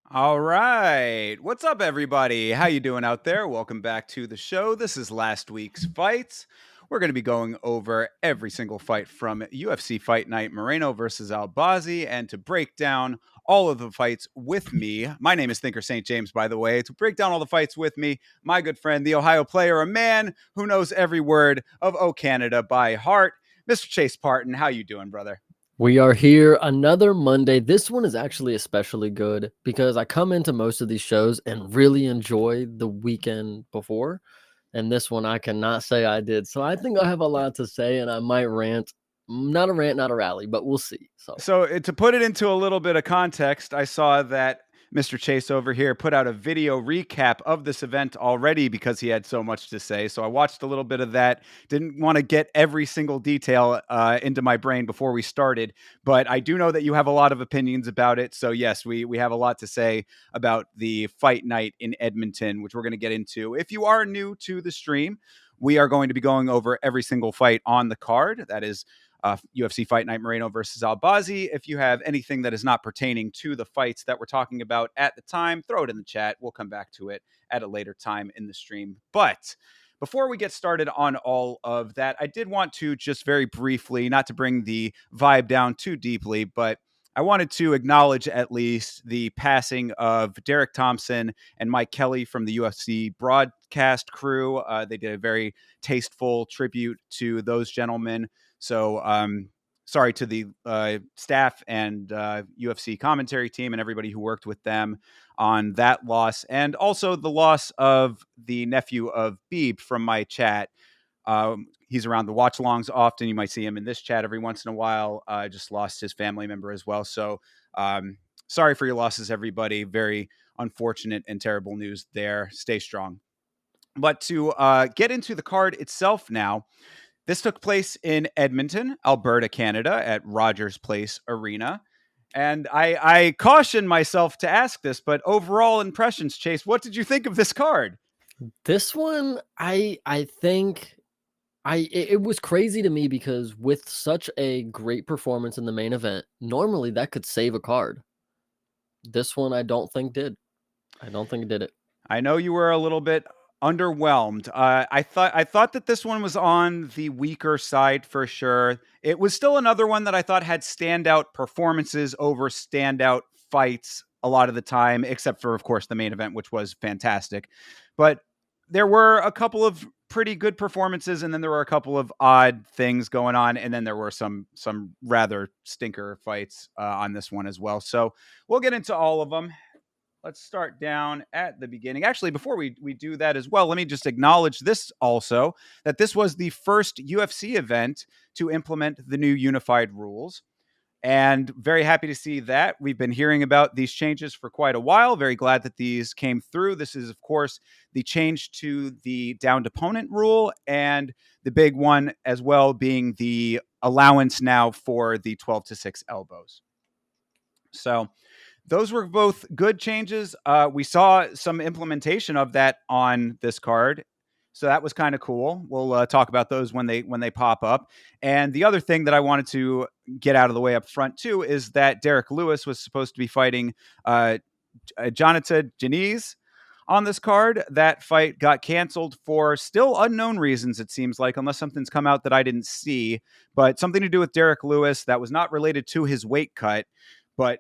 All right. What's up, everybody? How you doing out there? Welcome back to the show. This is last week's fights. We're going to be going over every single fight from UFC Fight Night Moreno versus Albazi. And to break down all of the fights with me, my name is Thinker St. James, by the way. To break down all the fights with me, my good friend, the Ohio player, a man who knows every word of O Canada by heart, Mr. Chase Parton. How you doing, brother? We are here another Monday. This one is actually especially good because I come into most of these shows and really enjoy the weekend before. And this one I cannot say I did. So I think I have a lot to say and I might rant. Not a rant, not a rally, but we'll see. So So to put it into a little bit of context, I saw that Mr. Chase over here put out a video recap of this event already because he had so much to say. So I watched a little bit of that. Didn't want to get every single detail into my brain before we started, but I do know that you have a lot of opinions about it. So yes, we have a lot to say about the fight night in Edmonton, which we're going to get into. If you are new to the stream, we are going to be going over every single fight on the card. That is UFC Fight Night Moreno versus Albazi. If you have anything that is not pertaining to the fights that we're talking about at the time, throw it in the chat. We'll come back to it at a later time in the stream. But before we get started on all of that, I did want to just very briefly, not to bring the vibe down too deeply, but I wanted to acknowledge at least the passing of Derek Thompson and Mike Kelly from the UFC broadcast crew. They did a very tasteful tribute to those gentlemen. So, sorry to the staff and UFC commentary team and everybody who worked with them on that loss, and also the loss of the nephew of Beeb from my chat. He's around the watch alongs often. You might see him in this chat every once in a while. Just lost his family member as well. So, sorry for your losses, everybody. Very unfortunate and terrible news there. Stay strong. But to get into the card itself now, this took place in Edmonton, Alberta, Canada, at Rogers Place Arena. And I caution myself to ask this, but overall impressions, Chase, what did you think of this card? this one, I think it was crazy to me because with such a great performance in the main event, normally that could save a card. This one I don't think did. I don't think it did it. I know you were a little bit underwhelmed. I thought that this one was on the weaker side for sure. It was still another one that I thought had standout performances over standout fights a lot of the time, except for, of course, the main event, which was fantastic. But there were a couple of pretty good performances, and then there were a couple of odd things going on, and then there were some rather stinker fights on this one as well. So we'll get into all of them. Let's start down at the beginning. Actually, before we do that as well, let me just acknowledge this also, that this was the first UFC event to implement the new unified rules. And very happy to see that. We've been hearing about these changes for quite a while. Very glad that these came through. This is, of course, the change to the downed opponent rule, and the big one as well being the allowance now for the 12-6 elbows. So those were both good changes. We saw some implementation of that on this card, so that was kind of cool. We'll talk about those when they pop up. And the other thing that I wanted to get out of the way up front too is that Derek Lewis was supposed to be fighting Jonathan Janice on this card. That fight got canceled for still unknown reasons, it seems like, unless something's come out that I didn't see. But something to do with Derek Lewis that was not related to his weight cut, but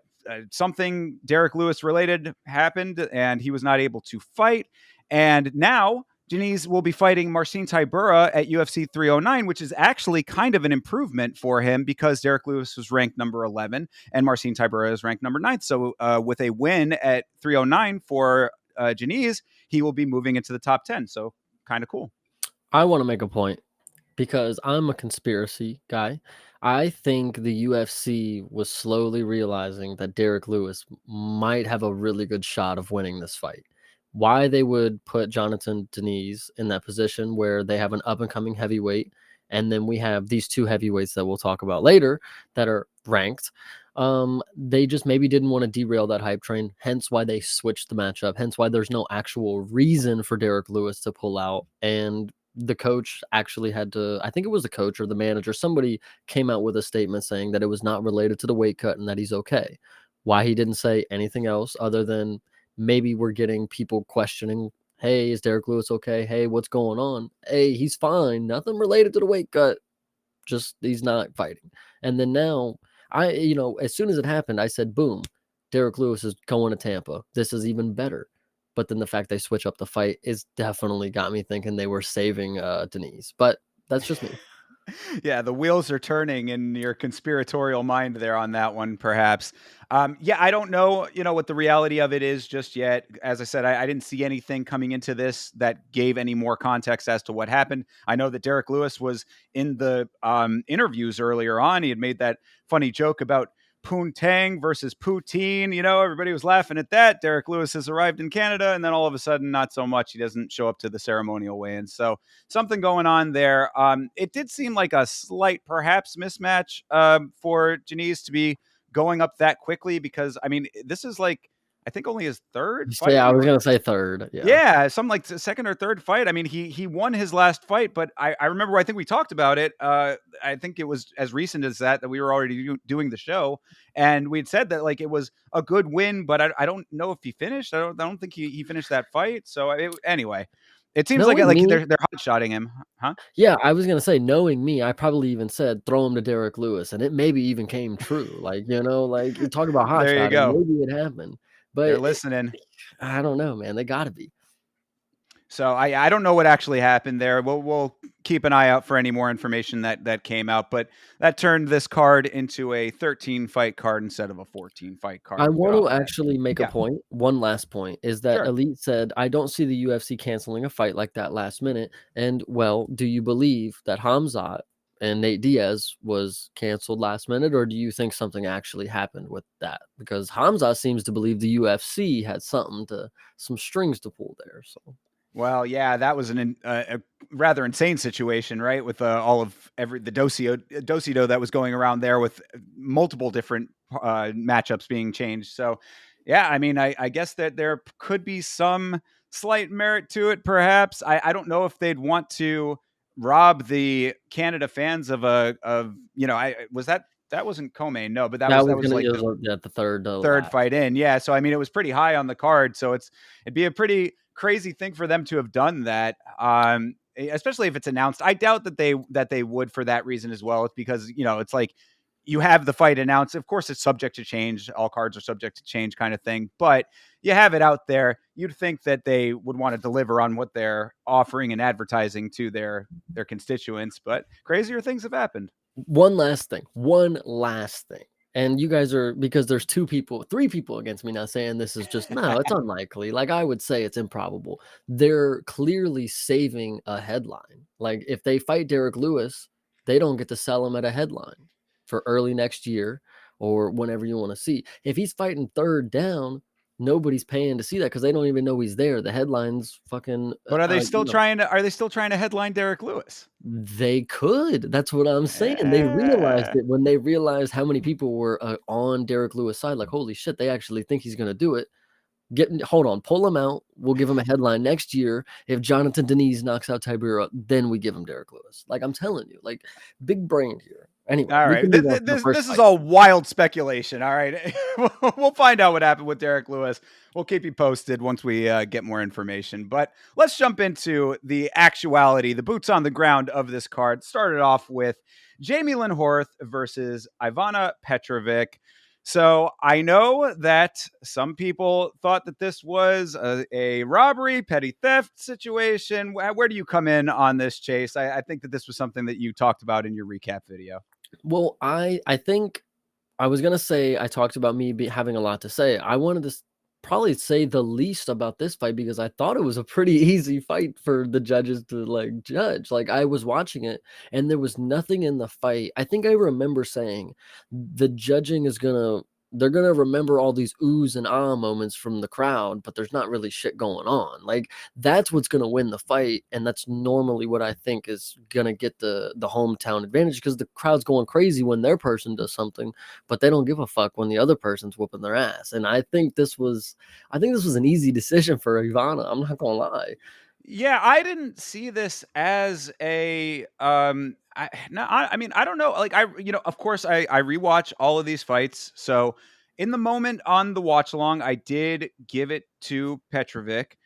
something Derek Lewis related happened, and he was not able to fight. And now Janice will be fighting Marcin Tybura at UFC 309, which is actually kind of an improvement for him because Derek Lewis was ranked number 11 and Marcin Tybura is ranked number 9. So with a win at 309 for Janice, he will be moving into the top 10. So kind of cool. I want to make a point because I'm a conspiracy guy. I think the UFC was slowly realizing that Derek Lewis might have a really good shot of winning this fight. Why they would put Jonathan Deniz in that position where they have an up and coming heavyweight, and then we have these two heavyweights that we'll talk about later that are ranked. They just maybe didn't want to derail that hype train, hence why they switched the matchup, hence why there's no actual reason for Derek Lewis to pull out. And the coach actually had to, I think it was the coach or the manager, somebody came out with a statement saying that it was not related to the weight cut and that he's okay. why he didn't say anything else other than maybe we're getting people questioning, hey, is Derek Lewis okay? Hey, what's going on? Hey, he's fine. Nothing related to the weight cut. Just he's not fighting. And then now, as soon as it happened, I said, boom, Derek Lewis is going to Tampa. This is even better. But then the fact they switch up the fight is definitely got me thinking they were saving Denise. But that's just me. Yeah, the wheels are turning in your conspiratorial mind there on that one, perhaps. Yeah, I don't know, what the reality of it is just yet. As I said, I didn't see anything coming into this that gave any more context as to what happened. I know that Derek Lewis was in the interviews earlier on. He had made that funny joke about Poontang versus Poutine. Everybody was laughing at that. Derek Lewis has arrived in Canada, and then all of a sudden, not so much. He doesn't show up to the ceremonial weigh-in. So something going on there. It did seem like a slight, perhaps, mismatch for Janice to be going up that quickly because, I mean, this is like, I think only his third Yeah, I fight was or gonna say third. Yeah. yeah, some like second or third fight. I mean, he won his last fight, but I remember, I think we talked about it. I think it was as recent as that we were already doing the show, and we'd said that like it was a good win, but I don't know if he finished. I don't think he finished that fight. So anyway, it seems like Knowing me, they're hot shotting him, huh? yeah, I was gonna say, knowing me, I probably even said throw him to Derek Lewis, and it maybe even came true. Like, like you talk about hot There you shotting, go. maybe it happened. They're But listening. I don't know, man. They gotta be. So I don't know what actually happened there. We'll keep an eye out for any more information that came out, but that turned this card into a 13 fight card instead of a 14 fight I card. want to actually make a Yeah, point. One last point is that sure. Elite said, I don't see the UFC canceling a fight like that last minute. And well, do you believe that Hamzat and Nate Diaz was canceled last minute, or do you think something actually happened with that? Because Hamzat seems to believe the UFC had some strings to pull there. So Well, yeah, that was a rather insane situation, right? With all of the dosido that was going around there with multiple different matchups being changed. So, yeah, I mean, I guess that there could be some slight merit to it, perhaps. I don't know if they'd want to rob the Canada fans I was that wasn't co-main, no, but that was like it the was yeah, the third to third last. fight in. Yeah, so I mean, it was pretty high on the card, so it'd be a pretty crazy thing for them to have done that. Especially if it's announced. I doubt that they would for that reason as well. It's because it's like you have the fight announced. Of course, it's subject to change. All cards are subject to change, kind of thing. But you have it out there. You'd think that they would want to deliver on what they're offering and advertising to their constituents. But crazier things have happened. One last thing. And you guys are, because there's three people against me now saying this is just no, it's unlikely. Like I would say it's improbable. They're clearly saving a headline. Like if they fight Derek Lewis, they don't get to sell him at a headline for early next year or whenever you want to see. If he's fighting third down, nobody's paying to see that because they don't even know he's there. The headline's fucking But are they still trying to headline Derek Lewis? they could. That's what I'm saying. They realized Eh. it when they realized how many people were on Derek Lewis' side. Like, holy shit, they actually think he's going to do it. Hold on, pull him out. We'll give him a headline next year. If Jonathan Denise knocks out Tibera, then we give him Derek Lewis. Like I'm telling you, like big brain here. Anyway, All we right. can move on to the first This is fight. all wild speculation. All right. We'll find out what happened with Derek Lewis. We'll keep you posted once we get more information. But let's jump into the actuality, the boots on the ground of this card. Started off with Jamie Lynn Horth versus Ivana Petrovic. So I know that some people thought that this was a robbery, petty theft situation. Where do you come in on this, Chase? I think that this was something that you talked about in your recap video. Well, I think I was gonna say I talked about me having a lot to say. I wanted to probably say the least about this fight because I thought it was a pretty easy fight for the judges to like judge. Like I was watching it and there was nothing in the fight. I think I remember saying the judging is gonna they're gonna remember all these oohs and ah moments from the crowd, but there's not really shit going on. Like that's what's gonna win the fight, and that's normally what I think is gonna get the hometown advantage because the crowd's going crazy when their person does something but they don't give a fuck when the other person's whooping their ass. And I think this was an easy decision for Ivana. I'm not gonna lie. Yeah, I didn't see this as a I no, I mean, I don't know. Like of course I rewatch all of these fights. So in the moment on the watch along, I did give it to Petrovic.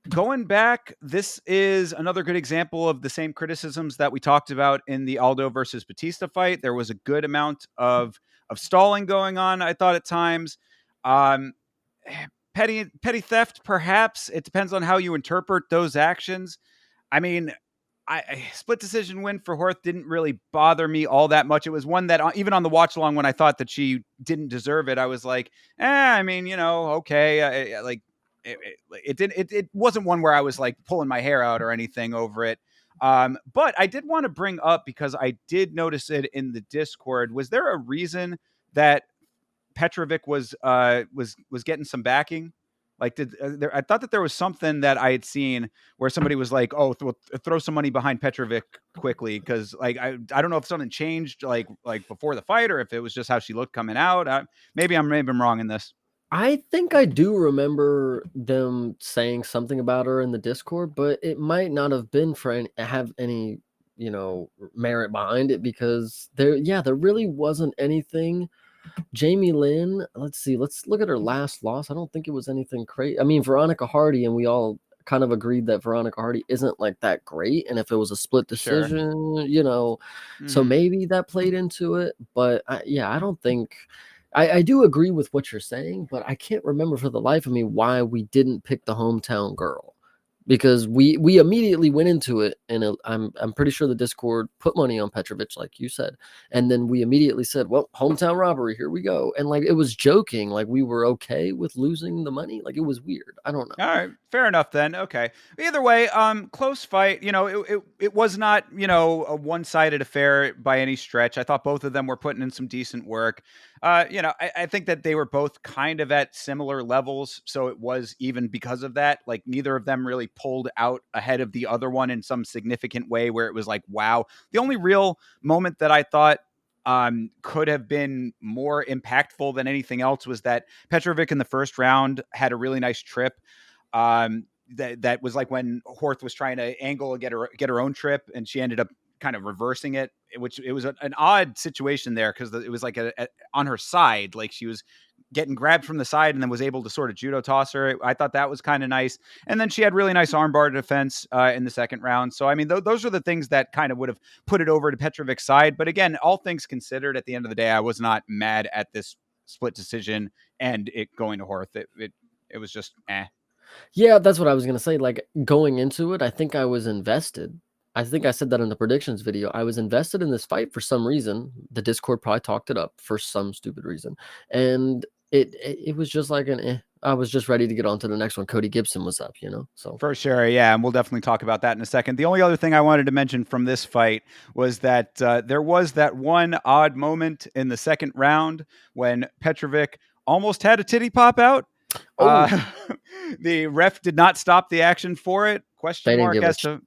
Going back, this is another good example of the same criticisms that we talked about in the Aldo versus Batista fight. There was a good amount of stalling going on, I thought, at times. Um, petty theft, perhaps. It depends on how you interpret those actions. I mean, split decision win for Horth didn't really bother me all that much. It was one that even on the watch along when I thought that she didn't deserve it, I was like, I mean, okay, like it didn't. It wasn't one where I was like pulling my hair out or anything over it. But I did want to bring up because I did notice it in the Discord. Was there a reason that Petrovic was getting some backing? Like, I thought that there was something that I had seen where somebody was like, "Oh, throw some money behind Petrovic quickly," because like I don't know if something changed like before the fight or if it was just how she looked coming out. Maybe I'm wrong in this. I think I do remember them saying something about her in the Discord, but it might not have been for have any, merit behind it because there really wasn't anything. Jamie Lynn, let's see, let's look at her last loss. I don't think it was anything crazy. I mean, Veronica Hardy, and we all kind of agreed that Veronica Hardy isn't like that great. And if it was a split Sure. decision, so Hmm. maybe that played into it. But yeah, I don't think I do agree with what you're saying, but I can't remember for the life of me why we didn't pick the hometown girl because we immediately went into it, and I'm pretty sure the Discord put money on Petrovic, like you said, and then we immediately said, "Well, hometown robbery, here we go," and like it was joking, like we were okay with losing the money, like it was weird. I don't know. All right, fair enough then. Okay. Either way, close fight. It was not a one sided affair by any stretch. I thought both of them were putting in some decent work. I think that they were both kind of at similar levels, so it was even because of that. Like neither of them really pulled out ahead of the other one in some significant way where it was like, wow. The only real moment that I thought could have been more impactful than anything else was that Petrovic in the first round had a really nice trip that was like when Horth was trying to angle and get her own trip, and she ended up kind of reversing it, which it was an odd situation there because it was like on her side, like she was getting grabbed from the side and then was able to sort of judo toss her. I thought that was kind of nice, and then she had really nice armbar defense in the second round. So I mean, those are the things that kind of would have put it over to Petrovic's side. But again, all things considered, at the end of the day, I was not mad at this split decision and it going to Horth. It was just eh. Yeah, that's what I was gonna say. Like going into it, I think I was invested. I think I said that in the predictions video. I was invested in this fight for some reason. The Discord probably talked it up for some stupid reason, and it was just like I was just ready to get on to the next one. Cody Gibson was up, So For sure, yeah, and we'll definitely talk about that in a second. The only other thing I wanted to mention from this fight was that there was that one odd moment in the second round when Petrovic almost had a titty pop out. oh, Uh, the ref did not stop the action for it. they Question didn't mark give a as to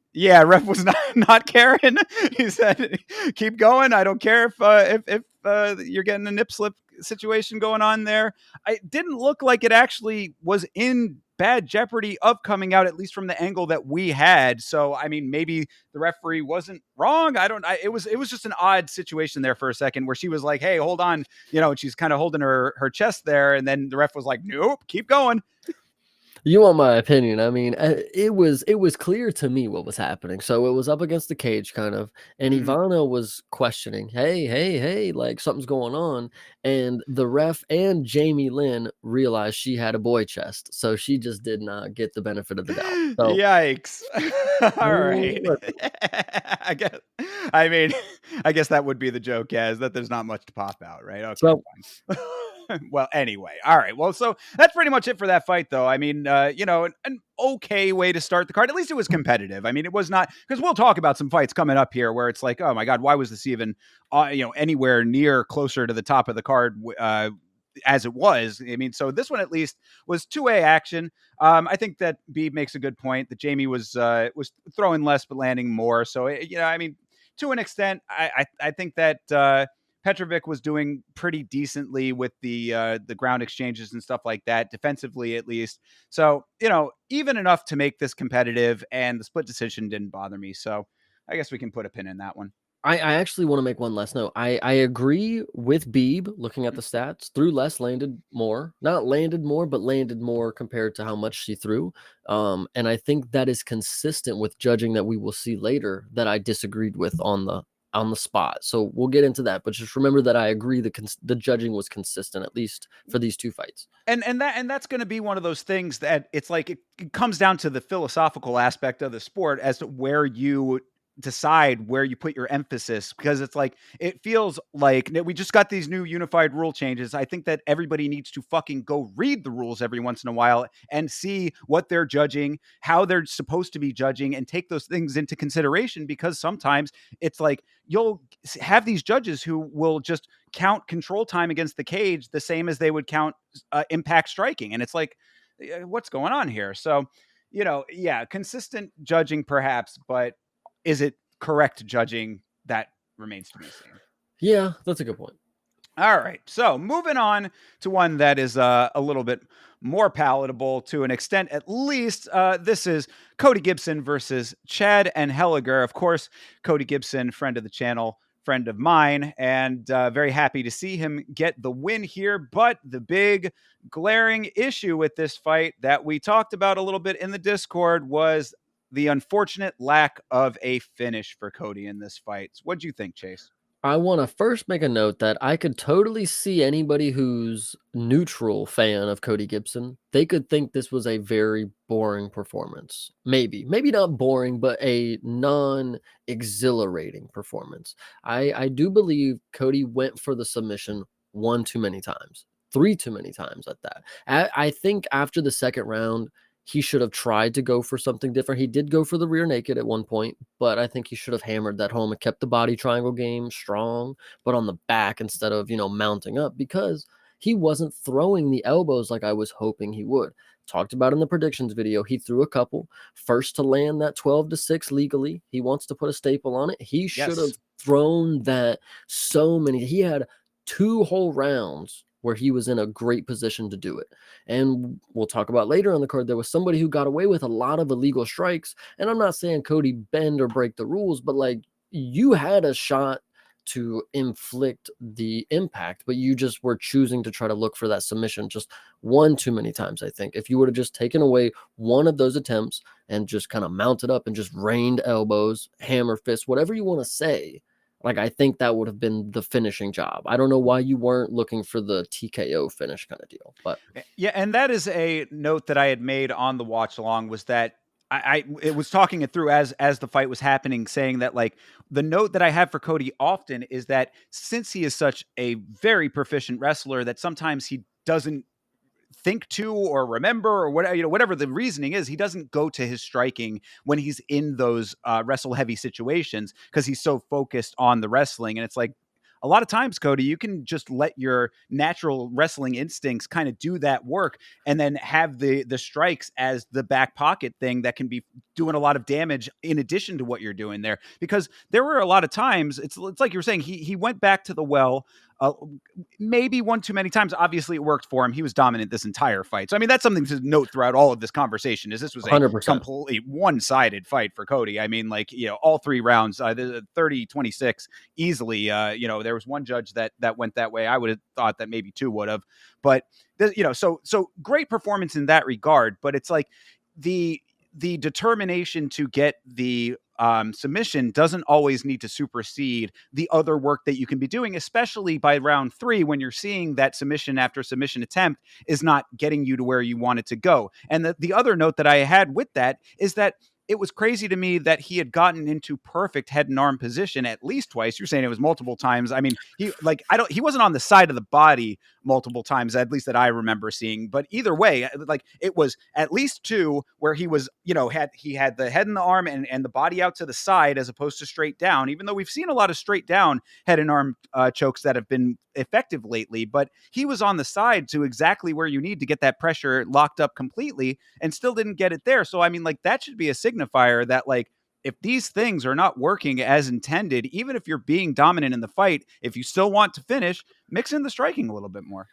ref was not caring. He said, "Keep going. I don't care if you're getting a nip slip situation going on there." It didn't look like it actually was in bad jeopardy of coming out, at least from the angle that we had. So, I mean, maybe the referee wasn't wrong. I don't. It was just an odd situation there for a second where she was like, "Hey, hold on," and she's kind of holding her chest there, and then the ref was like, "Nope, keep going." You want my opinion? I mean, it was clear to me what was happening. So it was up against the cage, kind of, and Mhm. Ivana was questioning, "Hey, hey, hey, like something's going on." And the ref and Jamie Lynn realized she had a boy chest, so she just did not get the benefit of the doubt. So, Yikes. All right. mm, I guess I mean, I guess that would be the joke, yeah, is that there's not much to pop out, right? Okay, so fine. Well, anyway, all right. Well, so that's pretty much it for that fight, though. I mean, an okay way to start the card. At least it was competitive. I mean, it was not because we'll talk about some fights coming up here where it's like, oh my god, why was this even, anywhere near closer to the top of the card as it was? I mean, so this one at least was two-way action. I think that B makes a good point that Jamie was throwing less but landing more. So I mean, to an extent, I think that Petrovic was doing pretty decently with the ground exchanges and stuff like that, defensively at least. So even enough to make this competitive, and the split decision didn't bother me. So I guess we can put a pin in that one. I actually want to make one last note. I agree with Beeb looking at the stats. Threw less, landed more. Not landed more, but landed more compared to how much she threw. And I think that is consistent with judging that we will see later that I disagreed with on the spot. So we'll get into that. But just remember that I agree the judging was consistent, at least for these two fights. And that's going to be one of those things that it's like it comes down to the philosophical aspect of the sport as to where you decide where you put your emphasis, because it's like it feels like we just got these new unified rule changes. I think that everybody needs to fucking go read the rules every once in a while and see what they're judging, how they're supposed to be judging, and take those things into consideration, because sometimes it's like you'll have these judges who will just count control time against the cage the same as they would count impact striking. And it's like, what's going on here? So, yeah, consistent judging perhaps, but is it correct judging? That remains to be seen. Yeah, that's a good point. All right. So moving on to one that is a little bit more palatable to an extent, at least. This is Cody Gibson versus Chad and Helliger. Of course, Cody Gibson, friend of the channel, friend of mine, and very happy to see him get the win here. But the big glaring issue with this fight that we talked about a little bit in the Discord was the unfortunate lack of a finish for Cody in this fight. So what'd you think, Chase? I want to first make a note that I could totally see anybody who's neutral fan of Cody Gibson. They could think this was a very boring performance. Maybe not boring, but a non-exhilarating performance. I do believe Cody went for the submission one too many times, three too many times at that. I think after the second round, he should have tried to go for something different. He did go for the rear naked at one point, but I think he should have hammered that home and kept the body triangle game strong, but on the back instead of, mounting up, because he wasn't throwing the elbows like I was hoping he would. Talked about in the predictions video, he threw a couple. First to land that 12-6 legally. He wants to put a staple on it. He should have Yes. thrown that so many. He had 2 whole rounds where he was in a great position to do it. And we'll talk about later on the card, there was somebody who got away with a lot of illegal strikes. And I'm not saying Cody bend or break the rules, but like you had a shot to inflict the impact, but you just were choosing to try to look for that submission just one too many times. I think if you would have just taken away one of those attempts and just kind of mounted up and just rained elbows, hammer fists, whatever you want to say, like, I think that would have been the finishing job. I don't know why you weren't looking for the TKO finish kind of deal, but Yeah, and that is a note that I had made on the watch along, was that I it was talking it through as the fight was happening, saying that like the note that I have for Cody often is that since he is such a very proficient wrestler, that sometimes he doesn't think to or remember or whatever, whatever the reasoning is, he doesn't go to his striking when he's in those wrestle heavy situations, because he's so focused on the wrestling. And it's like, a lot of times, Cody, you can just let your natural wrestling instincts kind of do that work, and then have the strikes as the back pocket thing that can be doing a lot of damage in addition to what you're doing there. Because there were a lot of times, it's like you were saying, he went back to the well, uh, maybe one too many times. Obviously, it worked for him. He was dominant this entire fight. So, I mean, that's something to note throughout all of this conversation, is this was a 100%. completely one-sided fight for Cody. I mean, like, all 3 rounds, 30-26, easily. There was one judge that went that way. I would have thought that maybe two would have. But, so great performance in that regard. But it's like the determination to get the submission doesn't always need to supersede the other work that you can be doing, especially by round 3, when you're seeing that submission after submission attempt is not getting you to where you want it to go. And the other note that I had with that is that it was crazy to me that he had gotten into perfect head and arm position at least twice. You're saying it was multiple times. I mean, he wasn't on the side of the body multiple times, at least that I remember seeing. But either way, like, it was at least 2 where he was, had the head and the arm and the body out to the side as opposed to straight down, even though we've seen a lot of straight down head and arm chokes that have been effective lately. But he was on the side to exactly where you need to get that pressure locked up completely, and still didn't get it there. So, I mean, like, that should be a signifier that, like, if these things are not working as intended, even if you're being dominant in the fight, if you still want to finish, mix in the striking a little bit more.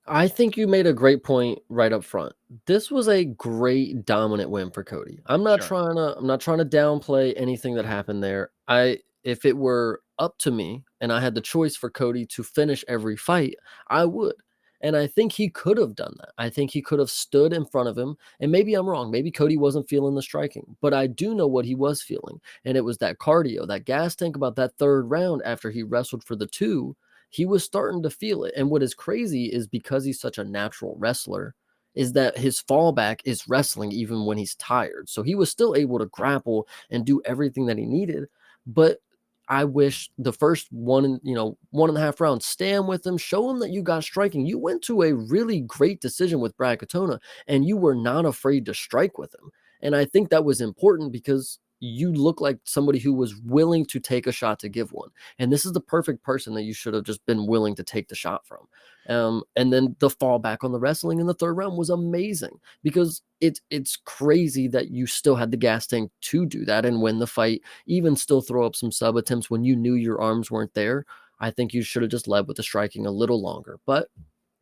I think you made a great point right up front. This was a great dominant win for Cody. I'm not Sure. trying to downplay anything that happened there. If it were up to me and I had the choice for Cody to finish every fight, I would. And I think he could have done that. I think he could have stood in front of him. And maybe I'm wrong. Maybe Cody wasn't feeling the striking, but I do know what he was feeling. And it was that cardio, that gas tank about that third round after he wrestled for the two. He was starting to feel it. And what is crazy is because he's such a natural wrestler, is that his fallback is wrestling even when he's tired. So he was still able to grapple and do everything that he needed. But I wish the first one, 1.5 rounds, stand with him, show him that you got striking. You went to a really great decision with Brad Katona, and you were not afraid to strike with him. And I think that was important because you look like somebody who was willing to take a shot to give one. And this is the perfect person that you should have just been willing to take the shot from. And then the fallback on the wrestling in the third round was amazing because it's crazy that you still had the gas tank to do that and win the fight, even still throw up some sub attempts when you knew your arms weren't there. I think you should have just led with the striking a little longer, but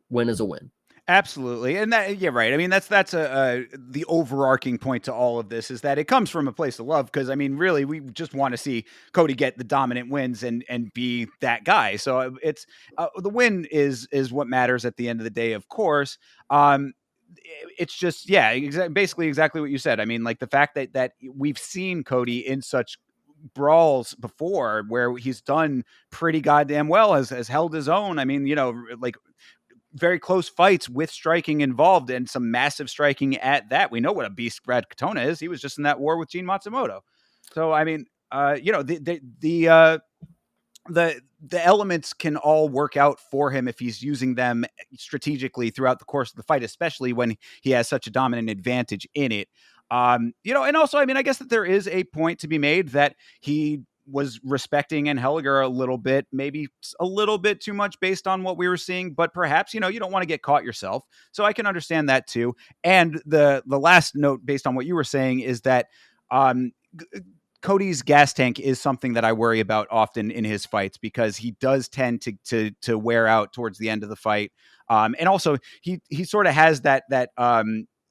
win is a win. Absolutely, and that yeah, right. I mean, that's a the overarching point to all of this is that it comes from a place of love because I mean, really, we just want to see Cody get the dominant wins and be that guy. So it's the win is what matters at the end of the day, of course. It's just yeah, basically exactly what you said. I mean, like the fact that we've seen Cody in such brawls before where he's done pretty goddamn well, has held his own. I mean, like very close fights with striking involved and some massive striking at that. We know what a beast Brad Katona is. He was just in that war with Gene Matsumoto. So I mean, the elements can all work out for him if he's using them strategically throughout the course of the fight, especially when he has such a dominant advantage in it. And also, I mean, I guess that there is a point to be made that he was respecting Anheliger a little bit, maybe a little bit too much based on what we were seeing, but perhaps, you don't want to get caught yourself. So I can understand that too. And the last note based on what you were saying is that um, Cody's gas tank is something that I worry about often in his fights because he does tend to wear out towards the end of the fight, and also he sort of has that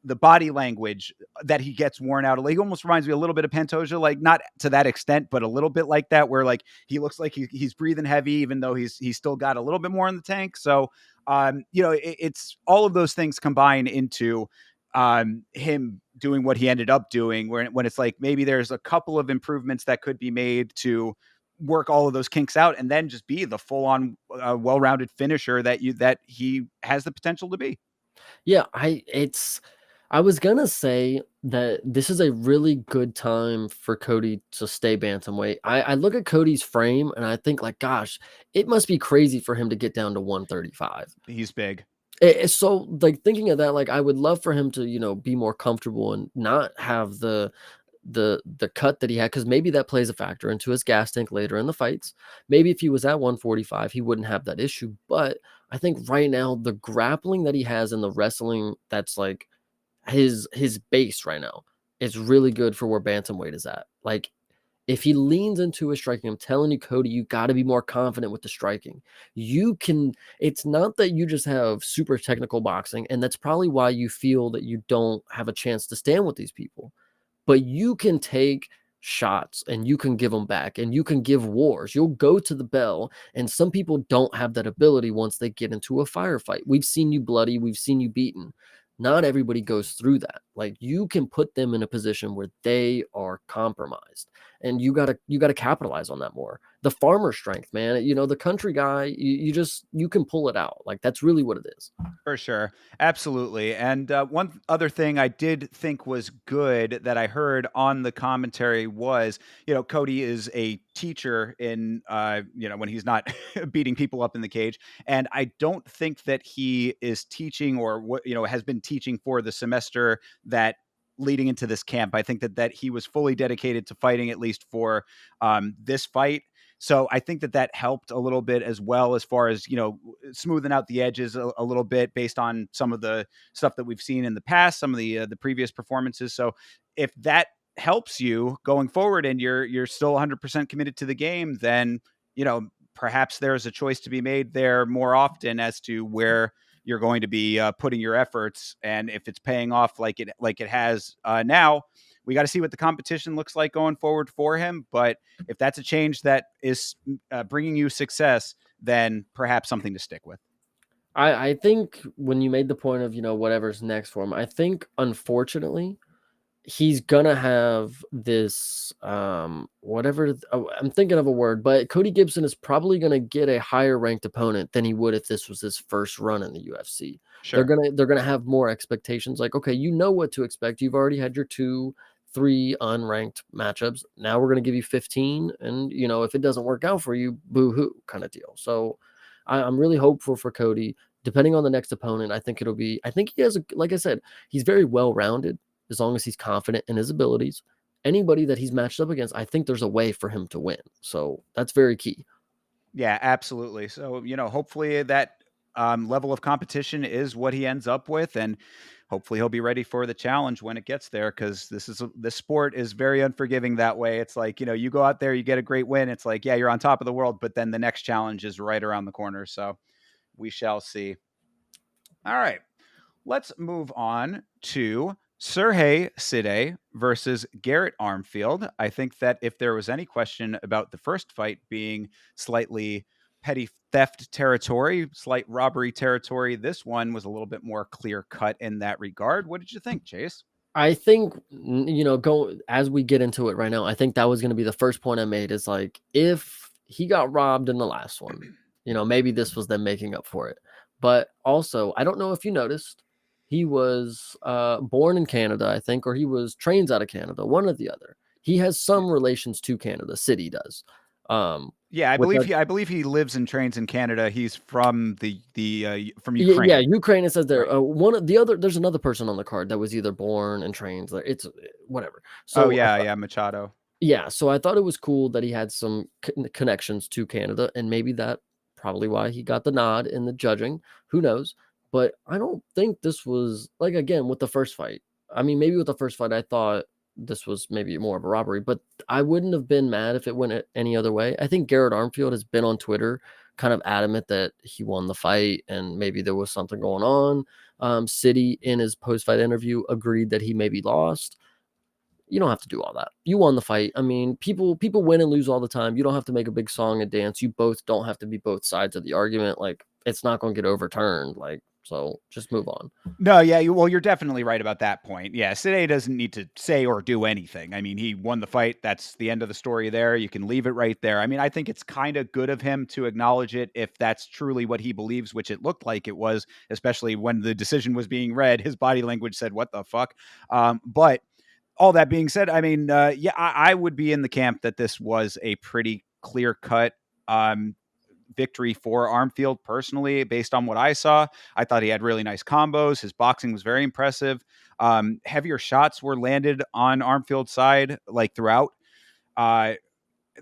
the body language that he gets worn out. He almost reminds me a little bit of Pantoja, like not to that extent, but a little bit like that, where like he looks like he's breathing heavy, even though he's still got a little bit more in the tank. So, it's all of those things combine into him doing what he ended up doing, when it's like maybe there's a couple of improvements that could be made to work all of those kinks out and then just be the full on well-rounded finisher that he has the potential to be. Yeah, I was gonna say that this is a really good time for Cody to stay bantamweight. I look at Cody's frame and I think like, gosh, it must be crazy for him to get down to 135. He's big. So like thinking of that, like I would love for him to, be more comfortable and not have the cut that he had, because maybe that plays a factor into his gas tank later in the fights. Maybe if he was at 145, he wouldn't have that issue. But I think right now the grappling that he has in the wrestling, that's like his base right now, is really good for where bantamweight is at. Like if he leans into his striking, I'm telling you, Cody, you got to be more confident with the striking. You can, it's not that you just have super technical boxing, and that's probably why you feel that you don't have a chance to stand with these people, but you can take shots and you can give them back and you can give wars. You'll go to the bell, and some people don't have that ability once they get into a firefight. We've seen you bloody, we've seen you beaten. Not everybody goes through that. Like you can put them in a position where they are compromised, and you gotta capitalize on that more. The farmer strength, man. The country guy, you can pull it out. Like that's really what it is. For sure. Absolutely. And one other thing I did think was good that I heard on the commentary was, Cody is a teacher when he's not beating people up in the cage. And I don't think that he is teaching or what, has been teaching for the semester that leading into this camp. I think that he was fully dedicated to fighting, at least for this fight. So I think that helped a little bit as well, as far as, smoothing out the edges a little bit based on some of the stuff that we've seen in the past, some of the previous performances. So if that helps you going forward and you're still 100% committed to the game, then, perhaps there's a choice to be made there more often as to where you're going to be putting your efforts. And if it's paying off like it has now, we got to see what the competition looks like going forward for him. But if that's a change that is bringing you success, then perhaps something to stick with. I think when you made the point of, whatever's next for him, I think unfortunately he's gonna have this I'm thinking of a word, but Cody Gibson is probably gonna get a higher ranked opponent than he would if this was his first run in the UFC. They're Sure. gonna have more expectations. Like, okay, you know what to expect. You've already had your 2, 3 unranked matchups. Now we're gonna give you 15, and if it doesn't work out for you, boo hoo, kind of deal. So I'm really hopeful for Cody. Depending on the next opponent, I think it'll be. I think he has like I said, he's very well rounded as long as he's confident in his abilities. Anybody that he's matched up against, I think there's a way for him to win. So that's very key. Yeah, absolutely. So, hopefully that level of competition is what he ends up with, and hopefully he'll be ready for the challenge when it gets there. Because this sport is very unforgiving that way. It's like, you go out there, you get a great win. It's like, yeah, you're on top of the world, but then the next challenge is right around the corner. So we shall see. All right. Let's move on to Sergey Side versus Garrett Armfield. I think that if there was any question about the first fight being slightly petty theft territory, slight robbery territory, this one was a little bit more clear cut in that regard. What did you think, Chase? I think go as we get into it right now. I think that was going to be the first point I made. Is like if he got robbed in the last one, maybe this was them making up for it. But also, I don't know if you noticed, he was born in Canada, I think, or he was trains out of Canada, one or the other. He has some relations to Canada. City does. Yeah, I With believe that, he lives and trains in Canada. He's from the from yeah, Ukraine. Ukraine. It says there. Right. One of the other. There's another person on the card that was either born and trains. It's whatever. Oh So yeah, yeah, Machado. yeah, so I thought it was cool that he had some connections to Canada, and maybe that probably why he got the nod in the judging. Who knows? But I don't think this was like again with the first fight. I mean, maybe with the first fight, I thought this was maybe more of a robbery, but I wouldn't have been mad if it went any other way. I think Garrett Armfield has been on Twitter kind of adamant that he won the fight and maybe there was something going on. City in his post fight interview agreed that he maybe lost. You don't have to do all that. You won the fight. I mean, people win and lose all the time. You don't have to make a big song and dance. You both don't have to be both sides of the argument. Like it's not going to get overturned. Like so, just move on. No, yeah, you're definitely right about that point. Yeah, Side doesn't need to say or do anything. I mean, he won the fight. That's the end of the story there. You can leave it right there. I mean, I think it's kind of good of him to acknowledge it if that's truly what he believes, which it looked like it was, especially when the decision was being read. His body language said, "What the fuck?" But all that being said, I mean, yeah, I would be in the camp that this was a pretty clear cut victory for Armfield personally, based on what I saw. I thought he had really nice combos. His boxing was very impressive. Heavier shots were landed on Armfield's side, like throughout. Uh,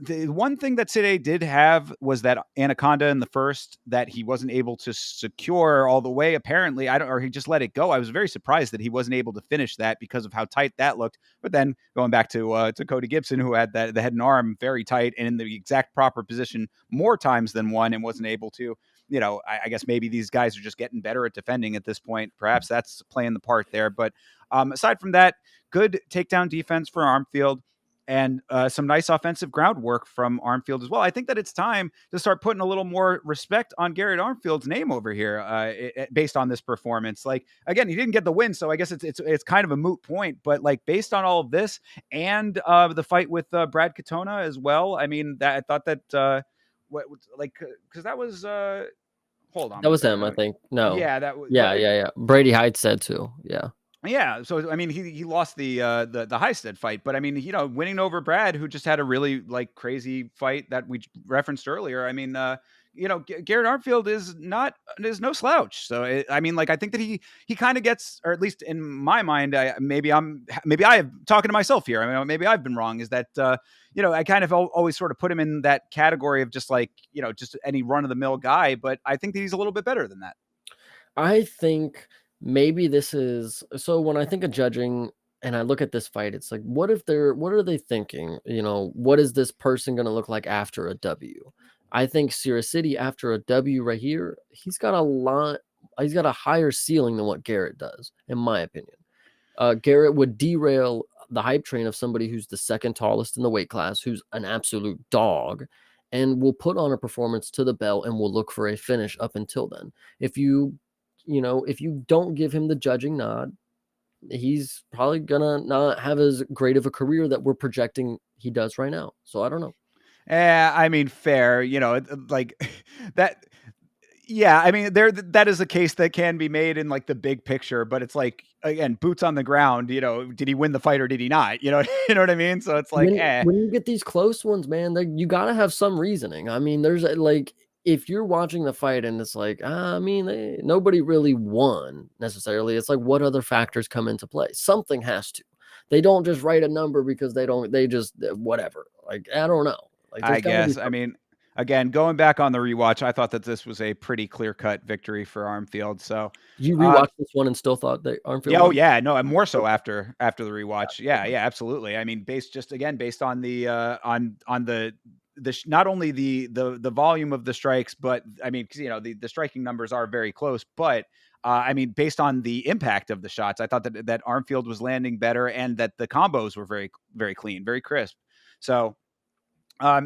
the one thing that Cide did have was that anaconda in the first that he wasn't able to secure all the way. Apparently, or he just let it go. I was very surprised that he wasn't able to finish that because of how tight that looked. But then going back to Cody Gibson, who had the head and arm very tight and in the exact proper position more times than one, and wasn't able to. I guess maybe these guys are just getting better at defending at this point. Perhaps that's playing the part there. But aside from that, good takedown defense for Armfield and some nice offensive groundwork from Armfield as well. I think that it's time to start putting a little more respect on Garrett Armfield's name over here, based on this performance. Like again, he didn't get the win, so I guess it's kind of a moot point. But like based on all of this and the fight with Brad Katona as well, I mean, that I thought that what like because that was hold on That one was second. him, I think. No, Yeah, that was, yeah, yeah, yeah. Brady Hyde said too. Yeah. yeah, so I mean, he lost the Heisted fight, but I mean, winning over Brad, who just had a really like crazy fight that we referenced earlier. I mean, Garrett Armfield is no slouch. So I mean, like I think that he kind of gets, or at least in my mind, maybe I am talking to myself here. I mean, maybe I've been wrong. Is that I kind of always sort of put him in that category of just like just any run of the mill guy, but I think that he's a little bit better than that. I think maybe this is so when I think of judging and I look at this fight, it's like, what are they thinking? What is this person going to look like after a W? I think Sierra City after a W right here, he's got a higher ceiling than what Garrett does, in my opinion. Garrett would derail the hype train of somebody who's the second tallest in the weight class, who's an absolute dog, and will put on a performance to the bell and will look for a finish up until then. If if you don't give him the judging nod, he's probably gonna not have as great of a career that we're projecting he does right now. So I don't know. I mean, fair. Like that. Yeah, I mean, that is a case that can be made in like the big picture, but it's like again, boots on the ground. Did he win the fight or did he not? You know what I mean. So it's like, When you get these close ones, man, you gotta have some reasoning. I mean, there's like if you're watching the fight and it's like, I mean, nobody really won necessarily. It's like what other factors come into play? Something has to. They don't just write a number because they don't. They just whatever. Like I don't know. Like I there's got to be guess. I something. mean, again, going back on the rewatch, I thought that this was a pretty clear cut victory for Armfield. So, You uh, rewatched this one and still thought that Armfield yeah, oh won? yeah, no, and more so Okay. after the rewatch. Yeah, Okay. yeah, absolutely. I mean, based on the on not only the volume of the strikes, but I mean, because the striking numbers are very close, but I mean, based on the impact of the shots, I thought that Armfield was landing better and that the combos were very clean, very crisp. So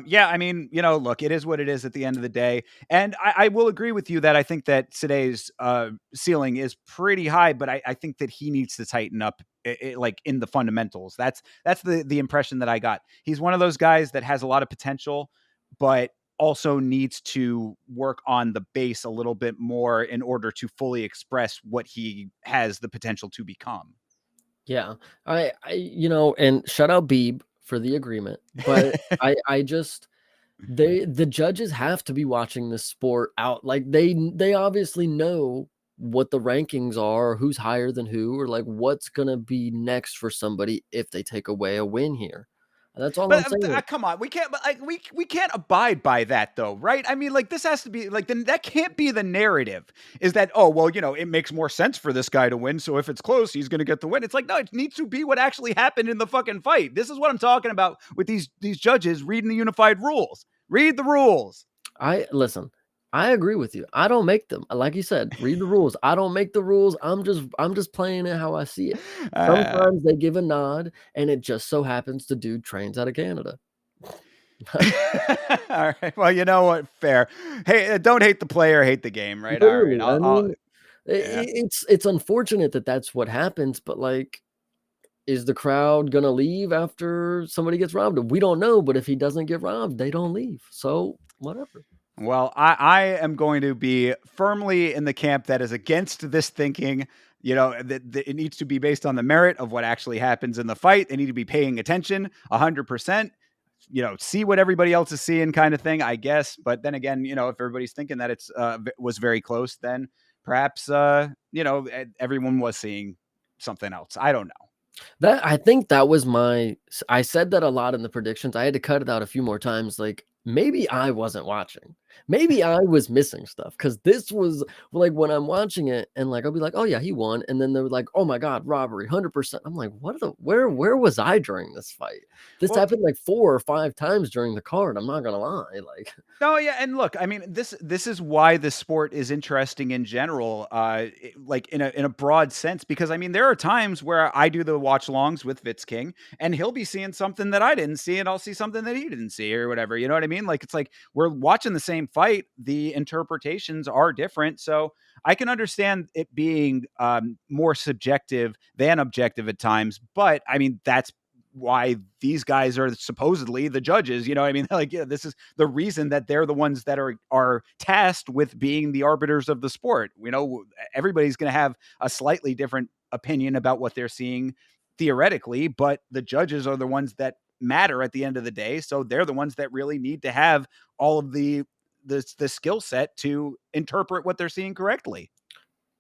yeah, I mean, look, it is what it is at the end of the day. And I will agree with you that I think that today's ceiling is pretty high, but I think that he needs to tighten up like in the fundamentals. That's the impression that I got. He's one of those guys that has a lot of potential, but also needs to work on the base a little bit more in order to fully express what he has the potential to become. Yeah. And shout out Beeb for the agreement, but I just the judges have to be watching this sport out. Like they obviously know what the rankings are, who's higher than who, or like what's gonna be next for somebody if they take away a win here. And that's all I'm But saying. come on, we can't. But like, we can't abide by that, though, right? I mean, like this has to be like that can't be the narrative. Is that oh well, it makes more sense for this guy to win. So if it's close, he's going to get the win. It's like no, it needs to be what actually happened in the fucking fight. This is what I'm talking about with these judges reading the unified rules. Read the rules. I listen. I agree with you. I don't make them. Like you said, read the rules. I don't make the rules. I'm just playing it how I see it. Uh, Sometimes they give a nod, and it just so happens the dude trains out of Canada. all right. Well, you know what? Fair. Hey, don't hate the player, hate the game, right? All right. Literally, I mean, Yeah. it's unfortunate that that's what happens, but like, is the crowd gonna leave after somebody gets robbed? We don't know, but if he doesn't get robbed, they don't leave. So whatever. Well, I am going to be firmly in the camp that is against this thinking. That it needs to be based on the merit of what actually happens in the fight. They need to be paying attention 100%. See what everybody else is seeing, kind of thing, I guess. But then again, if everybody's thinking that it's was very close, then perhaps everyone was seeing something else. I don't know. That I think that was I said that a lot in the predictions. I had to cut it out a few more times. Like maybe I wasn't watching. Maybe I was missing stuff because this was like when I'm watching it and like I'll be like, oh yeah, he won, and then they were like, oh my god, robbery, 100%. I'm like, where was I during this fight? This Well, happened like 4 or 5 times during the card. I'm not gonna lie, like no, yeah, and look, I mean, this is why the sport is interesting in general, like in a broad sense, because I mean, there are times where I do the watch longs with Fitz King, and he'll be seeing something that I didn't see, and I'll see something that he didn't see, or whatever. You know what I mean? Like it's like we're watching the same fight, the interpretations are different, so I can understand it being more subjective than objective at times. But I mean, that's why these guys are supposedly the judges. You know what I mean? Like, yeah, this is the reason that they're the ones that are tasked with being the arbiters of the sport. Everybody's going to have a slightly different opinion about what they're seeing theoretically, but the judges are the ones that matter at the end of the day. So they're the ones that really need to have all of the skill set to interpret what they're seeing correctly.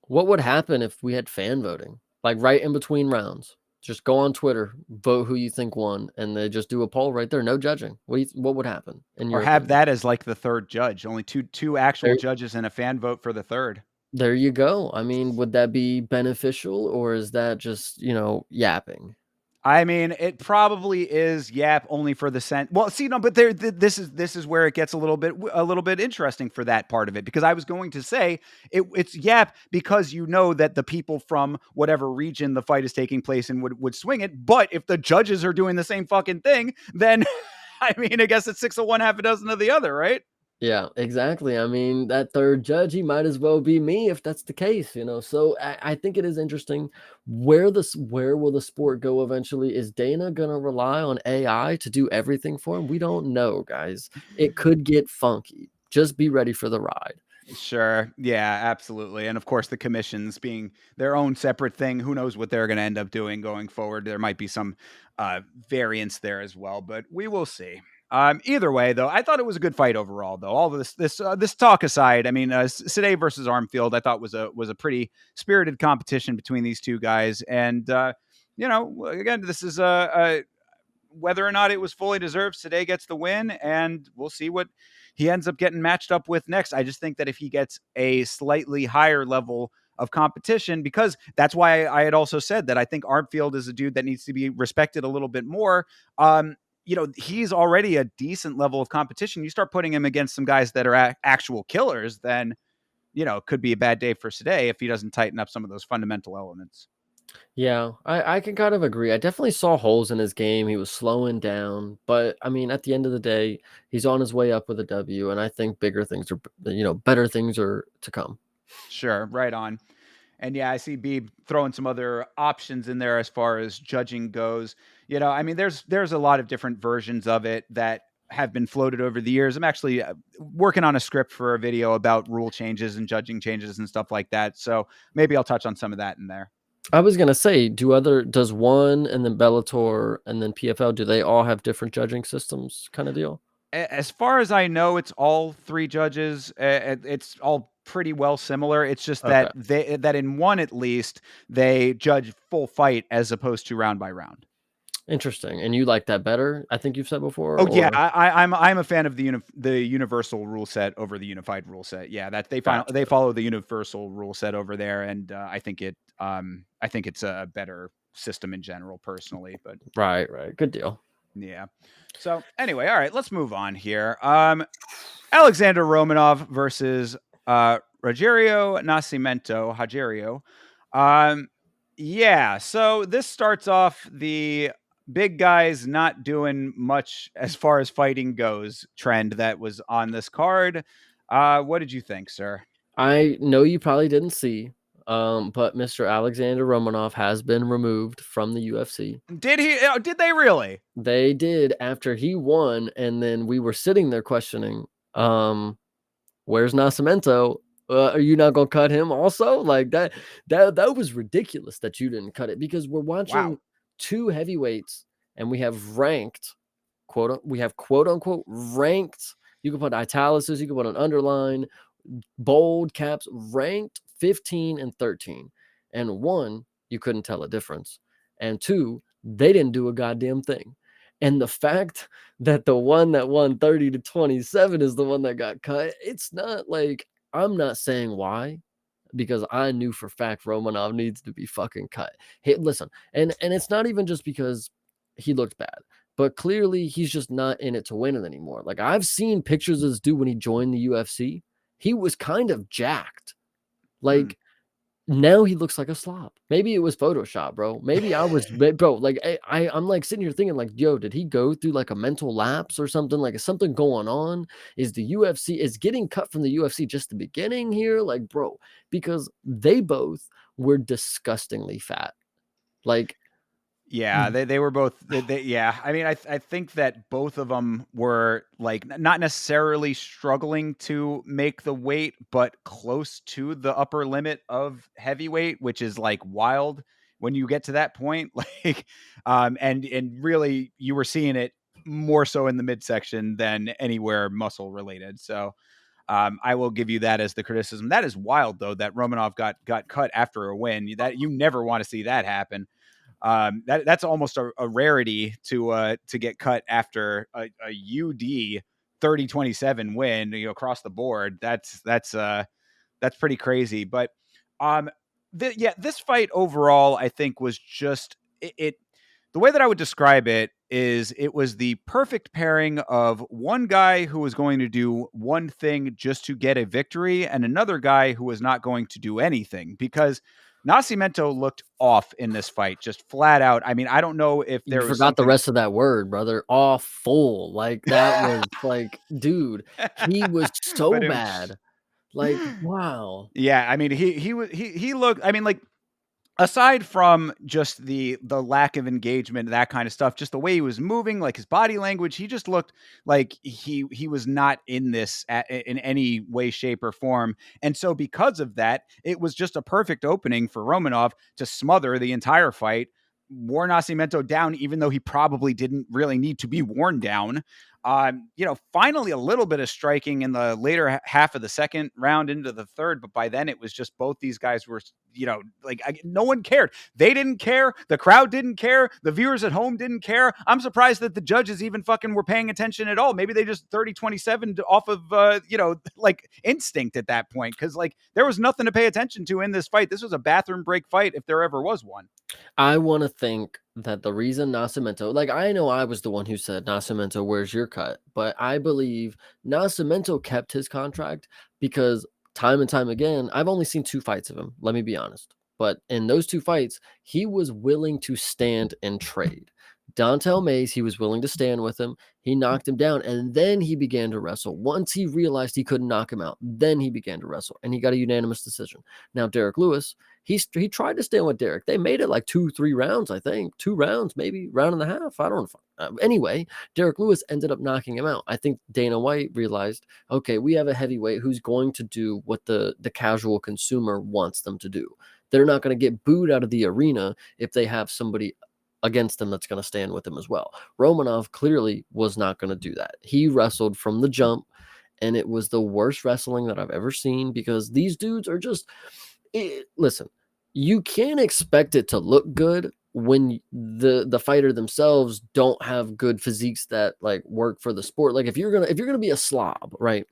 what would happen if we had fan voting, like right in between rounds? Just go on Twitter, vote who you think won, and they just do a poll right there, no judging. What would happen in Or your have opinion? that as like the third judge, only two actual There, judges and a fan vote for the third. there you go. I mean, would that be beneficial or is that just, yapping? I mean, it probably is Yap only for the sense. Well, see, no, but this is where it gets a little bit interesting for that part of it, because I was going to say it's Yap because you know that the people from whatever region the fight is taking place in would swing it. But if the judges are doing the same fucking thing, then I mean, I guess it's six of one, half a dozen of the other, right? Yeah, exactly. I mean, that third judge, he might as well be me if that's the case, you know. So I think it is interesting where will the sport go eventually? Is Dana gonna rely on AI to do everything for him? We don't know, guys. It could get funky. Just be ready for the ride. Sure. Yeah, absolutely. And of course, the commissions being their own separate thing, who knows what they're going to end up doing going forward. There might be some variance there as well, but we will see. Either way, though, I thought it was a good fight overall. Though all of this talk aside, I mean, Sade versus Armfield, I thought was a pretty spirited competition between these two guys, and again, this is a whether or not it was fully deserved, Sade gets the win, and we'll see what he ends up getting matched up with next. I just think that if he gets a slightly higher level of competition, because that's why I had also said that I think Armfield is a dude that needs to be respected a little bit more. He's already a decent level of competition. You start putting him against some guys that are actual killers, then it could be a bad day for Sade if he doesn't tighten up some of those fundamental elements. Yeah, I can kind of agree. I definitely saw holes in his game. He was slowing down, but I mean, at the end of the day, he's on his way up with a W, and I think bigger things are, better things are to come. Sure, right on. And yeah, I see Beeb throwing some other options in there as far as judging goes. I mean, there's a lot of different versions of it that have been floated over the years. I'm actually working on a script for a video about rule changes and judging changes and stuff like that. So maybe I'll touch on some of that in there. I was gonna say, does one and then Bellator and then PFL, do they all have different judging systems kind of deal? As far as I know, it's all three judges. It's all pretty well similar. It's just Okay. that in one at least they judge full fight as opposed to round by round. Interesting. And you like that better, I think you've said before, Oh yeah, or I'm a fan of the universal rule set over the unified rule set. Yeah, that they gotcha. follow the universal rule set over there, and I think it's a better system in general, personally. But Right, right. Good deal. yeah. So anyway, all right, let's move on here. Alexander Romanov versus Rogerio Hagerio. Um, yeah, so this starts off the big guys not doing much as far as fighting goes trend that was on this card. What did you think, sir? I know you probably didn't see, but Mr. Alexander Romanov has been removed from the UFC. Did he? Did they really? They did after he won, and then we were sitting there questioning, where's Nascimento? Are you not gonna cut him also? Like that was ridiculous that you didn't cut it, because we're Wow. watching two heavyweights and we have ranked we have quote unquote ranked. You can put italics, you can put an underline, bold caps, ranked 15 and 13. And one, you couldn't tell a difference. And two, they didn't do a goddamn thing. And the fact that the one that won 30-27 is the one that got cut, it's not like, I'm not saying why, because I knew for fact Romanov needs to be fucking cut. Hey, listen, and it's not even just because he looked bad, but clearly he's just not in it to win it anymore. Like, I've seen pictures of this dude when he joined the UFC. He was kind of jacked. Hmm. Like, now he looks like a slob. Maybe it was Photoshop, bro. Maybe I was, bro. Like, I'm like sitting here thinking, like, yo, did he go through like a mental lapse or something? Like, is something going on? Is the UFC is getting cut from the UFC just the beginning here? Like, bro, because they both were disgustingly fat. Like, Yeah, they were both. Yeah, I mean, I think that both of them were like not necessarily struggling to make the weight, but close to the upper limit of heavyweight, which is like wild when you get to that point. Like, and really, you were seeing it more so in the midsection than anywhere muscle related. So, I will give you that as the criticism. That is wild, though, that Romanov got cut after a win. That you never want to see that happen. That's almost a rarity to get cut after a UD 30-27 win, across the board. That's pretty crazy. But yeah, this fight overall, I think, was just it the way that I would describe it is it was the perfect pairing of one guy who was going to do one thing just to get a victory and another guy who was not going to do anything because Nascimento looked off in this fight, just flat out. I mean, I don't know if You there was forgot the something. rest of that word, brother. Awful. Like, that was like, dude, he was so But bad. Like, wow. yeah, I mean, he looked. I mean, like aside from just the lack of engagement, that kind of stuff, just the way he was moving, like his body language, he just looked like he was not in this in any way, shape, or form. And so, because of that, it was just a perfect opening for Romanov to smother the entire fight, wore Nascimento down, even though he probably didn't really need to be worn down. Finally a little bit of striking in the later half of the second round into the third, but by then it was just both these guys were, no one cared. They didn't care. The crowd didn't care. The viewers at home didn't care. I'm surprised that the judges even fucking were paying attention at all. Maybe they just 30-27 off of, like instinct at that point. Cause like there was nothing to pay attention to in this fight. This was a bathroom break fight if there ever was one. I want to think that the reason Nascimento, like, I know I was the one who said, Nascimento, where's your cut? But I believe Nascimento kept his contract because time and time again, I've only seen 2 fights of him, let me be honest. But in those 2 fights, he was willing to stand and trade. Dontel Mays, he was willing to stand with him. He knocked him down, and then he began to wrestle. Once he realized he couldn't knock him out, then he began to wrestle, and he got a unanimous decision. Now, Derek Lewis, he tried to stand with Derek. They made it like 2-3 rounds, I think. 2 rounds, maybe round and a half. I don't know. Anyway, Derek Lewis ended up knocking him out. I think Dana White realized, okay, we have a heavyweight who's going to do what the casual consumer wants them to do. They're not going to get booed out of the arena if they have somebody against them that's going to stand with them as well. Romanov clearly was not going to do that. He wrestled from the jump, and it was the worst wrestling that I've ever seen because these dudes are just listen, you can't expect it to look good when the fighter themselves don't have good physiques that like work for the sport. Like if you're gonna be a slob, right?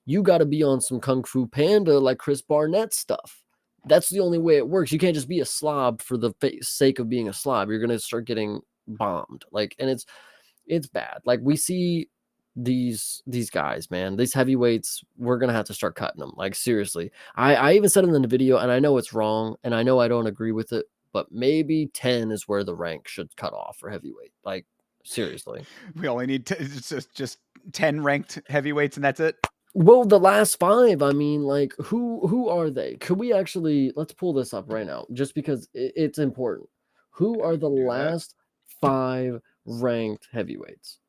You got to be on some Kung Fu Panda like Chris Barnett stuff. That's the only way it works. You can't just be a slob for the sake of being a slob. You're gonna start getting bombed. Like, and it's bad. Like we see these guys, man, these heavyweights, we're gonna have to start cutting them. Like seriously, I even said it in the video, and I know it's wrong, and I know I don't agree with it, but maybe 10 is where the rank should cut off for heavyweight. Like seriously. We only need just 10 ranked heavyweights and that's it. Well, the last 5, I mean, like who are they? Could we actually let's pull this up right now, just because it's important. Who Yeah, are we the can do that. last 5 ranked heavyweights?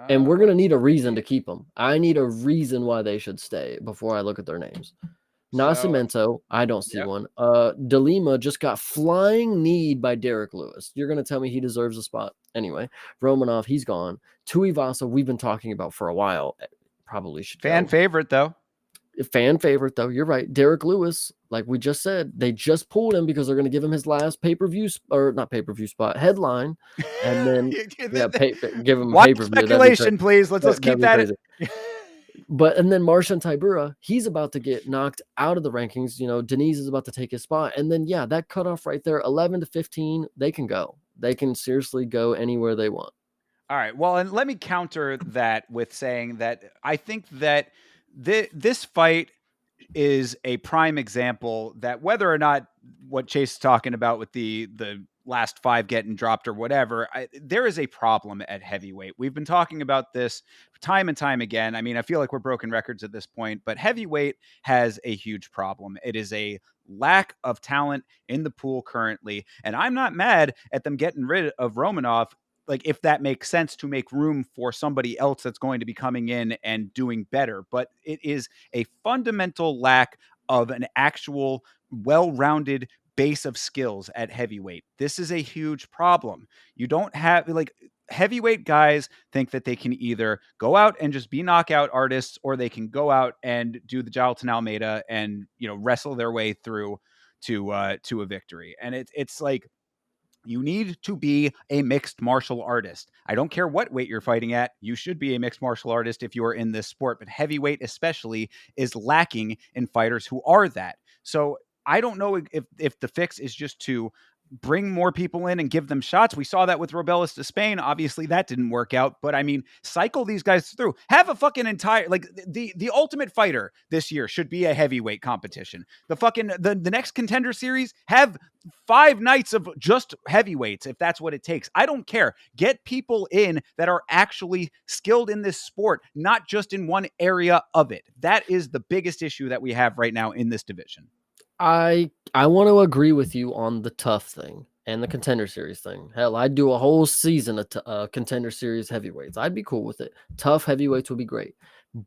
And we're gonna Let's need a reason see. to keep them. I need a reason why they should stay before I look at their names. So, Nascimento, I don't see yep. one. Delima just got flying kneed by Derek Lewis. You're gonna tell me he deserves a spot anyway. Romanov, he's gone. Tuivasa, we've been talking about for a while. Probably should Fan go. favorite though. Fan favorite though. You're right. Derek Lewis, like we just said, they just pulled him because they're going to give him his last pay-per-view or not pay-per-view spot headline, and then yeah, give him a Wild pay-per-view. That'd be crazy. speculation, please. Let's That'd keep be that. crazy. But and then Martian Tybura, he's about to get knocked out of the rankings. You know, Denise is about to take his spot, and then yeah, that cutoff right there, 11 to 15, they can go. They can seriously go anywhere they want. All right. Well, and let me counter that with saying that I think that this fight is a prime example that whether or not what Chase is talking about with the last 5 getting dropped or whatever, there is a problem at heavyweight. We've been talking about this time and time again. I mean, I feel like we're broken records at this point, but heavyweight has a huge problem. It is a lack of talent in the pool currently, and I'm not mad at them getting rid of Romanov, like if that makes sense to make room for somebody else that's going to be coming in and doing better. But it is a fundamental lack of an actual well-rounded base of skills at heavyweight. This is a huge problem. You don't have like heavyweight guys think that they can either go out and just be knockout artists or they can go out and do the Jailton Almeida and, wrestle their way through to a victory. And it's like you need to be a mixed martial artist. I don't care what weight you're fighting at. You should be a mixed martial artist if you are in this sport, but heavyweight especially is lacking in fighters who are that. So I don't know if the fix is just to bring more people in and give them shots. We saw that with Robelis to Spain. Obviously, that didn't work out. But I mean, cycle these guys through. Have a fucking entire like the Ultimate Fighter this year should be a heavyweight competition. The next Contender Series have 5 nights of just heavyweights if that's what it takes. I don't care. Get people in that are actually skilled in this sport, not just in one area of it. That is the biggest issue that we have right now in this division. I want to agree with you on the tough thing and the contender series thing. Hell, I'd do a whole season of contender series heavyweights. I'd be cool with it. Tough heavyweights would be great,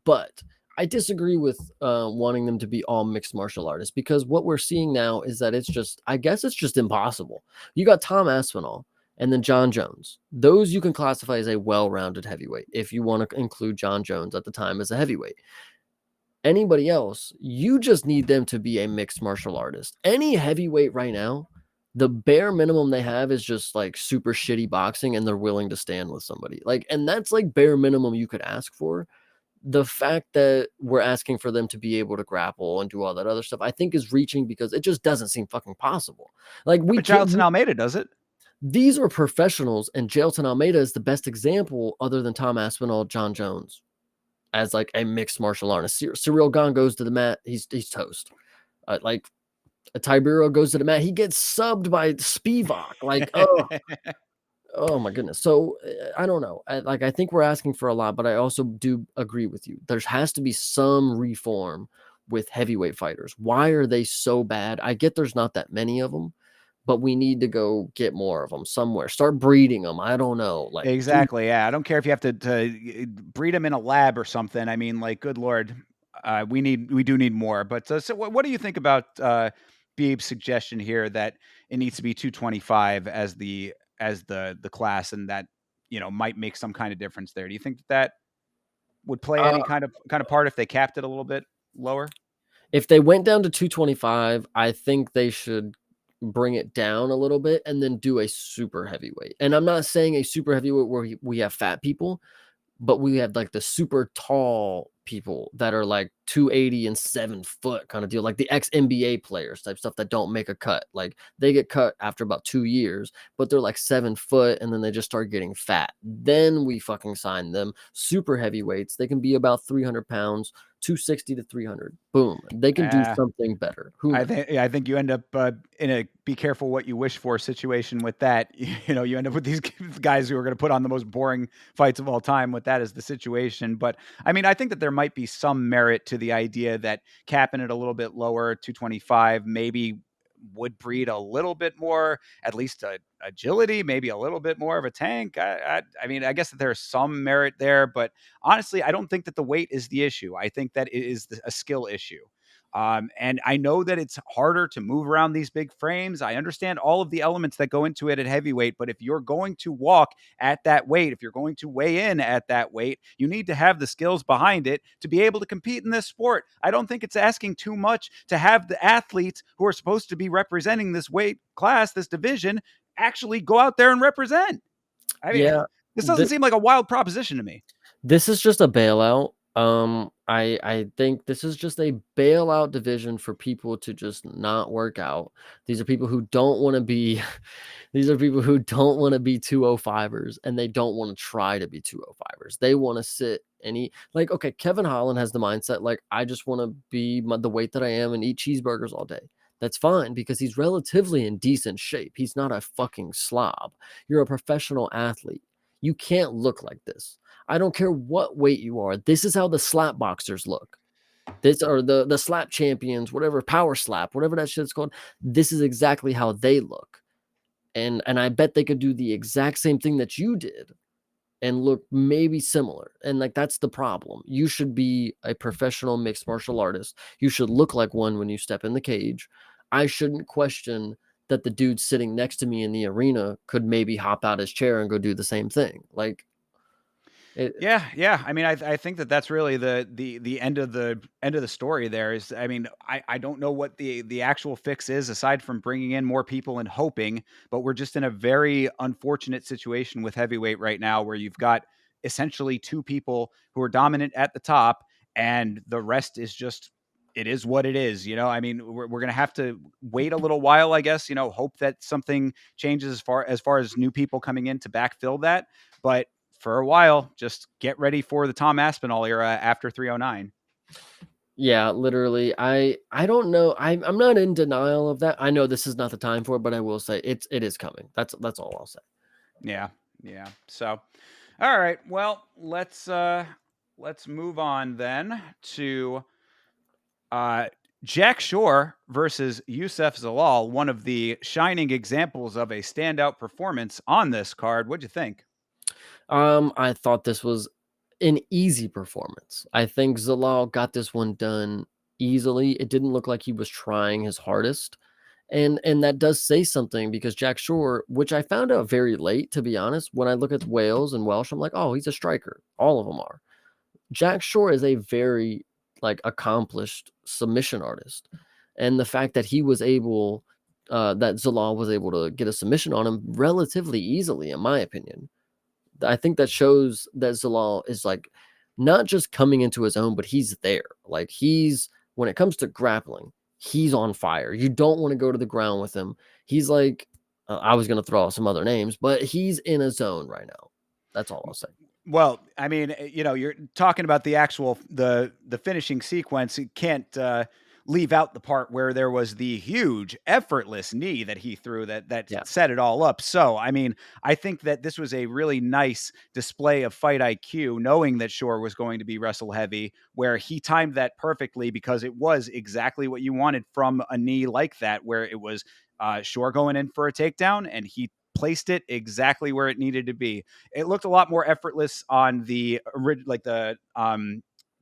but I disagree with wanting them to be all mixed martial artists because what we're seeing now is that it's just, I guess it's just impossible. You got Tom Aspinall and then John Jones. Those you can classify as a well-rounded heavyweight if you want to include John Jones at the time as a heavyweight. Anybody else, you just need them to be a mixed martial artist. Any heavyweight right now, the bare minimum they have is just like super shitty boxing and they're willing to stand with somebody. Like, and that's like bare minimum you could ask for. The fact that we're asking for them to be able to grapple and do all that other stuff, I think is reaching because it just doesn't seem fucking possible. Like we But can't. Jailton Almeida does it. These are professionals, and Jailton Almeida is the best example, other than Tom Aspinall, John Jones, as like a mixed martial artist. Cyril Gahn goes to the mat, he's toast. Like Tibero goes to the mat, he gets subbed by Spivak. Like, oh my goodness. So I don't know. I think we're asking for a lot, but I also do agree with you. There has to be some reform with heavyweight fighters. Why are they so bad? I get there's not that many of them, but we need to go get more of them somewhere. Start breeding them. I don't know. Like, do Exactly. Yeah. I don't care if you have to breed them in a lab or something. I mean, like, good Lord, we do need more. But so what do you think about Beeb's suggestion here that it needs to be 225 as the class, and that might make some kind of difference there? Do you think that that would play uh, any kind of part if they capped it a little bit lower? if they went down to 225, I think they should bring it down a little bit and then do a super heavyweight. And I'm not saying a super heavyweight where we have fat people, but we have like the super tall people that are like 280 and 7 foot kind of deal, like the ex NBA players type stuff that don't make a cut. Like they get cut after about 2 years, but they're like 7 foot and then they just start getting fat. Then we fucking sign them. Super heavyweights, they can be about 300 pounds, 260 to 300. Boom. They can do Uh, something better. Who knows? I think you end up in a be careful what you wish for situation with that. You end up with these guys who are going to put on the most boring fights of all time with that as the situation. But I mean, I think that there might be some merit to the idea that capping it a little bit lower, 225, maybe would breed a little bit more, at least agility, maybe a little bit more of a tank. I mean, I guess that there's some merit there, but honestly, I don't think that the weight is the issue. I think that it is a skill issue. And I know that it's harder to move around these big frames. I understand all of the elements that go into it at heavyweight, but if you're going to walk at that weight, if you're going to weigh in at that weight, you need to have the skills behind it to be able to compete in this sport. I don't think it's asking too much to have the athletes who are supposed to be representing this weight class, this division, actually go out there and represent. I mean, Yeah. this doesn't seem like a wild proposition to me. This is just a bailout. I think this is just a bailout division for people to just not work out. These are people who don't want to be these are people who don't want to be 205ers and they don't want to try to be 205ers. They want to sit and eat like okay, Kevin Holland has the mindset like I just want to be the weight that I am and eat cheeseburgers all day. That's fine because he's relatively in decent shape. He's not a fucking slob. You're a professional athlete. You can't look like this. I don't care what weight you are. This is how the slap boxers look. This or the slap champions, whatever, power slap, whatever that shit's called. This is exactly how they look. And I bet they could do the exact same thing that you did and look maybe similar. And like that's the problem. You should be a professional mixed martial artist. You should look like one when you step in the cage. I shouldn't question that the dude sitting next to me in the arena could maybe hop out his chair and go do the same thing. Like it, Yeah, yeah. I mean, I think that that's really the end of the story. There is, I mean, I don't know what the actual fix is aside from bringing in more people and hoping, but we're just in a very unfortunate situation with heavyweight right now, where you've got essentially two people who are dominant at the top, and the rest is just it is what it is. I mean, we're going to have to wait a little while, I guess, hope that something changes as far as new people coming in to backfill that. But for a while, just get ready for the Tom Aspinall era after 309. Yeah, literally. I don't know. I'm not in denial of that. I know this is not the time for it, but I will say it is coming. That's all I'll say. Yeah. Yeah. So, all right. Well, let's move on then to uh Jack Shore versus Yusef Zalal, one of the shining examples of a standout performance on this card. What'd you think? I thought this was an easy performance. I think Zalal got this one done easily. It didn't look like he was trying his hardest. And that does say something because Jack Shore, which I found out very late, to be honest, when I look at Wales and Welsh, I'm like, oh, he's a striker. All of them are. Jack Shore is a very like accomplished submission artist. And the fact that he was able that Zalal was able to get a submission on him relatively easily, in my opinion. I think that shows that Zalal is like not just coming into his own, but he's there. Like he's when it comes to grappling, he's on fire. You don't want to go to the ground with him. He's like I was gonna throw out some other names, but he's in a zone right now. That's all I'll say. Well, I mean, you're talking about the finishing sequence. You can't leave out the part where there was the huge, effortless knee that he threw that Yeah. set it all up. So, I mean, I think that this was a really nice display of fight IQ, knowing that Shore was going to be wrestle heavy, where he timed that perfectly because it was exactly what you wanted from a knee like that, where it was Shore going in for a takedown, and he placed it exactly where it needed to be. It looked a lot more effortless on the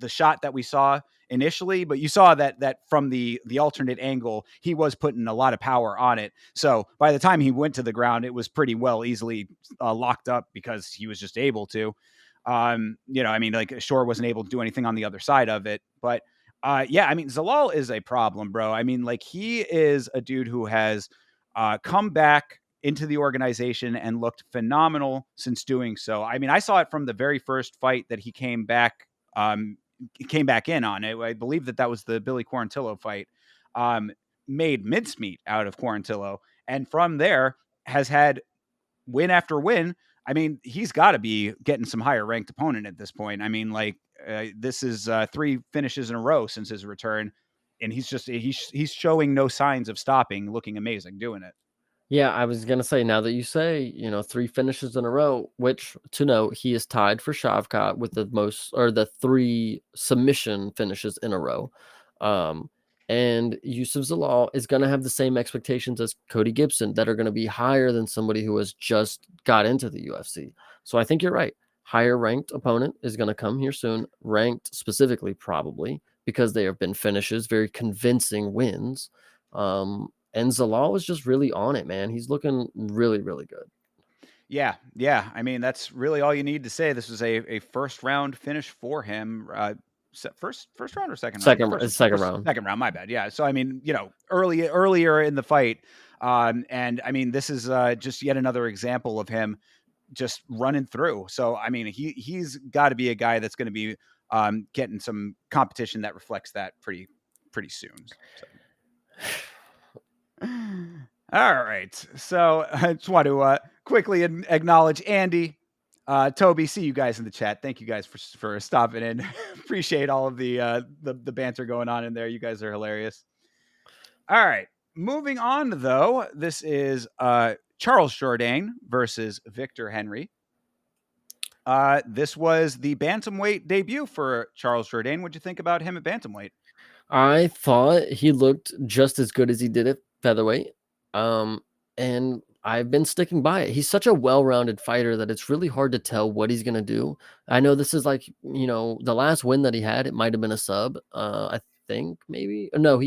shot that we saw initially, but you saw that from the alternate angle, he was putting a lot of power on it. So by the time he went to the ground, it was pretty well easily locked up because he was just able to. I mean, like Shore wasn't able to do anything on the other side of it, but yeah, I mean, Zalal is a problem, bro. I mean, like he is a dude who has come back into the organization and looked phenomenal since doing so. I mean, I saw it from the very first fight that he came back in on it. I believe that was the Billy Quarantillo fight. Um, Made mincemeat out of Quarantillo, and from there has had win after win. I mean, he's got to be getting some higher ranked opponent at this point. I mean, like this is 3 finishes in a row since his return, and he's showing no signs of stopping, looking amazing doing it. Yeah, I was gonna say now that you say, 3 finishes in a row, which to note, he is tied for Shavkat with the most or the 3 submission finishes in a row. Um, and Yusuf Zalal is gonna have the same expectations as Cody Gibson that are gonna be higher than somebody who has just got into the UFC. So I think you're right. Higher ranked opponent is gonna come here soon, ranked specifically probably because they have been finishes, very convincing wins. And Zalal was just really on it, man. He's looking really, really good. Yeah, yeah. I mean, that's really all you need to say. This was a first round finish for him. First round or second round? Second round. Second round. My bad. Yeah. So I mean, earlier in the fight, and I mean, this is just yet another example of him just running through. So I mean, he's got to be a guy that's going to be getting some competition that reflects that pretty soon. So. All right. So I just want to quickly acknowledge Andy, Toby. See you guys in the chat. Thank you guys for stopping in. Appreciate all of the banter going on in there. You guys are hilarious. All right. Moving on though, this is Charles Jourdain versus Victor Henry. This was the bantamweight debut for Charles Jourdain. What'd you think about him at bantamweight? I thought he looked just as good as he did at featherweight. And I've been sticking by it. He's such a well-rounded fighter that it's really hard to tell what he's gonna do. I know this is like, the last win that he had, it might have been a sub. I think maybe. No,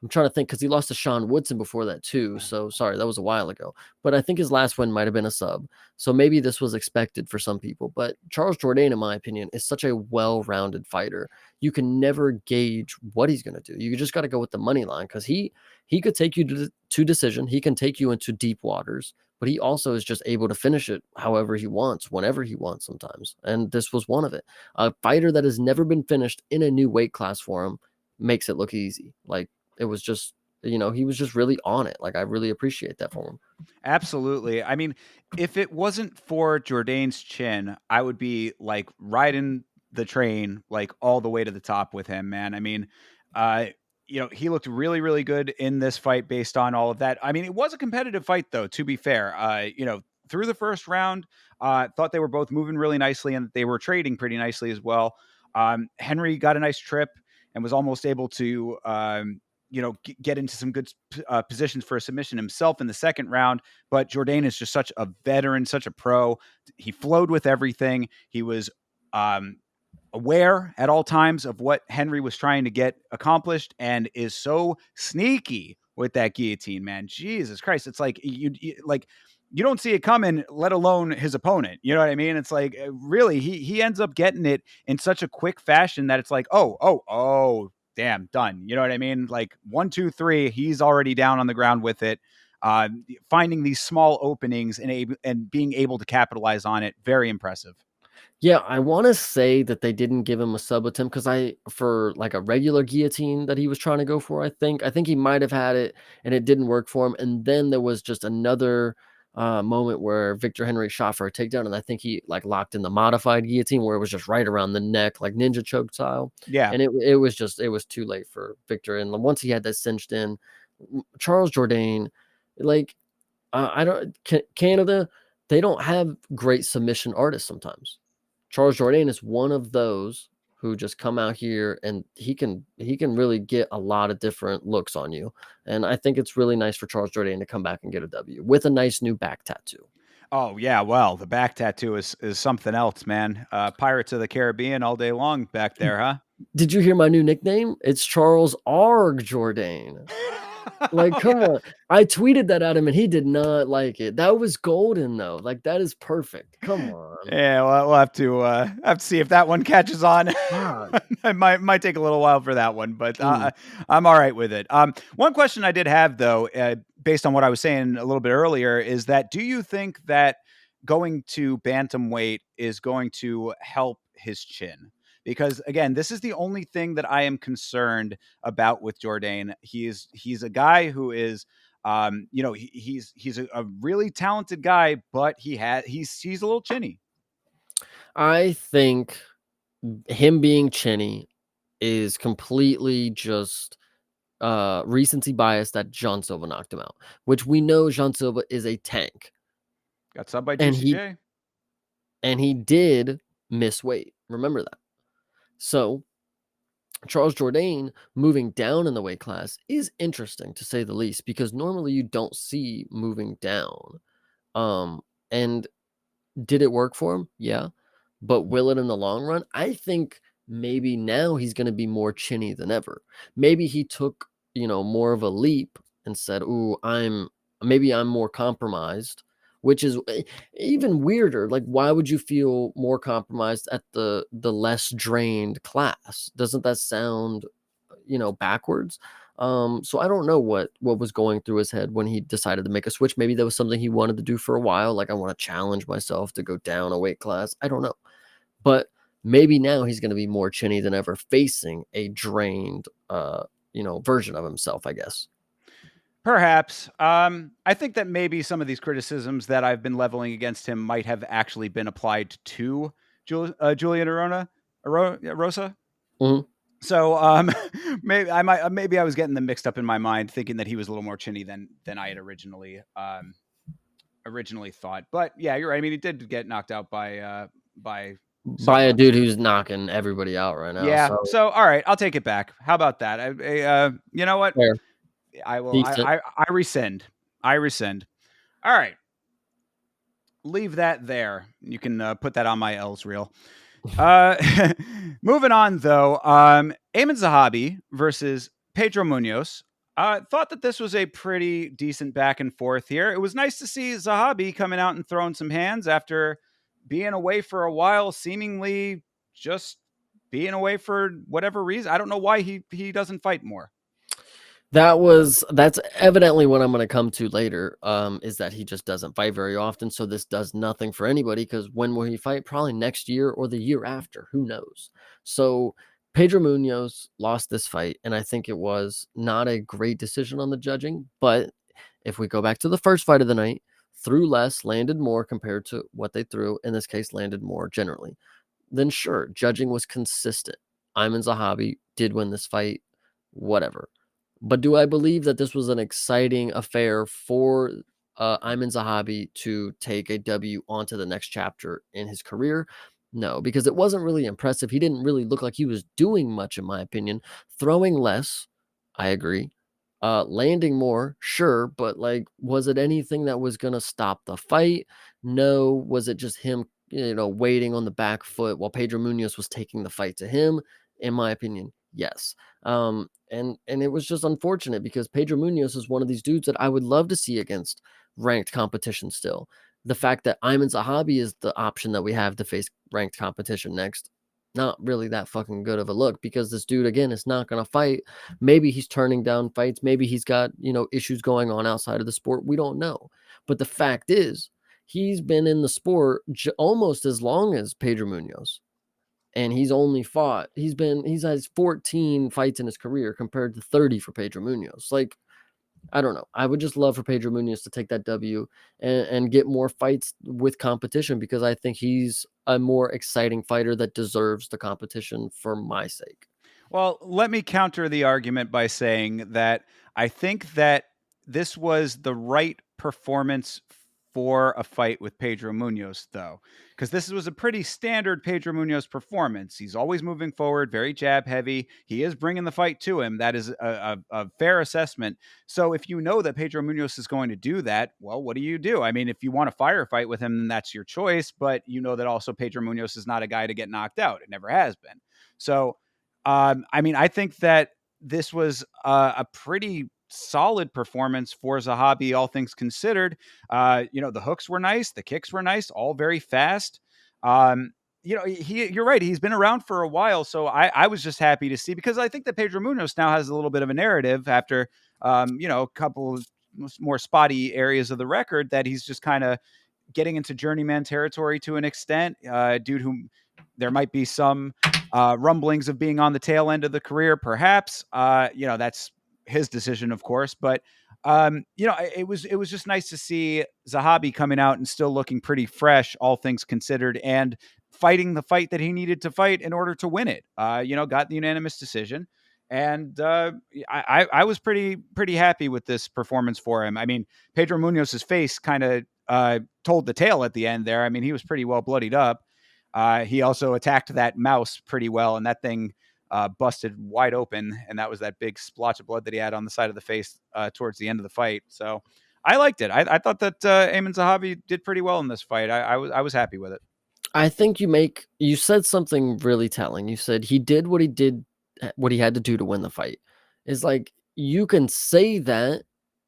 I'm trying to think because he lost to Sean Woodson before that too. So sorry, that was a while ago. But I think his last win might have been a sub. So maybe this was expected for some people. But Charles Jourdain, in my opinion, is such a well-rounded fighter. You can never gauge what he's going to do. You just got to go with the money line because he could take you to decision. He can take you into deep waters. But he also is just able to finish it however he wants, whenever he wants sometimes. And this was one of it. A fighter that has never been finished in a new weight class for him makes it look easy. Like it was just, he was just really on it. Like I really appreciate that for him. Absolutely. I mean, if it wasn't for Jourdain's chin, I would be like riding the train like all the way to the top with him, man. I mean, uh, he looked really, really good in this fight based on all of that. I mean, it was a competitive fight though, to be fair. Through the first round, thought they were both moving really nicely and they were trading pretty nicely as well. Henry got a nice trip and was almost able to get into some good positions for a submission himself in the second round. But Jourdain is just such a veteran, such a pro. He flowed with everything. He was aware at all times of what Henry was trying to get accomplished and is so sneaky with that guillotine, man. Jesus Christ. It's like you don't see it coming, let alone his opponent. You know what I mean? It's like really he ends up getting it in such a quick fashion that it's like, oh, damn, done. You know what I mean? Like 1, 2, 3, he's already down on the ground with it. Finding these small openings and being able to capitalize on it, very impressive. Yeah, I want to say that they didn't give him a sub attempt because for like a regular guillotine that he was trying to go for, I think he might have had it and it didn't work for him. And then there was just another moment where Victor Henry shot for a takedown, and I think he like locked in the modified guillotine where it was just right around the neck, like ninja choke style. Yeah. And it was too late for Victor. And once he had that cinched in, Charles Jourdain, like I don't Canada, they don't have great submission artists sometimes. Charles Jourdain is one of those who just come out here and he can really get a lot of different looks on you. And I think it's really nice for Charles Jourdain to come back and get a W with a nice new back tattoo. Oh yeah, well, the back tattoo is something else, man. Pirates of the Caribbean all day long back there, huh? Did you hear my new nickname? It's Charles Arg Jourdain. Like, Oh come yeah. on. I tweeted that at him and he did not like it. That was golden though. Like that is perfect. Come on. Yeah, well, we'll have to see if that one catches on. God. It might take a little while for that one, but Mm. I'm all right with it. One question I did have though, based on what I was saying a little bit earlier, is that do you think that going to bantamweight is going to help his chin? Because again, this is the only thing that I am concerned about with Jourdain. He's a guy who is he's a really talented guy, but he's a little chinny. I think him being chinny is completely just recency bias that Jean Silva knocked him out, which we know Jean Silva is a tank. Got subbed by And Juicy he J. and he did miss weight. Remember that. So Charles Jourdain moving down in the weight class is interesting to say the least because normally you don't see moving down. And did it work for him? Yeah. But will it in the long run? I think maybe now he's going to be more chinny than ever. Maybe he took, more of a leap and said, "Ooh, I'm more compromised," which is even weirder. Like why would you feel more compromised at the less drained class? Doesn't that sound, backwards? So I don't know what was going through his head when he decided to make a switch. Maybe that was something he wanted to do for a while. Like I want to challenge myself to go down a weight class. I don't know. But maybe now he's going to be more chinny than ever, facing a drained, version of himself, I guess. Perhaps. I think that maybe some of these criticisms that I've been leveling against him might have actually been applied to Julian Rosa. Mhm. So maybe I was getting them mixed up in my mind, thinking that he was a little more chinny than I had originally thought. But yeah, you're right. I mean, he did get knocked out by By a Silva. dude who's knocking everybody out right now. Yeah. So So all right, I'll take it back. How about that? You know what? fair, I will. decent. I rescind. I rescind. All right. Leave that there. You can put that on my L's reel. Uh, moving on though. Eamon Zahabi versus Pedro Munoz. Thought that this was a pretty decent back and forth here. It was nice to see Zahabi coming out and throwing some hands after being away for a while, seemingly just being away for whatever reason. I don't know why he doesn't fight more. That's evidently what I'm going to come to later. Is that he just doesn't fight very often, so this does nothing for anybody. Because when will he fight? Probably next year or the year after. Who knows? So Pedro Munoz lost this fight, and I think it was not a great decision on the judging. But if we go back to the first fight of the night, threw less, landed more compared to what they threw. In this case, landed more generally. Then sure, judging was consistent. Ayman Zahabi did win this fight, whatever. But do I believe that this was an exciting affair for Ayman Zahabi to take a W onto the next chapter in his career? No, because it wasn't really impressive. He didn't really look like he was doing much, in my opinion. Throwing less, I agree. Landing more, sure, but like, was it anything that was gonna stop the fight? No. Was it just him, waiting on the back foot while Pedro Munoz was taking the fight to him? In my opinion, yes. And it was just unfortunate because Pedro Munoz is one of these dudes that I would love to see against ranked competition still. The fact that Ayman Zahabi is the option that we have to face ranked competition next, not really that fucking good of a look because this dude again is not going to fight. Maybe he's turning down fights, maybe he's got, issues going on outside of the sport. We don't know. But the fact is, he's been in the sport almost as long as Pedro Munoz, and he's has 14 fights in his career compared to 30 for Pedro Munoz. Like, I don't know. I would just love for Pedro Munoz to take that W and get more fights with competition because I think he's a more exciting fighter that deserves the competition for my sake. Well, let me counter the argument by saying that I think that this was the right performance for a fight with Pedro Munoz, though, because this was a pretty standard Pedro Munoz performance. He's always moving forward, very jab heavy. He is bringing the fight to him. That is a fair assessment. So if you know that Pedro Munoz is going to do that, well, what do? I mean, if you want a firefight with him, then that's your choice. But you know that also Pedro Munoz is not a guy to get knocked out. It never has been. So I mean, I think that this was a pretty solid performance for Zahabi, all things considered. The hooks were nice, the kicks were nice, all very fast. You're right. He's been around for a while, so I was just happy to see because I think that Pedro Munoz now has a little bit of a narrative after, a couple more spotty areas of the record that he's just kind of getting into journeyman territory to an extent. Dude who there might be some rumblings of being on the tail end of the career, perhaps. That's his decision, of course. But it was just nice to see Zahabi coming out and still looking pretty fresh, all things considered, and fighting the fight that he needed to fight in order to win it. Got the unanimous decision. And I was pretty happy with this performance for him. I mean, Pedro Munoz's face kind of told the tale at the end there. I mean, he was pretty well bloodied up. He also attacked that mouse pretty well, and that thing busted wide open, and that was that big splotch of blood that he had on the side of the face towards the end of the fight. So I liked it. I thought that Eamon Zahabi did pretty well in this fight. I was happy with it. I think you said something really telling. You said he did what he had to do to win the fight. Is like you can say that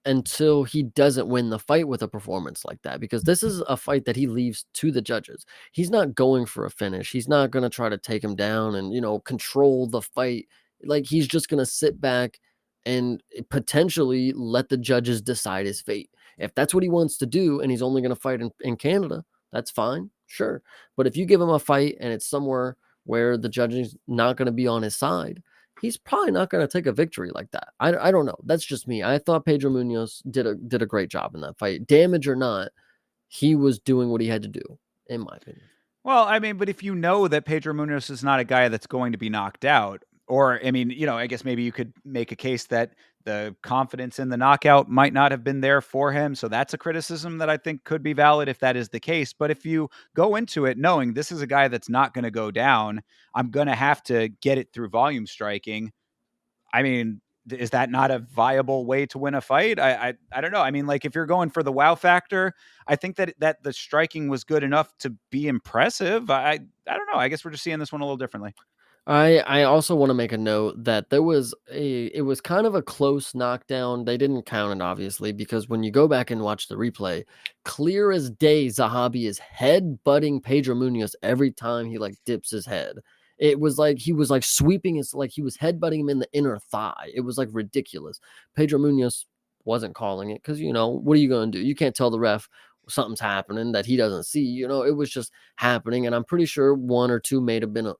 until he doesn't win the fight with a performance like that because this is a fight that he leaves to the judges. He's not going for a finish. He's not going to try to take him down and, control the fight. Like he's just going to sit back and potentially let the judges decide his fate. If that's what he wants to do and he's only going to fight in Canada, that's fine. Sure. But if you give him a fight and it's somewhere where the judging's not going to be on his side, he's probably not going to take a victory like that. I don't know. That's just me. I thought Pedro Munoz did a great job in that fight. Damage or not, he was doing what he had to do, in my opinion. Well, I mean, but if you know that Pedro Munoz is not a guy that's going to be knocked out, or I mean, I guess maybe you could make a case that the confidence in the knockout might not have been there for him. So that's a criticism that I think could be valid if that is the case. But if you go into it knowing this is a guy that's not going to go down, I'm going to have to get it through volume striking. I mean, is that not a viable way to win a fight? I don't know. I mean, like if you're going for the wow factor, I think that the striking was good enough to be impressive. I don't know. I guess we're just seeing this one a little differently. I also want to make a note that it was kind of a close knockdown. They didn't count it obviously because when you go back and watch the replay, clear as day, Zahabi is head butting Pedro Munoz every time he like dips his head. It was like he was like sweeping his like he was head butting him in the inner thigh. It was like ridiculous. Pedro Munoz wasn't calling it because what are you going to do? You can't tell the ref something's happening that he doesn't see. It was just happening, and I'm pretty sure one or two might have been a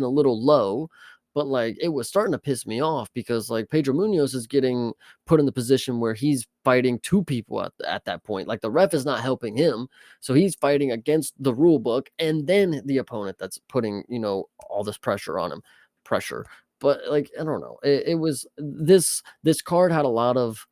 little low, but like it was starting to piss me off because like Pedro Munoz is getting put in the position where he's fighting two people at that point. Like the ref is not helping him, so he's fighting against the rule book and then the opponent that's putting all this pressure on him. Pressure, but like I don't know. It was this card had a lot of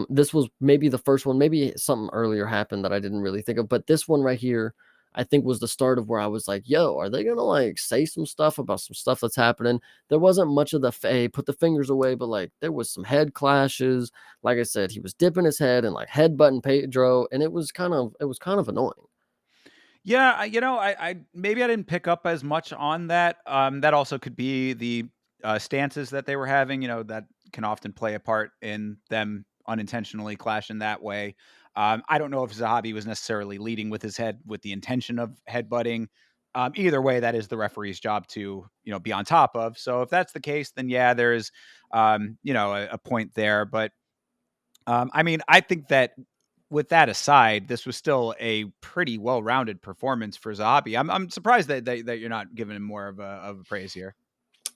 this was maybe the first one, maybe something earlier happened that I didn't really think of, but this one right here, I think was the start of where I was like, yo, are they gonna like say some stuff about some stuff that's happening? There wasn't much of the put the fingers away, but like there was some head clashes. Like I said, he was dipping his head and like headbutting Pedro, and it was kind of annoying. Yeah, I maybe I didn't pick up as much on that. That also could be the stances that they were having. That can often play a part in them unintentionally clashing that way. I don't know if Zahabi was necessarily leading with his head with the intention of headbutting. Either way, that is the referee's job to be on top of. So if that's the case, then yeah, there's a point there. But I mean, I think that with that aside, this was still a pretty well-rounded performance for Zahabi. I'm surprised that you're not giving him more of a praise here.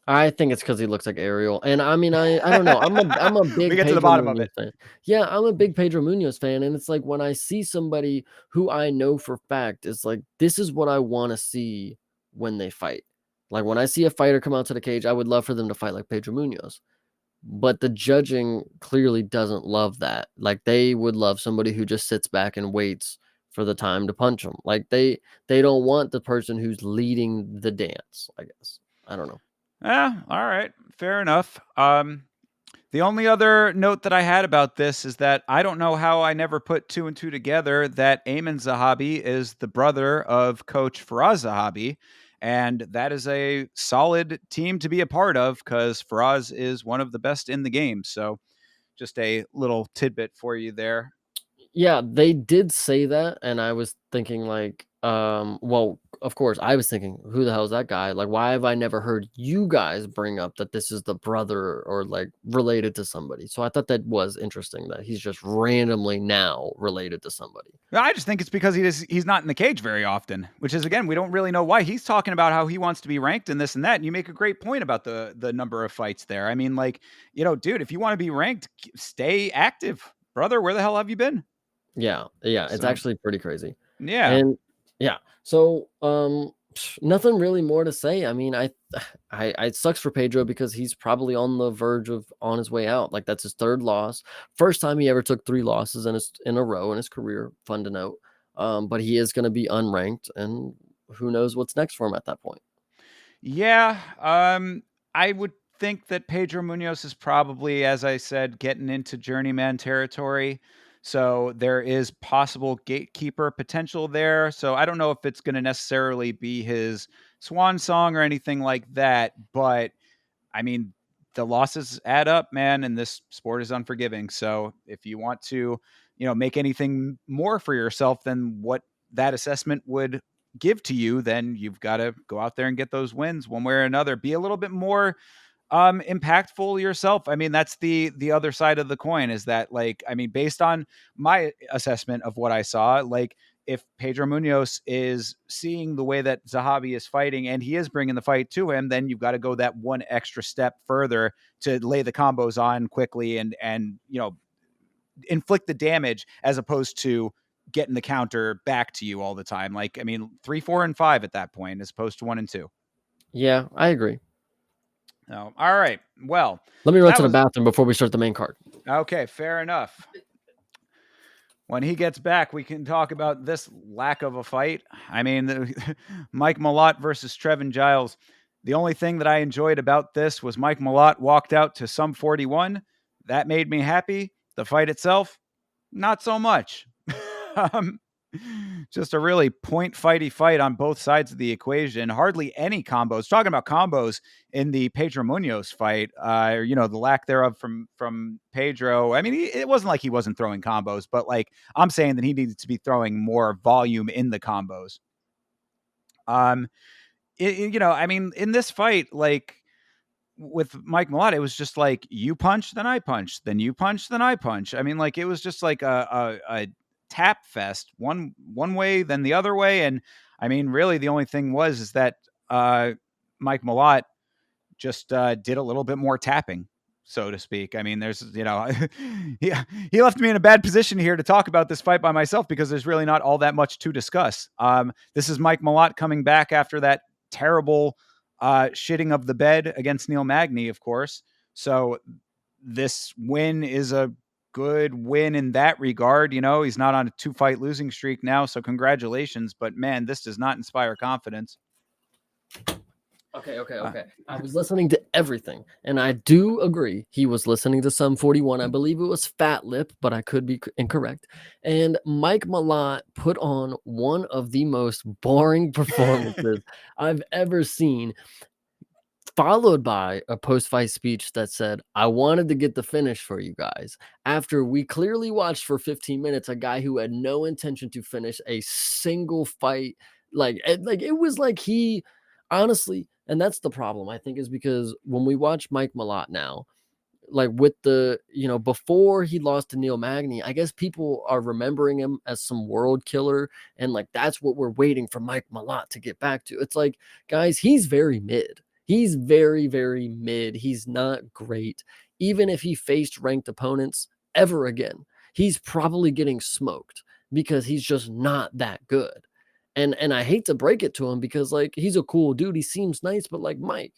I think it's because he looks like Ariel, and I mean, I don't know. I'm a We big get to the Pedro bottom of Munoz it. fan. Yeah, I'm a big Pedro Munoz fan, and it's like when I see somebody who I know for fact, it's like this is what I want to see when they fight. Like when I see a fighter come out to the cage, I would love for them to fight like Pedro Munoz. But the judging clearly doesn't love that. Like they would love somebody who just sits back and waits for the time to punch them. Like they don't want the person who's leading the dance. I guess I don't know. Yeah, all right, fair enough. The only other note that I had about this is that I don't know how I never put two and two together that Ayman Zahabi is the brother of Coach Faraz Zahabi. And that is a solid team to be a part of because Faraz is one of the best in the game. So just a little tidbit for you there. Yeah, they did say that, and I was thinking like, well, of course, I was thinking, who the hell is that guy? Like, why have I never heard you guys bring up that this is the brother or like related to somebody? So I thought that was interesting that he's just randomly now related to somebody. I just think it's because he's not in the cage very often, which is again, we don't really know why. He's talking about how he wants to be ranked in this and that. And you make a great point about the number of fights there. I mean, like, dude, if you want to be ranked, stay active. Brother, where the hell have you been? Yeah, yeah, it's So actually pretty crazy. yeah. And yeah, so nothing really more to say. I mean, it sucks for Pedro because he's probably on the verge of on his way out. Like that's his third loss. First time he ever took three losses in a row in his career. Fun to note. But he is going to be unranked, and who knows what's next for him at that point. Yeah. I would think that Pedro Munoz is probably, as I said, getting into journeyman territory. So there is possible gatekeeper potential there. So I don't know if it's going to necessarily be his swan song or anything like that. But I mean, the losses add up, man, and this sport is unforgiving. So if you want to, make anything more for yourself than what that assessment would give to you, then you've got to go out there and get those wins one way or another. Be a little bit more impactful yourself. I mean, that's the other side of the coin is that, like, I mean, based on my assessment of what I saw, like, if Pedro Munoz is seeing the way that Zahabi is fighting and he is bringing the fight to him, then you've got to go that one extra step further to lay the combos on quickly and inflict the damage as opposed to getting the counter back to you all the time. Like, I mean, 3, 4, and 5 at that point, as opposed to 1 and 2. Yeah, I agree. Oh, all right. Well, Let me run that to the was bathroom before we start the main card. okay. Fair enough. When he gets back, we can talk about this lack of a fight. I mean, Mike Malott versus Trevin Giles. The only thing that I enjoyed about this was Mike Malott walked out to some 41. That made me happy. The fight itself, not so much. um, just a really point fighty fight on both sides of the equation. Hardly any combos. Talking about combos in the Pedro Munoz fight, or the lack thereof from Pedro. I mean, it wasn't like he wasn't throwing combos, but like I'm saying that he needed to be throwing more volume in the combos. Um, I mean, in this fight, like with Mike Malott, it was just like you punch, then I punch, then you punch, then I punch. I mean, like it was just like a tap fest, one way, then the other way, and I mean, really, the only thing was is that Mike Malott just did a little bit more tapping, so to speak. I mean, there's, he, he left me in a bad position here to talk about this fight by myself because there's really not all that much to discuss. This is Mike Malott coming back after that terrible shitting of the bed against Neil Magny, of course. So this win is a good win in that regard. He's not on a 2-fight losing streak now, so congratulations. But man, this does not inspire confidence. Okay. I was listening to everything, and I do agree. He was listening to Sum 41. I believe it was Fat Lip, but I could be incorrect. And Mike Malott put on one of the most boring performances I've ever seen, followed by a post-fight speech that said, "I wanted to get the finish for you guys." After we clearly watched for 15 minutes a guy who had no intention to finish a single fight. It was like he honestly, and that's the problem, I think, is because when we watch Mike Malott now, like with before he lost to Neil Magny, I guess people are remembering him as some world killer, and like that's what we're waiting for Mike Malott to get back to. It's like, guys, he's very mid. He's very, very mid. He's not great. Even if he faced ranked opponents ever again, he's probably getting smoked because he's just not that good. And I hate to break it to him because like he's a cool dude. He seems nice, but like Mike,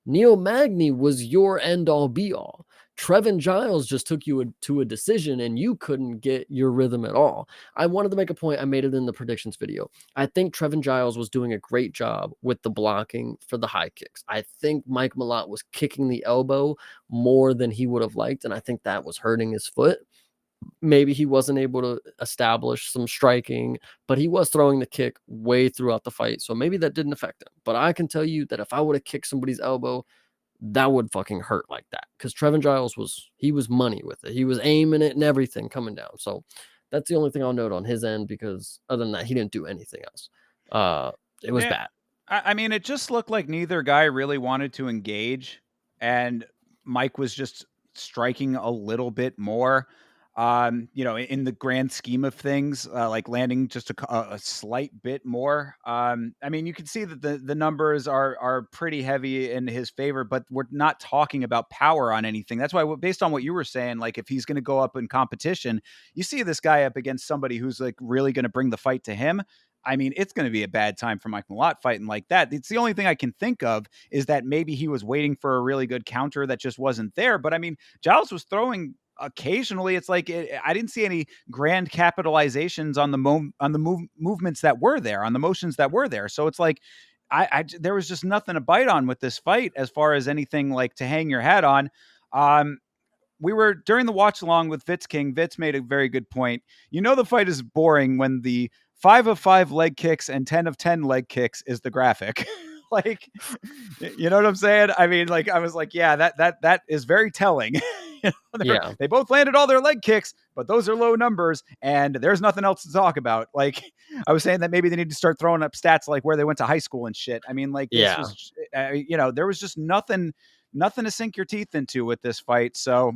Neil Magny was your end all be all. Trevin Giles just took you to a decision and you couldn't get your rhythm at all. I wanted to make a point. I made it in the predictions video. I think Trevin Giles was doing a great job with the blocking for the high kicks. I think Mike Malott was kicking the elbow more than he would have liked, and I think that was hurting his foot. Maybe he wasn't able to establish some striking, but he was throwing the kick way throughout the fight. So maybe that didn't affect him. But I can tell you that if I would have kicked somebody's elbow, that would fucking hurt like that. Because Trevin Giles was money with it. He was aiming it and everything coming down. So that's the only thing I'll note on his end, because other than that, he didn't do anything else. It was Yeah. bad. I mean, it just looked like neither guy really wanted to engage, and Mike was just striking a little bit more. In the grand scheme of things, like landing just a slight bit more. I mean, you can see that the numbers are pretty heavy in his favor, but we're not talking about power on anything. That's why, based on what you were saying, like if he's going to go up in competition, you see this guy up against somebody who's like really going to bring the fight to him. I mean, it's going to be a bad time for Mike Malott fighting like that. It's the only thing I can think of is that maybe he was waiting for a really good counter that just wasn't there. But I mean, Giles was throwing occasionally. It's like I didn't see any grand capitalizations on the movements that were there, on the motions that were there. So it's like there was just nothing to bite on with this fight as far as anything like to hang your hat on. We were during the watch along with Vitz King. Vitz made a very good point. The fight is boring when the 5 of 5 leg kicks and 10 of 10 leg kicks is the graphic. Like, you know what I'm saying? I mean, like, I was like, yeah, that is very telling. Yeah. They both landed all their leg kicks, but those are low numbers, and there's nothing else to talk about. Like, I was saying that maybe they need to start throwing up stats like where they went to high school and shit. I mean, like, this Yeah. was, there was just nothing to sink your teeth into with this fight. So,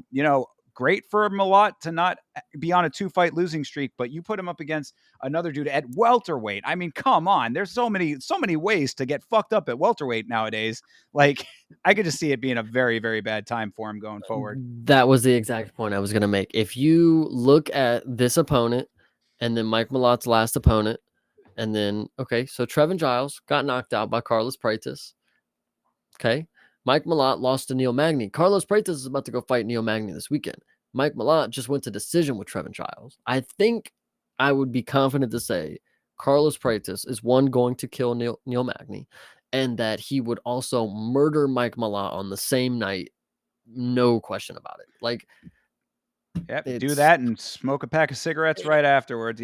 great for Malott to not be on a 2-fight losing streak, but you put him up against another dude at welterweight. I mean, come on. There's so many ways to get fucked up at welterweight nowadays. Like, I could just see it being a very, very bad time for him going forward. That was the exact point I was going to make. If you look at this opponent and then Mike Malott's last opponent, and then, okay, so Trevin Giles got knocked out by Carlos Prates. Okay. Mike Malott lost to Neil Magny. Carlos Prates is about to go fight Neil Magny this weekend. Mike Malott just went to decision with Trevin Giles. I think I would be confident to say Carlos Prates is one going to kill Neil Magny, and that he would also murder Mike Malott on the same night. No question about it. Like, Yep, do it's that and smoke a pack of cigarettes right afterwards,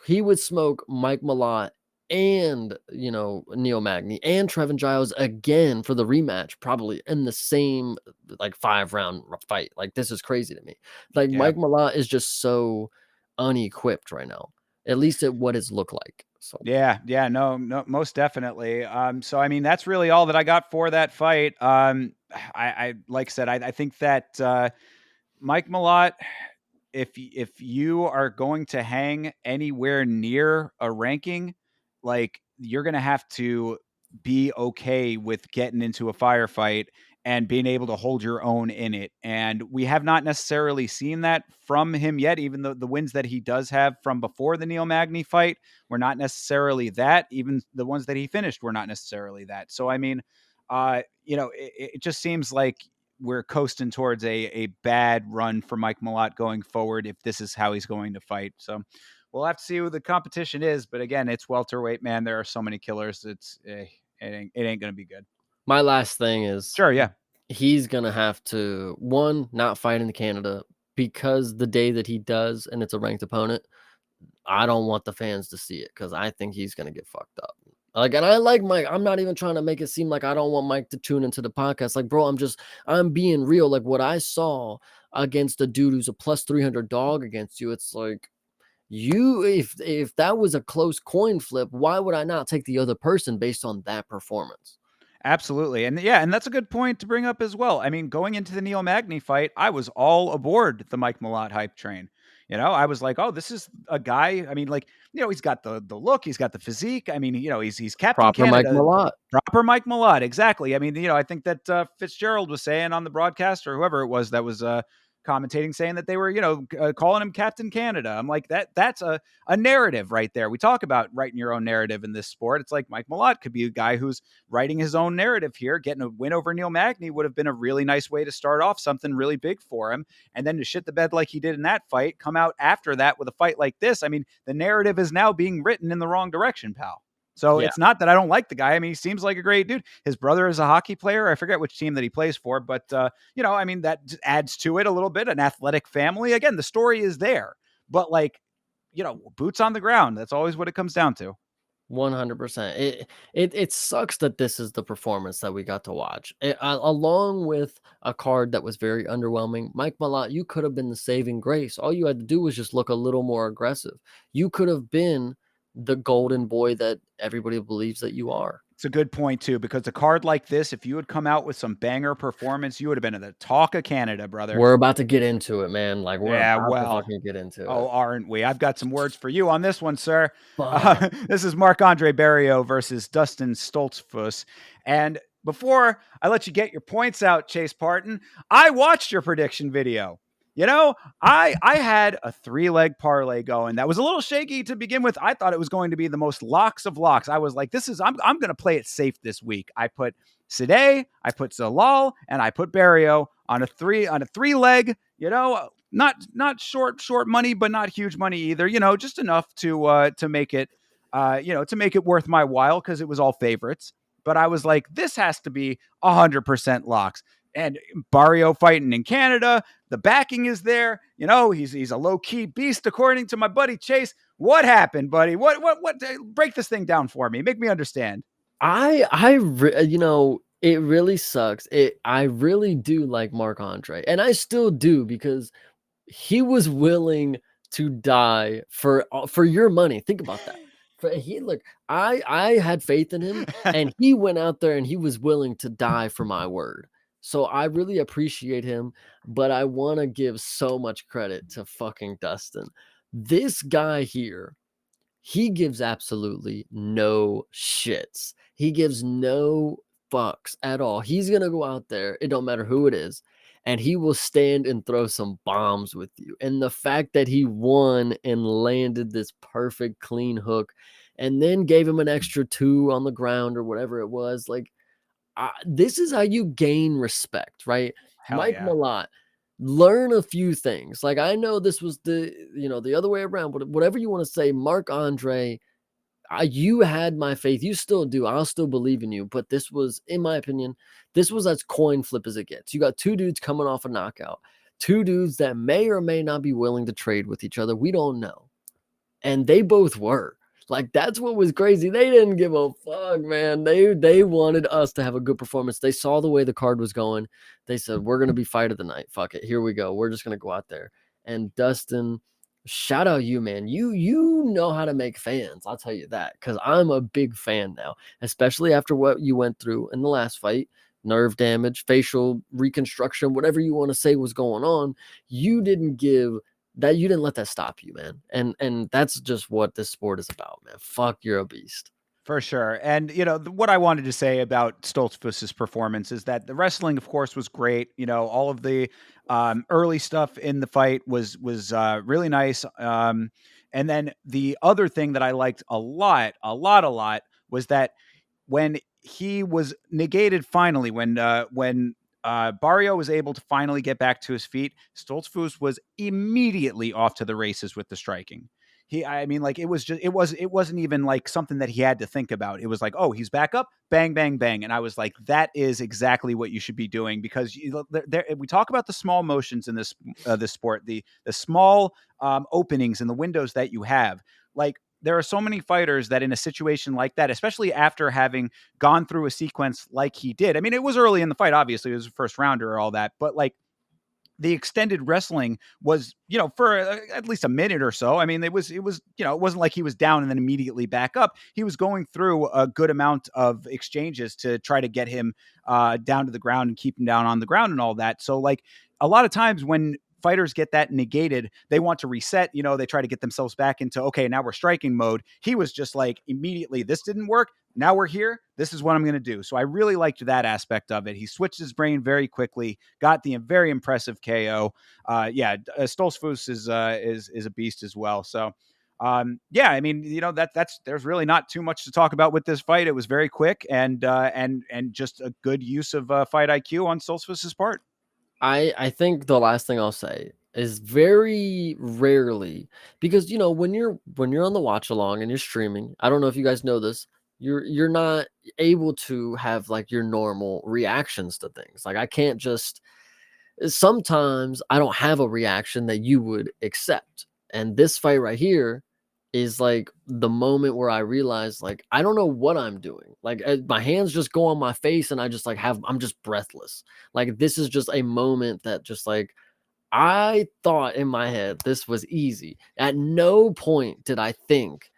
he would smoke Mike Malott and Neil Magny and Trevin Giles again for the rematch, probably in the same like 5-round fight. Like, this is crazy to me. Like, Yeah. Mike Malott is just so unequipped right now, at least at what it's looked like. So Yeah, no, most definitely. So I mean, that's really all that I got for that fight. I like I said, I think that Mike Malott, if you are going to hang anywhere near a ranking, like you're gonna have to be okay with getting into a firefight and being able to hold your own in it. And we have not necessarily seen that from him yet, even though the wins that he does have from before the Neil Magny fight were not necessarily that. Even the ones that he finished were not necessarily that. So, I mean, it just seems like we're coasting towards a bad run for Mike Malott going forward if this is how he's going to fight. So we'll have to see who the competition is. But again, it's welterweight, man. There are so many killers. It ain't going to be good. My last thing is Sure, yeah. he's gonna have to, one, not fight in Canada, because the day that he does and it's a ranked opponent, I don't want the fans to see it because I think he's gonna get fucked up. Like, and I like Mike. I'm not even trying to make it seem like I don't want Mike to tune into the podcast. Like, bro, I'm being real. Like, what I saw against a dude who's a plus 300 dog against you, it's like, if that was a close coin flip, why would I not take the other person based on that performance? Absolutely. And yeah, and that's a good point to bring up as well. I mean, going into the Neil Magny fight, I was all aboard the Mike Malott hype train. I was like, oh, this is a guy. I mean, like, he's got the look, he's got the physique. I mean, he's Captain Proper Mike Canada, Malott. proper Mike Malott. Exactly. I mean, I think that Fitzgerald was saying on the broadcast, or whoever it was that was commentating, saying that they were, calling him Captain Canada. I'm like, that's a narrative right there. We talk about writing your own narrative in this sport. It's like Mike Malott could be a guy who's writing his own narrative here. Getting a win over Neil Magny would have been a really nice way to start off something really big for him. And then to shit the bed like he did in that fight, come out after that with a fight like this. I mean, the narrative is now being written in the wrong direction, pal. So Yeah. it's not that I don't like the guy. I mean, he seems like a great dude. His brother is a hockey player. I forget which team that he plays for, but I mean, that adds to it a little bit. An athletic family. Again, the story is there, but like, boots on the ground. That's always what it comes down to. 100%. It sucks that this is the performance that we got to watch. Along with a card that was very underwhelming. Mike Malott, you could have been the saving grace. All you had to do was just look a little more aggressive. You could have been the golden boy that everybody believes that you are. It's a good point too, because a card like this, if you had come out with some banger performance, you would have been the talk of Canada, brother. We're about to get into it, man. Like, we're Yeah, about to well, fucking get into oh, it. aren't we? I've got some words for you on this one, sir. Fuck. This is Marc-Andre Barrios versus Dustin Stoltzfus. And before I let you get your points out, Chase Parton, I watched your prediction video. I had a 3-leg parlay going that was a little shaky to begin with. I thought it was going to be the most locks of locks. I was like, I'm going to play it safe this week. I put Sade, I put Zalal, and I put Barrio on a 3-leg. Not short money, but not huge money either. Just enough to make it to make it worth my while because it was all favorites. But I was like, this has to be 100% locks. And Barrio fighting in Canada, the backing is there. He's a low key beast according to my buddy Chase. What happened, buddy? What? Break this thing down for me. Make me understand. It really sucks. I really do like Marc-Andre, and I still do because he was willing to die for your money. Think about that. I had faith in him, and he went out there and he was willing to die for my word. So I really appreciate him, but I want to give so much credit to fucking Dustin. This guy here, he gives absolutely no shits. He gives no fucks at all. He's going to go out there, it don't matter who it is, and he will stand and throw some bombs with you. And the fact that he won and landed this perfect clean hook and then gave him an extra 2 on the ground or whatever it was, like, this is how you gain respect, right? Hell Mike yeah. Malott, learn a few things. Like, I know this was the other way around, but whatever you want to say, Marc-Andre, you had my faith. You still do. I'll still believe in you. But this was, in my opinion, this was as coin flip as it gets. You got 2 dudes coming off a knockout, 2 dudes that may or may not be willing to trade with each other. We don't know. And they both were. Like, that's what was crazy. They didn't give a fuck, man. They wanted us to have a good performance. They saw the way the card was going. They said, we're going to be fight of the night. Fuck it. Here we go. We're just going to go out there. And Dustin, shout out you, man. You know how to make fans. I'll tell you that, because I'm a big fan now, especially after what you went through in the last fight. Nerve damage, facial reconstruction, whatever you want to say was going on. You didn't let that stop you, man. And that's just what this sport is about, man. Fuck, you're a beast. For sure. And, what I wanted to say about Stoltzfus's performance is that the wrestling, of course, was great. All of the early stuff in the fight was really nice. And then the other thing that I liked a lot, was that when he was negated finally, when Barrio was able to finally get back to his feet, Stoltzfus was immediately off to the races with the striking. I mean, like it wasn't even like something that he had to think about. It was like, oh, he's back up, bang, bang, bang, and I was like, that is exactly what you should be doing because we talk about the small motions in this sport, the small openings and the windows that you have. Like there are so many fighters that in a situation like that, especially after having gone through a sequence like he did. I mean, it was early in the fight, obviously, it was a first rounder or all that, but like the extended wrestling was, for at least a minute or so. I mean, it was, it wasn't like he was down and then immediately back up. He was going through a good amount of exchanges to try to get him down to the ground and keep him down on the ground and all that. So, like, a lot of times when fighters get that negated, they want to reset, they try to get themselves back into, okay, now we're striking mode. He was just like, immediately, this didn't work. Now we're here. This is what I'm going to do. So I really liked that aspect of it. He switched his brain very quickly, got the very impressive KO. Yeah, Stoltzfus is a beast as well. So yeah, I mean, that's there's really not too much to talk about with this fight. It was very quick and just a good use of fight IQ on Stoltzfus's part. I think the last thing I'll say is very rarely, because when you're on the watch along and you're streaming, I don't know if you guys know this, you're not able to have like your normal reactions to things. Like I can't just sometimes I don't have a reaction that you would accept. And this fight right here is like the moment where I realize like I don't know what I'm doing. Like my hands just go on my face and I just like I'm just breathless. Like this is just a moment that just like I thought in my head this was easy. At no point did I think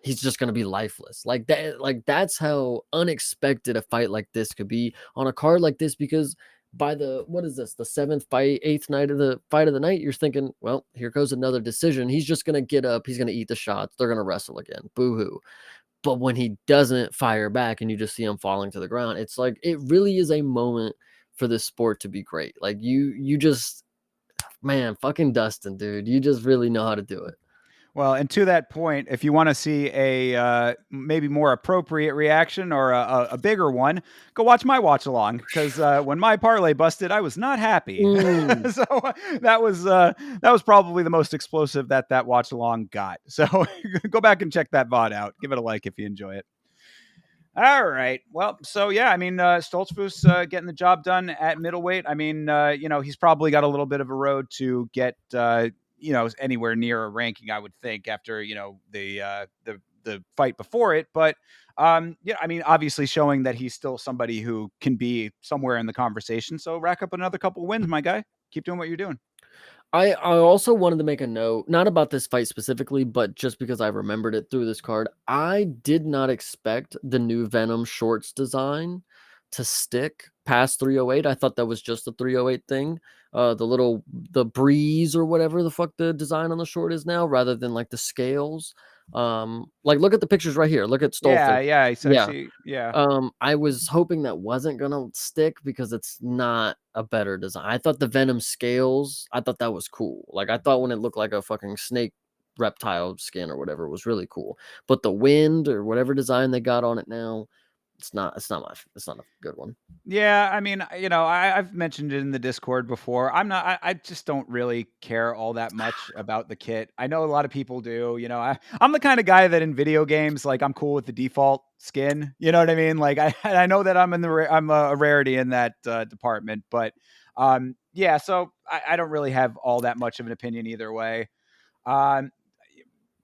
he's just going to be lifeless. Like that, like that's how unexpected a fight like this could be on a card like this, because by the what is this, the seventh fight, eighth night of the fight of the night, you're thinking, well, here goes another decision. He's just going to get up, he's going to eat the shots, they're going to wrestle again. Boo hoo. But when he doesn't fire back and you just see him falling to the ground, it's like it really is a moment for this sport to be great. Like you just, man, fucking Dustin, dude, you just really know how to do it. Well, and to that point, if you want to see a maybe more appropriate reaction or a bigger one, go watch my watch along because when my parlay busted, I was not happy. Mm. So that was probably the most explosive that watch along got. So go back and check that VOD out. Give it a like if you enjoy it. All right. Well, so yeah, I mean, Stoltzfus getting the job done at middleweight. I mean, he's probably got a little bit of a road to get, anywhere near a ranking, I would think, after the fight before it. But yeah, I mean, obviously showing that he's still somebody who can be somewhere in the conversation. So rack up another couple wins, my guy. Keep doing what you're doing. I also wanted to make a note, not about this fight specifically, but just because I remembered it through this card. I did not expect the new Venom shorts design to stick past 308. I thought that was just a 308 thing. The breeze or whatever the fuck the design on the short is now, rather than like the scales. Like look at the pictures right here. Look at Yeah, Stolfus. yeah, I Yeah. see. Yeah. I was hoping that wasn't gonna stick because it's not a better design. I thought the Venom scales, I thought that was cool. Like I thought when it looked like a fucking snake reptile skin or whatever was really cool. But the wind or whatever design they got on it now, it's not a good one. Yeah, I mean, I've mentioned it in the Discord before. I just don't really care all that much about the kit. I know a lot of people do. I'm the kind of guy that in video games, like, I'm cool with the default skin. You know what I mean? Like, I know that I'm a rarity in that department, but yeah. So I don't really have all that much of an opinion either way. Um,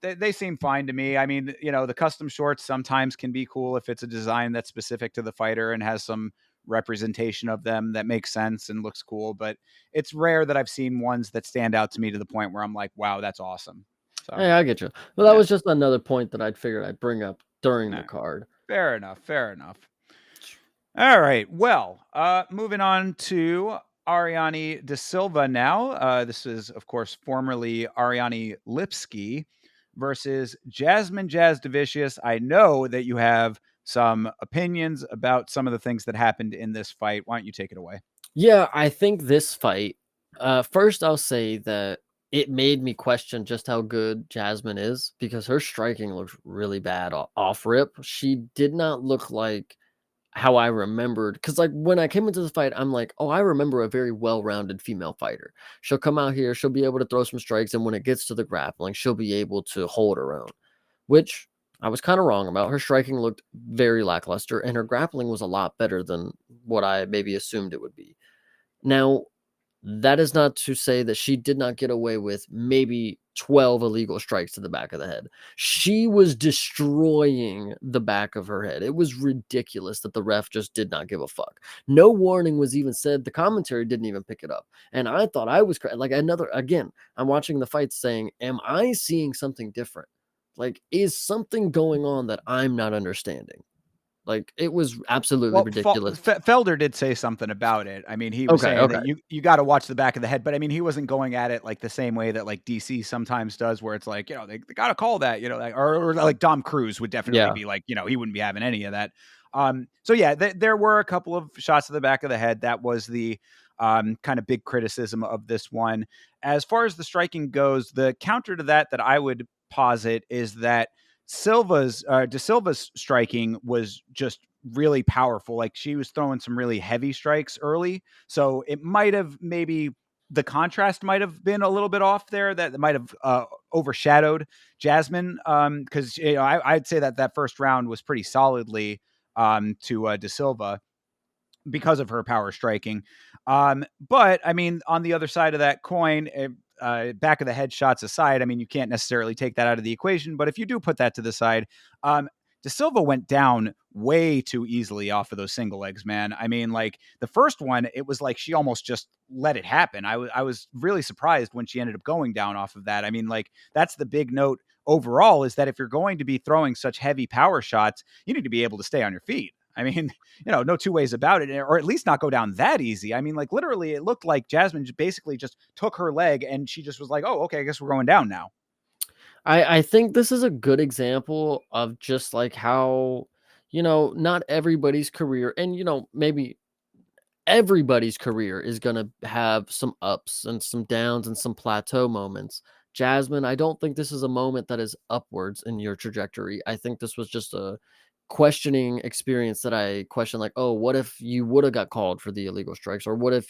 they seem fine to me. I mean, the custom shorts sometimes can be cool if it's a design that's specific to the fighter and has some representation of them that makes sense and looks cool. But it's rare that I've seen ones that stand out to me to the point where I'm like, wow, that's awesome. So, Hey, I get you. Well, that yeah, was just another point that I'd figured I'd bring up during the nah, card. fair enough. Fair enough. All right. Well, moving on to Ariane De Silva now. This is, of course, formerly Ariane Lipski versus Jasmine Jasdavicius. I know that you have some opinions about some of the things that happened in this fight. Why don't you take it away? Yeah, I think this fight, first I'll say that it made me question just how good Jasmine is because her striking looks really bad off rip. She did not look like how I remembered. Because, like, when I came into the fight, I'm like, oh, I remember a very well-rounded female fighter. She'll come out here, she'll be able to throw some strikes, and when it gets to the grappling, she'll be able to hold her own, which I was kind of wrong about. Her striking looked very lackluster, and her grappling was a lot better than what I maybe assumed it would be. Now, that is not to say that she did not get away with maybe 12 illegal strikes to the back of the head. She was destroying the back of her head. It was ridiculous that the ref just did not give a fuck. No warning was even said. The commentary didn't even pick it up. And I thought I was like again, I'm watching the fight saying, am I seeing something different? Like, is something going on that I'm not understanding? Like, it was absolutely Well, ridiculous. Felder did say something about it. I mean, he was Okay, saying okay. that you got to watch the back of the head, but I mean, he wasn't going at it like the same way that like DC sometimes does, where it's like, they got to call that, like, or like Dom Cruz would definitely Yeah. be like, he wouldn't be having any of that. So yeah, there were a couple of shots to the back of the head. That was the kind of big criticism of this one. As far as the striking goes, the counter to that I would posit is that De Silva's striking was just really powerful. Like she was throwing some really heavy strikes early. So it might have maybe the contrast might have been a little bit off there. That might have overshadowed Jasmine. Because I'd say that first round was pretty solidly to De Silva because of her power striking. But I mean, on the other side of that coin, back of the head shots aside, I mean, you can't necessarily take that out of the equation. But if you do put that to the side, De Silva went down way too easily off of those single legs, man. I mean, like the first one, it was like she almost just let it happen. I was really surprised when she ended up going down off of that. I mean, like that's the big note overall is that if you're going to be throwing such heavy power shots, you need to be able to stay on your feet. I mean, no two ways about it, or at least not go down that easy. I mean, like literally, it looked like Jasmine basically just took her leg and she just was like, "Oh, okay, I guess we're going down now." I think this is a good example of just like how, not everybody's career and maybe everybody's career is going to have some ups and some downs and some plateau moments. Jasmine, I don't think this is a moment that is upwards in your trajectory. I think this was just a questioning experience that I question like, oh, what if you would have got called for the illegal strikes? Or what if,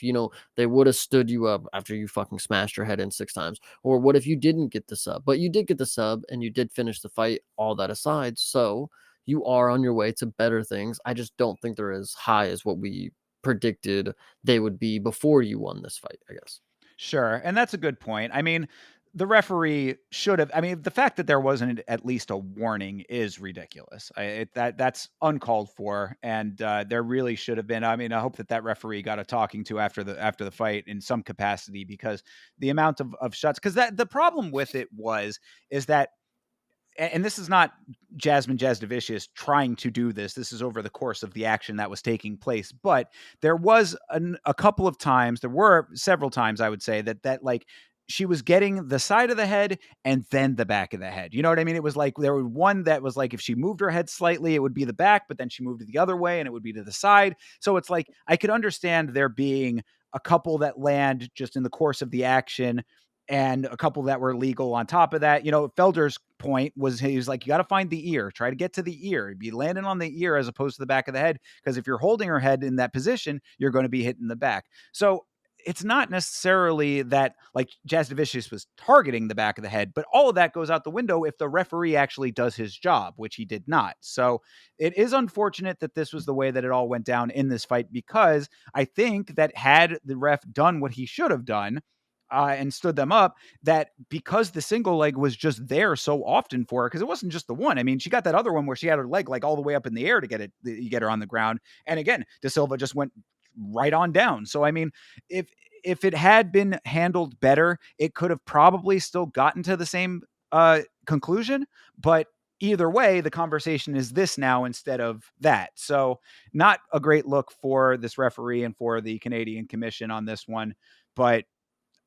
they would have stood you up after you fucking smashed your head in 6 times? Or what if you didn't get the sub? But you did get the sub and you did finish the fight, all that aside. So you are on your way to better things. I just don't think they're as high as what we predicted they would be before you won this fight, I guess. Sure, and that's a good point. I mean, the referee should have. I mean, the fact that there wasn't at least a warning is ridiculous. That's uncalled for, and there really should have been. I mean, I hope that referee got a talking to after the fight in some capacity because the amount of shots. Because that the problem with it is that and this is not Jasmine Jasdavicius trying to do this. This is over the course of the action that was taking place. But there was a couple of times, there were several times, I would say, that like she was getting the side of the head and then the back of the head. You know what I mean? It was like there was one that was like if she moved her head slightly, it would be the back, but then she moved it the other way and it would be to the side. So it's like I could understand there being a couple that land just in the course of the action and a couple that were legal on top of that. Felder's point was he was like, you got to find the ear, try to get to the ear, be landing on the ear as opposed to the back of the head. Because if you're holding her head in that position, you're going to be hitting the back. So it's not necessarily that like Jasdavicius was targeting the back of the head, but all of that goes out the window if the referee actually does his job, which he did not. So it is unfortunate that this was the way that it all went down in this fight, because I think that had the ref done what he should have done, and stood them up, that because the single leg was just there so often for her, because it wasn't just the one. I mean, she got that other one where she had her leg like all the way up in the air to get her on the ground. And again, De Silva just went right on down. So I mean, if it had been handled better, it could have probably still gotten to the same conclusion. But either way, the conversation is this now instead of that. So not a great look for this referee and for the Canadian Commission on this one. But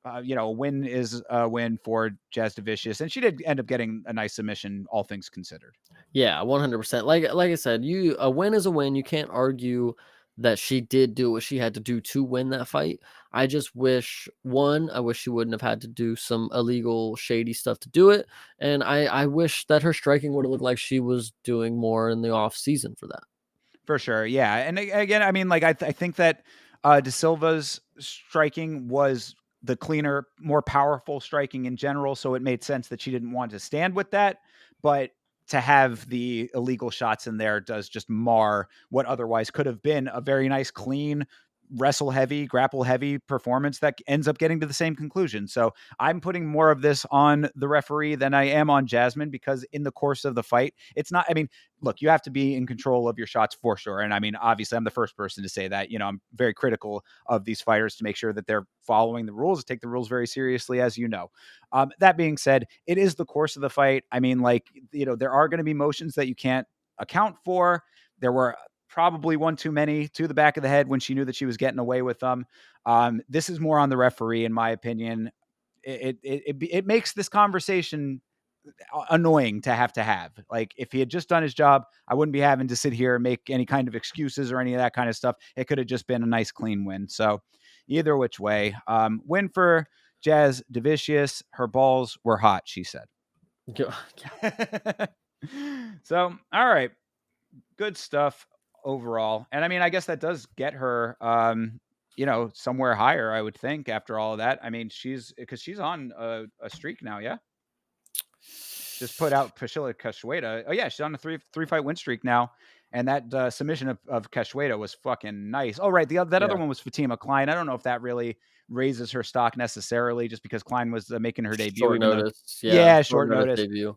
a win is a win for Jazz Devicious, and she did end up getting a nice submission, all things considered. Yeah, 100%. Like I said, you a win is a win. You can't argue that she did do what she had to do to win that fight. I just wish one, I wish she wouldn't have had to do some illegal shady stuff to do it. And I wish that her striking would have looked like she was doing more in the off season for that. For sure, yeah, and again, I mean, like I think that De Silva's striking was the cleaner, more powerful striking in general, so it made sense that she didn't want to stand with that. But to have the illegal shots in there does just mar what otherwise could have been a very nice, clean, wrestle heavy, grapple heavy performance that ends up getting to the same conclusion. So I'm putting more of this on the referee than I am on Jasmine, because in the course of the fight, it's not, I mean, look, you have to be in control of your shots for sure. And I mean, obviously, I'm the first person to say that. I'm very critical of these fighters to make sure that they're following the rules, take the rules very seriously, as you know. That being said, it is the course of the fight. I mean, like, there are going to be motions that you can't account for. There were probably one too many to the back of the head when she knew that she was getting away with them. This is more on the referee, in my opinion. It makes this conversation annoying to have. Like, if he had just done his job, I wouldn't be having to sit here and make any kind of excuses or any of that kind of stuff. It could have just been a nice clean win. So either which way, win for Jazz Devicious. Her balls were hot, she said. Yeah. So, all right, good stuff overall. And I mean, I guess that does get her, somewhere higher, I would think, after all of that. I mean, she's on a streak now. Yeah. Just put out Priscilla Cachoeira. Oh yeah, she's on a three fight win streak now, and that submission of Cachoeira was fucking nice. Oh right, that other Yeah. one was Fatima Klein. I don't know if that really raises her stock necessarily, just because Klein was making her debut, Short even though, notice. Yeah. yeah, Short short notice notice. debut.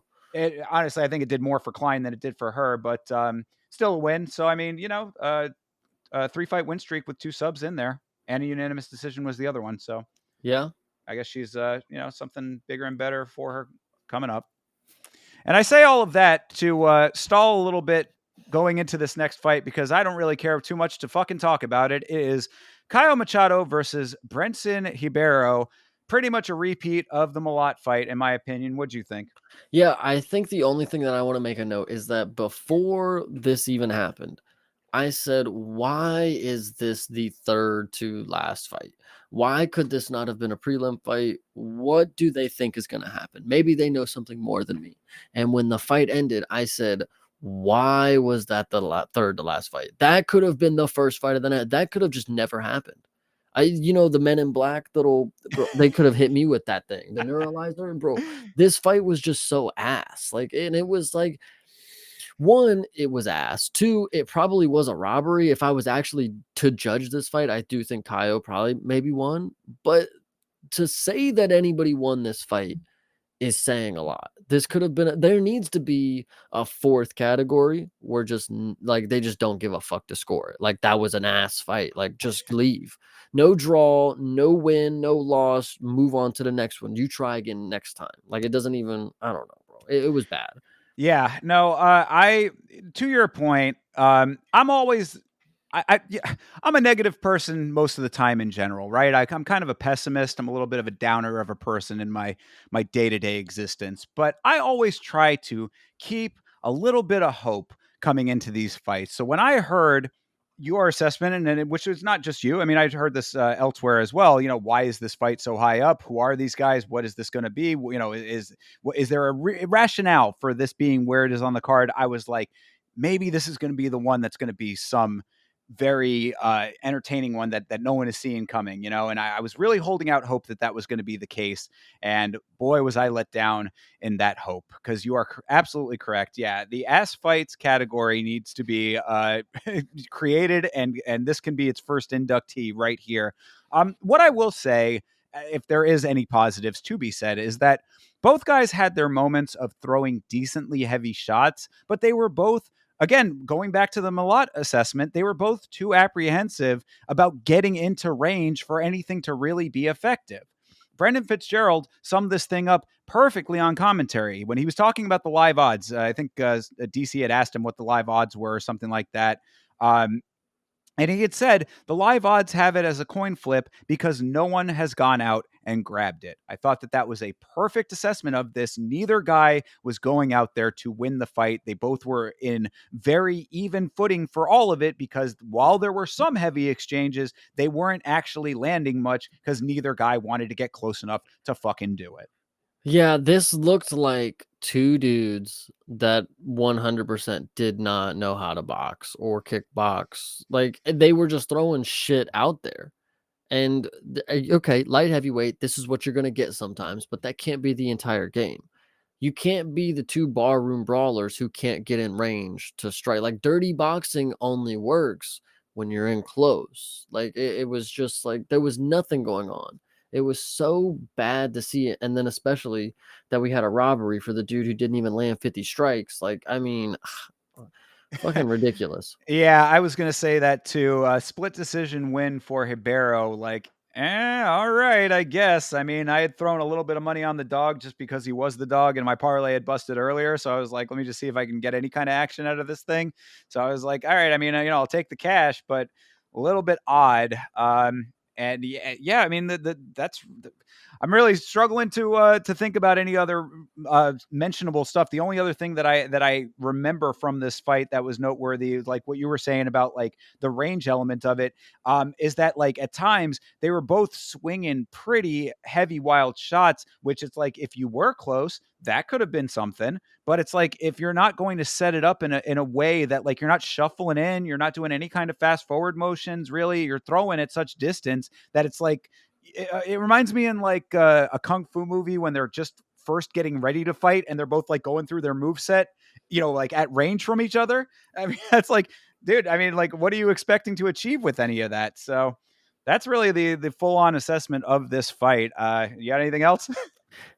Honestly, I think it did more for Klein than it did for her, but still a win. So I mean, a 3 fight win streak with 2 subs in there, and a unanimous decision was the other one. So Yeah. I guess she's something bigger and better for her coming up. And I say all of that to stall a little bit going into this next fight, because I don't really care too much to fucking talk about it. It is Caio Machado versus Brenson Ribeiro. Pretty much a repeat of the Malott fight, in my opinion. What'd you think? Yeah, I think the only thing that I want to make a note is that before this even happened, I said, why is this the third to last fight? Why could this not have been a prelim fight? What do they think is going to happen? Maybe they know something more than me. And when the fight ended, I said, why was that the third to last fight? That could have been the first fight of the night. That could have just never happened. The Men in Black little, bro, they could have hit me with that thing, the neuralizer, bro. This fight was just so ass. Like, and it was like, one, it was ass. Two, it probably was a robbery. If I was actually to judge this fight, I do think Kaio probably maybe won. But to say that anybody won this fight is saying a lot. This could have been, there needs to be a fourth category where just like they just don't give a fuck to score it. Like, that was an ass fight. Like, just leave. No draw, no win, no loss. Move on to the next one. You try again next time. Like, it doesn't even, I don't know, bro. It was bad. Yeah, no, I to your point, I'm always yeah, I'm a negative person most of the time in general, right? I'm kind of a pessimist. I'm a little bit of a downer of a person in my day-to-day existence, but I always try to keep a little bit of hope coming into these fights. So when I heard your assessment, which was not just you, I mean, I heard this elsewhere as well. Why is this fight so high up? Who are these guys? What is this going to be? Is there a rationale for this being where it is on the card? I was like, maybe this is going to be the one that's going to be some very entertaining one that no one is seeing coming, and I was really holding out hope that was going to be the case. And boy, was I let down in that hope, because you are absolutely correct. Yeah, the ass fights category needs to be created, and this can be its first inductee right here. What I will say, if there is any positives to be said, is that both guys had their moments of throwing decently heavy shots, but they were both, again, going back to the Malott assessment, they were both too apprehensive about getting into range for anything to really be effective. Brendan Fitzgerald summed this thing up perfectly on commentary when he was talking about the live odds. I think DC had asked him what the live odds were, or something like that. Um, And he had said the live odds have it as a coin flip because no one has gone out and grabbed it. I thought that that was a perfect assessment of this. Neither guy was going out there to win the fight. They both were in very even footing for all of it because while there were some heavy exchanges, they weren't actually landing much because neither guy wanted to get close enough to fucking do it. Yeah, this looked like two dudes that 100% did not know how to box or kickbox. Like they were just throwing shit out there. And okay, light heavyweight, this is what you're going to get sometimes, but that can't be the entire game. You can't be the two barroom brawlers who can't get in range to strike. Like dirty boxing only works when you're in close. Like it was just like there was nothing going on. It was so bad to see it. And then especially that we had a robbery for the dude who didn't even land 50 strikes. Like, I mean, fucking ridiculous. Yeah, I was gonna say that too. Split decision win for Ribeiro. Like, all right, I guess. I mean, I had thrown a little bit of money on the dog just because he was the dog, and my parlay had busted earlier. So I was like, let me just see if I can get any kind of action out of this thing. So I was like, all right. I mean, I'll take the cash, but a little bit odd. And yeah, I mean, I'm really struggling to think about any other mentionable stuff. The only other thing that I remember from this fight that was noteworthy, like what you were saying about like the range element of it, is that like at times they were both swinging pretty heavy wild shots, which it's like if you were close, that could have been something. But it's like if you're not going to set it up in a way that like you're not shuffling in, you're not doing any kind of fast forward motions, really, you're throwing at such distance that it's like it reminds me in like a kung fu movie when they're just first getting ready to fight and they're both like going through their move set, like at range from each other. I mean, that's like, dude, I mean, like, what are you expecting to achieve with any of that? So that's really the full on assessment of this fight. You got anything else?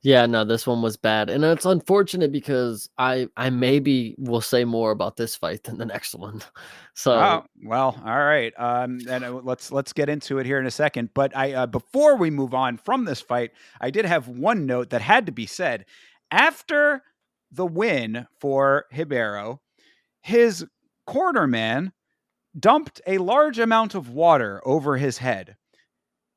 Yeah, no, this one was bad, and it's unfortunate because I maybe will say more about this fight than the next one. Oh, So, well, all right. And let's get into it here in a second. But I before we move on from this fight, I did have one note that had to be said. After the win for Ribeiro, his cornerman dumped a large amount of water over his head.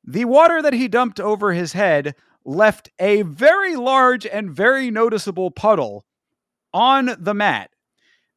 The water that he dumped over his head left a very large and very noticeable puddle on the mat.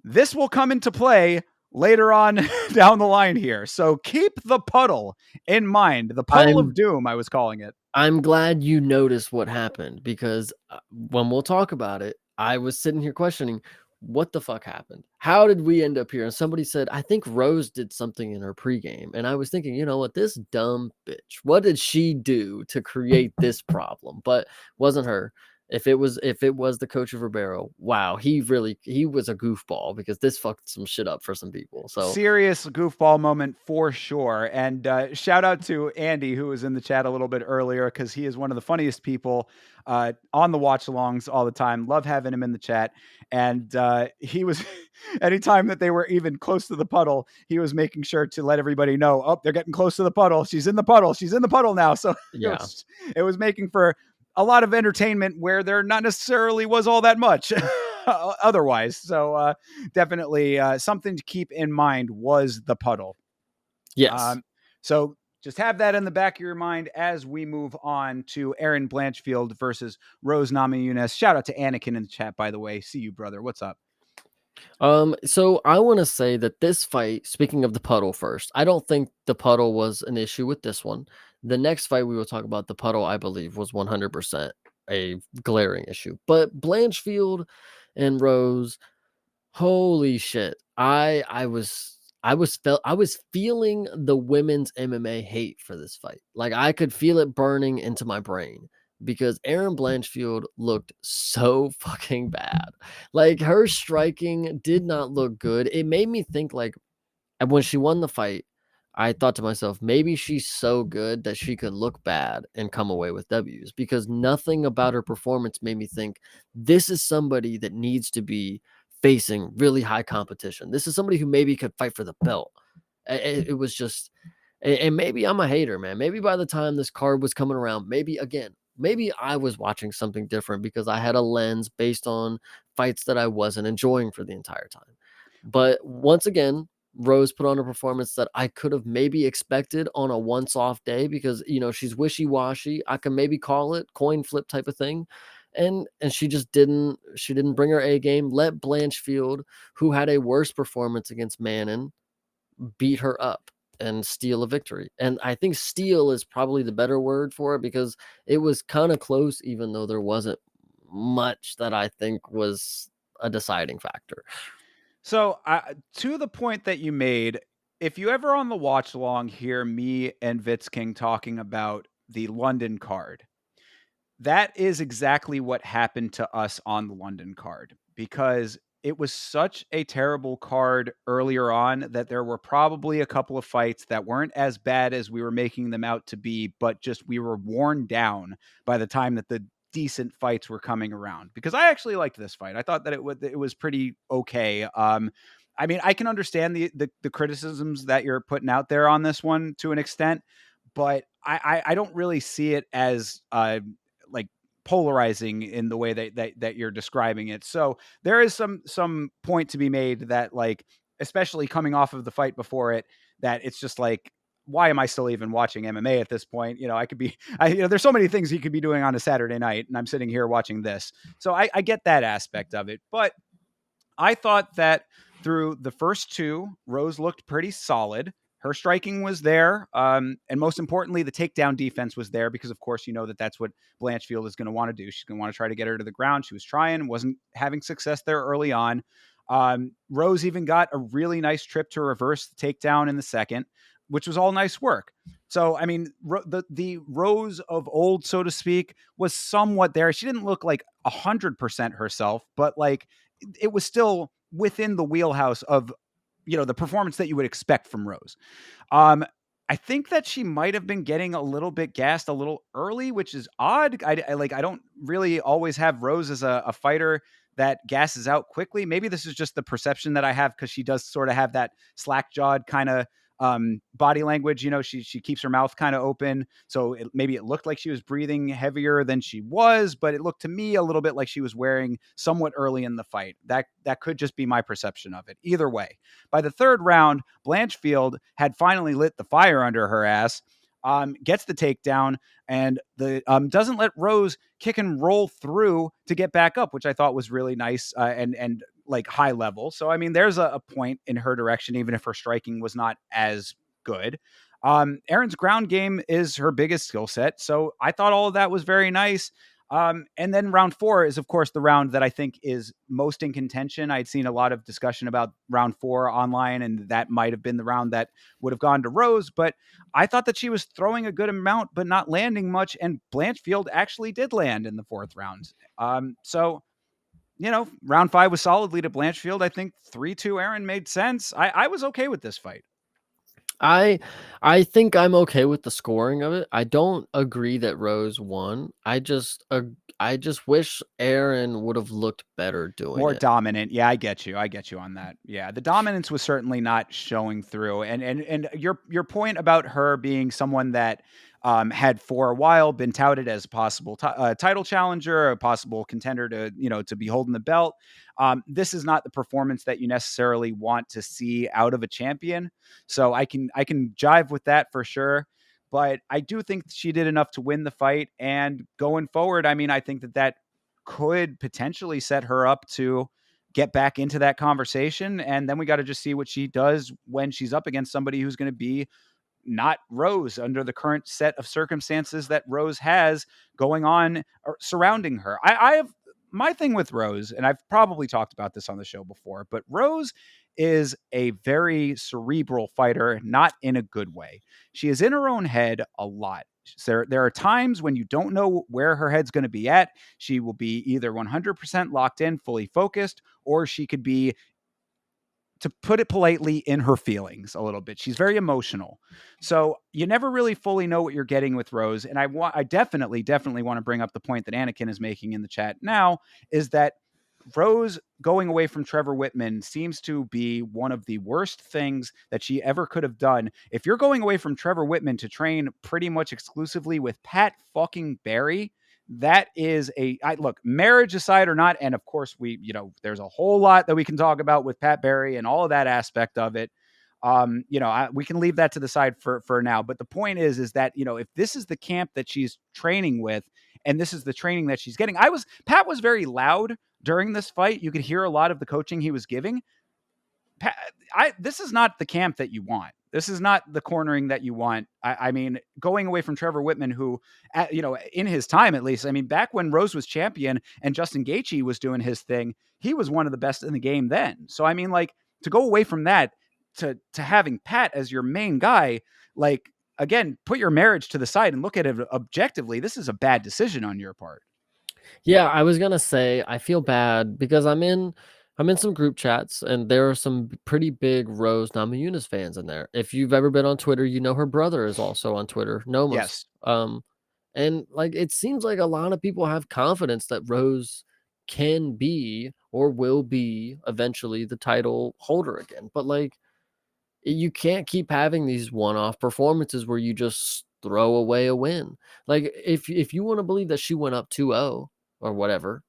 This will come into play later on down the line here. So keep the puddle in mind. The puddle of I'm doom, I was calling it. I'm glad you noticed what happened because when we'll talk about it, I was sitting here questioning what the fuck happened. How did we end up here? And somebody said, I think Rose did something in her pregame. And I was thinking, you know what, this dumb bitch, what did she do to create this problem? But wasn't her. If it was the coach of Ribeiro, wow, he was a goofball because this fucked some shit up for some people. So Serious goofball moment for sure. And shout out to Andy, who was in the chat a little bit earlier, because he is one of the funniest people on the watch alongs all the time. Love having him in the chat. And he was, anytime that they were even close to the puddle, he was making sure to let everybody know, oh, they're getting close to the puddle. She's in the puddle. She's in the puddle now. So yeah. it was making for a lot of entertainment where there not necessarily was all that much otherwise. So definitely something to keep in mind was the puddle. Yes. Um, so just have that in the back of your mind as we move on to Aaron Blanchfield versus Rose Namajunas. Shout out to Anakin in the chat, by the way. See you, brother. What's up? So I want to say that this fight, speaking of the puddle first, I don't think the puddle was an issue with this one. The next fight we will talk about, the puddle, I believe, was 100% a glaring issue. But Blanchfield and Rose, holy shit. I was feeling the women's MMA hate for this fight. Like I could feel it burning into my brain because Aaron Blanchfield looked so fucking bad. Like her striking did not look good. It made me think like and when she won the fight, I thought to myself, maybe she's so good that she could look bad and come away with W's because nothing about her performance made me think this is somebody that needs to be facing really high competition. This is somebody who maybe could fight for the belt. It was just, and maybe I'm a hater, man. Maybe by the time this card was coming around, maybe I was watching something different because I had a lens based on fights that I wasn't enjoying for the entire time. But once again, Rose put on a performance that I could have maybe expected on a once off day because, she's wishy washy. I can maybe call it coin flip type of thing. And she didn't bring her A game, let Blanchfield, who had a worse performance against Manon, beat her up and steal a victory. And I think steal is probably the better word for it because it was kind of close, even though there wasn't much that I think was a deciding factor. So, to the point that you made, if you ever on the watch along hear me and Vitz King talking about the London card, that is exactly what happened to us on the London card because it was such a terrible card earlier on that there were probably a couple of fights that weren't as bad as we were making them out to be, but just we were worn down by the time that the decent fights were coming around. Because I actually liked this fight. I thought that it was pretty okay. I mean, I can understand the criticisms that you're putting out there on this one to an extent, but I don't really see it as like polarizing in the way that you're describing it. So there is some point to be made that, like, especially coming off of the fight before it, that it's just like, why am I still even watching MMA at this point? I could be, there's so many things you could be doing on a Saturday night, and I'm sitting here watching this. So I get that aspect of it, but I thought that through the first two, Rose looked pretty solid. Her striking was there. And most importantly, the takedown defense was there because, of course, you know that's what Blanchfield is going to want to do. She's going to want to try to get her to the ground. She was trying, wasn't having success there early on. Rose even got a really nice trip to reverse the takedown in the second, which was all nice work. So, I mean, the Rose of old, so to speak, was somewhat there. She didn't look like 100% herself, but like it was still within the wheelhouse of the performance that you would expect from Rose. Um, I think that she might have been getting a little bit gassed a little early, which is odd. I don't really always have Rose as a fighter that gasses out quickly. Maybe this is just the perception that I have because she does sort of have that slack jawed kind of body language. She keeps her mouth kind of open, so maybe it looked like she was breathing heavier than she was, but it looked to me a little bit like she was wearing somewhat early in the fight. That could just be my perception of it. Either way, by the third round, Blanchfield had finally lit the fire under her ass. Gets the takedown and the doesn't let Rose kick and roll through to get back up, which I thought was really nice and like high level. So I mean, there's a point in her direction, even if her striking was not as good. Erin's ground game is her biggest skill set, so I thought all of that was very nice. And then round four is, of course, the round that I think is most in contention. I'd seen a lot of discussion about round four online, and that might have been the round that would have gone to Rose. But I thought that she was throwing a good amount, but not landing much. And Blanchfield actually did land in the fourth round. So, round five was solidly to Blanchfield. I think 3-2 Erin made sense. I was okay with this fight. I I think I'm okay with the scoring of it. I don't agree that Rose won. I just wish Aaron would have looked better doing More it. dominant. Yeah, I get you. I get you on that. Yeah, the dominance was certainly not showing through. And your point about her being someone that had for a while been touted as a possible title challenger, a possible contender to be holding the belt. This is not the performance that you necessarily want to see out of a champion. So I can jive with that for sure. But I do think she did enough to win the fight. And going forward, I mean, I think that could potentially set her up to get back into that conversation. And then we got to just see what she does when she's up against somebody who's going to be not Rose under the current set of circumstances that Rose has going on or surrounding her. I have my thing with Rose, and I've probably talked about this on the show before, but Rose is a very cerebral fighter, not in a good way. She is in her own head a lot. There are times when you don't know where her head's going to be at. She will be either 100% locked in, fully focused, or she could be, to put it politely, in her feelings a little bit. She's very emotional. So you never really fully know what you're getting with Rose. And I definitely want to bring up the point that Anakin is making in the chat now, is that Rose going away from Trevor Whitman seems to be one of the worst things that she ever could have done. If you're going away from Trevor Whitman to train pretty much exclusively with Pat fucking Barry, that is look, marriage aside or not. And of course, there's a whole lot that we can talk about with Pat Barry and all of that aspect of it. We can leave that to the side for now. But the point is that if this is the camp that she's training with, and this is the training that she's getting, Pat was very loud during this fight. You could hear a lot of the coaching he was giving. This is not the camp that you want. This is not the cornering that you want. I mean, going away from Trevor Whitman, who, in his time at least, I mean, back when Rose was champion and Justin Gaethje was doing his thing, he was one of the best in the game then. So I mean, like, to go away from that to having Pat as your main guy, like, again, put your marriage to the side and look at it objectively. This is a bad decision on your part. Yeah, I was gonna say I feel bad because I'm in some group chats and there are some pretty big Rose Namajunas fans in there. If you've ever been on Twitter, you know her brother is also on Twitter, Noma's. Yes. And like it seems like a lot of people have confidence that Rose can be or will be eventually the title holder again. But like you can't keep having these one-off performances where you just throw away a win. Like if you want to believe that she went up 2-0 or whatever,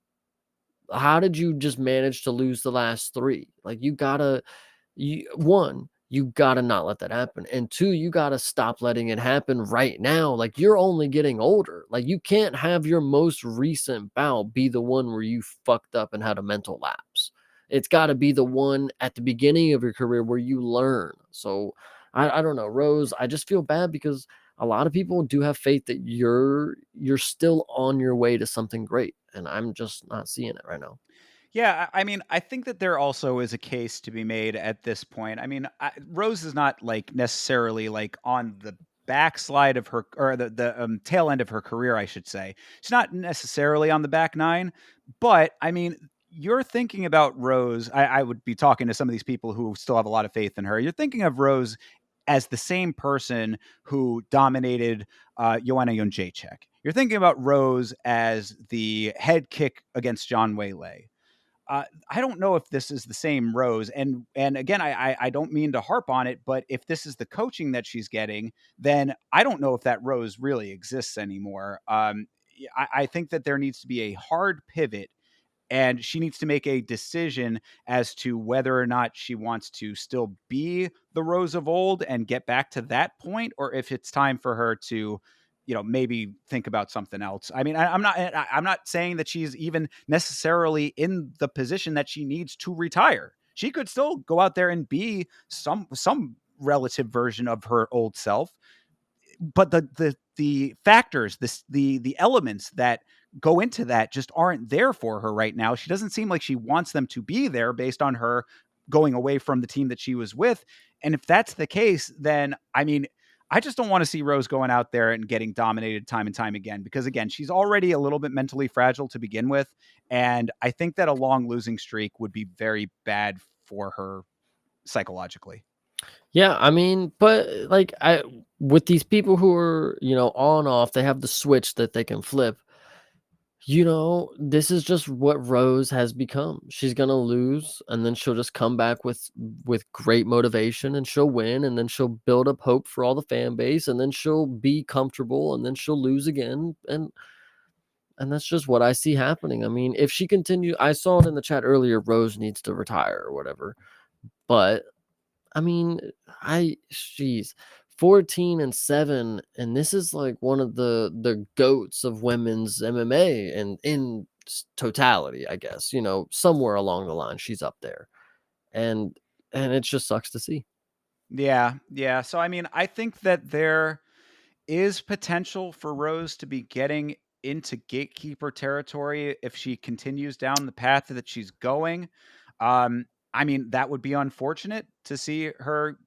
how did you just manage to lose the last 3? Like you gotta not let that happen. And 2, you gotta stop letting it happen right now. Like you're only getting older. Like you can't have your most recent bout be the one where you fucked up and had a mental lapse. It's gotta be the one at the beginning of your career where you learn. So I don't know, Rose. I just feel bad because a lot of people do have faith that you're still on your way to something great. And I'm just not seeing it right now. Yeah, I mean, I think that there also is a case to be made at this point. I mean, Rose is not like necessarily like on the backslide of her, or the tail end of her career, I should say. She's not necessarily on the back nine, but I mean, you're thinking about Rose. I would be talking to some of these people who still have a lot of faith in her. You're thinking of Rose as the same person who dominated Joanna Jędrzejczyk. You're thinking about Rose as the head kick against John Waylay. I don't know if this is the same Rose, and again, I don't mean to harp on it, but if this is the coaching that she's getting, then I don't know if that Rose really exists anymore. I think that there needs to be a hard pivot, and she needs to make a decision as to whether or not she wants to still be the Rose of old and get back to that point, or if it's time for her to, maybe think about something else. I mean, I'm not saying that she's even necessarily in the position that she needs to retire. She could still go out there and be some relative version of her old self, but the factors, the elements that go into that just aren't there for her right now. She doesn't seem like she wants them to be there based on her going away from the team that she was with. And if that's the case, then I mean, I just don't want to see Rose going out there and getting dominated time and time again, because again, she's already a little bit mentally fragile to begin with. And I think that a long losing streak would be very bad for her psychologically. Yeah, I mean, but like I with these people who are, on off, they have the switch that they can flip. This is just what Rose has become. She's going to lose and then she'll just come back with great motivation and she'll win and then she'll build up hope for all the fan base and then she'll be comfortable and then she'll lose again and that's just what I see happening. I mean, if she continue I saw it in the chat earlier Rose needs to retire or whatever. But I mean, she's 14-7, and this is like one of the goats of women's MMA and in totality, I guess. Somewhere along the line, she's up there, and it just sucks to see. Yeah, yeah. So I mean, I think that there is potential for Rose to be getting into gatekeeper territory if she continues down the path that she's going. I mean, that would be unfortunate to see her,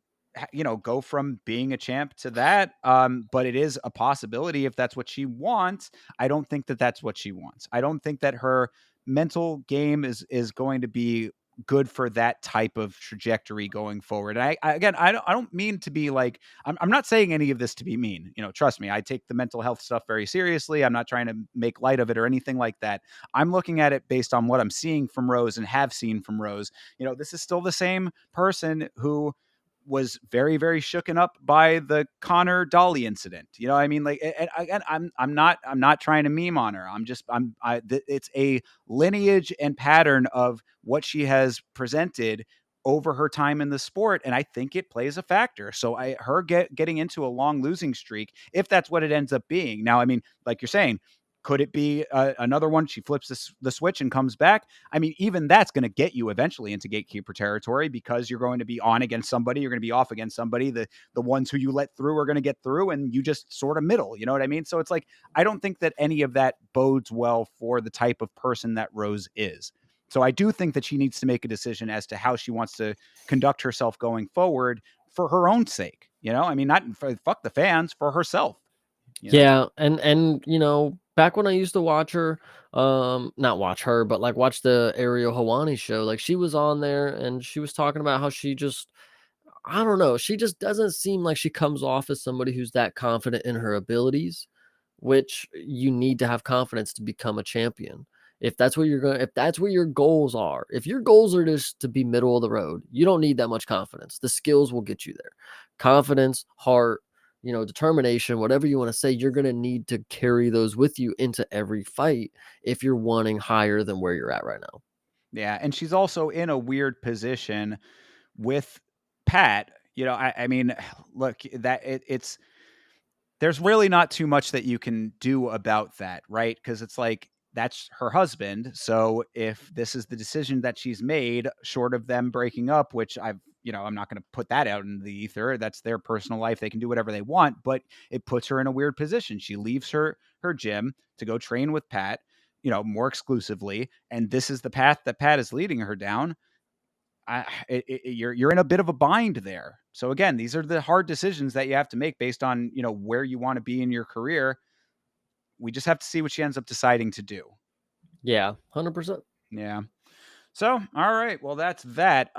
go from being a champ to that. But it is a possibility if that's what she wants. I don't think that that's what she wants. I don't think that her mental game is going to be good for that type of trajectory going forward. And again, I don't mean to be like, I'm not saying any of this to be mean. Trust me, I take the mental health stuff very seriously. I'm not trying to make light of it or anything like that. I'm looking at it based on what I'm seeing from Rose and have seen from Rose. This is still the same person who was very, very shooken up by the Connor Dolly incident. I mean, like, and again, I'm not trying to meme on her. It's a lineage and pattern of what she has presented over her time in the sport, and I think it plays a factor. So her getting into a long losing streak, if that's what it ends up being. Now, I mean, like you're saying, could it be another one? She flips the switch and comes back. I mean, even that's going to get you eventually into gatekeeper territory because you're going to be on against somebody, you're going to be off against somebody. The ones who you let through are going to get through, and you just sort of middle. You know what I mean? So it's like I don't think that any of that bodes well for the type of person that Rose is. So I do think that she needs to make a decision as to how she wants to conduct herself going forward for her own sake. You know, I mean, not for, fuck the fans, for herself. You know. Yeah, and back when I used to watch her, not watch her, but like watch the Ariel Hawani show, like she was on there and she was talking about how she just I don't know, she just doesn't seem like she comes off as somebody who's that confident in her abilities, which you need to have confidence to become a champion. If that's what your goals are, if your goals are just to be middle of the road, you don't need that much confidence. The skills will get you there. Confidence, heart, determination, whatever you want to say, you're going to need to carry those with you into every fight if you're wanting higher than where you're at right now. Yeah, and she's also in a weird position with Pat. You know, I mean, look, it's there's really not too much that you can do about that, right? Because it's like that's her husband. So if this is the decision that she's made, short of them breaking up, which I'm not going to put that out in the ether. That's their personal life. They can do whatever they want, but it puts her in a weird position. She leaves her gym to go train with Pat, more exclusively, and this is the path that Pat is leading her down. You're in a bit of a bind there. So again, these are the hard decisions that you have to make based on where you want to be in your career. We just have to see what she ends up deciding to do. Yeah, 100%. Yeah. So all right, well that's that.